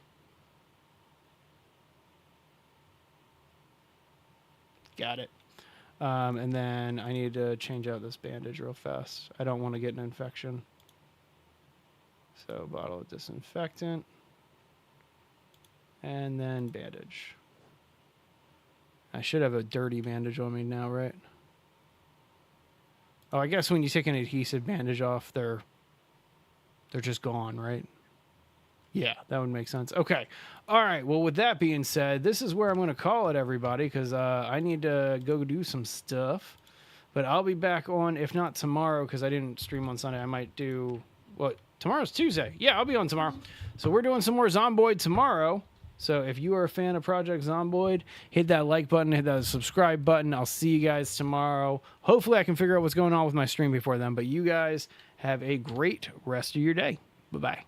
Got it. And then I need to change out this bandage real fast. I don't want to get an infection. So bottle of disinfectant. And then bandage. I should have a dirty bandage on me now, right? Oh, I guess when you take an adhesive bandage off, they're just gone, right? Yeah, that would make sense. Okay. All right. Well, with that being said, this is where I'm going to call it, everybody, because I need to go do some stuff. But I'll be back on, if not tomorrow, because I didn't stream on Sunday. I might do, what? Tomorrow's Tuesday. Yeah, I'll be on tomorrow. So we're doing some more Zomboid tomorrow. So if you are a fan of Project Zomboid, hit that like button, hit that subscribe button. I'll see you guys tomorrow. Hopefully I can figure out what's going on with my stream before then. But you guys have a great rest of your day. Bye-bye.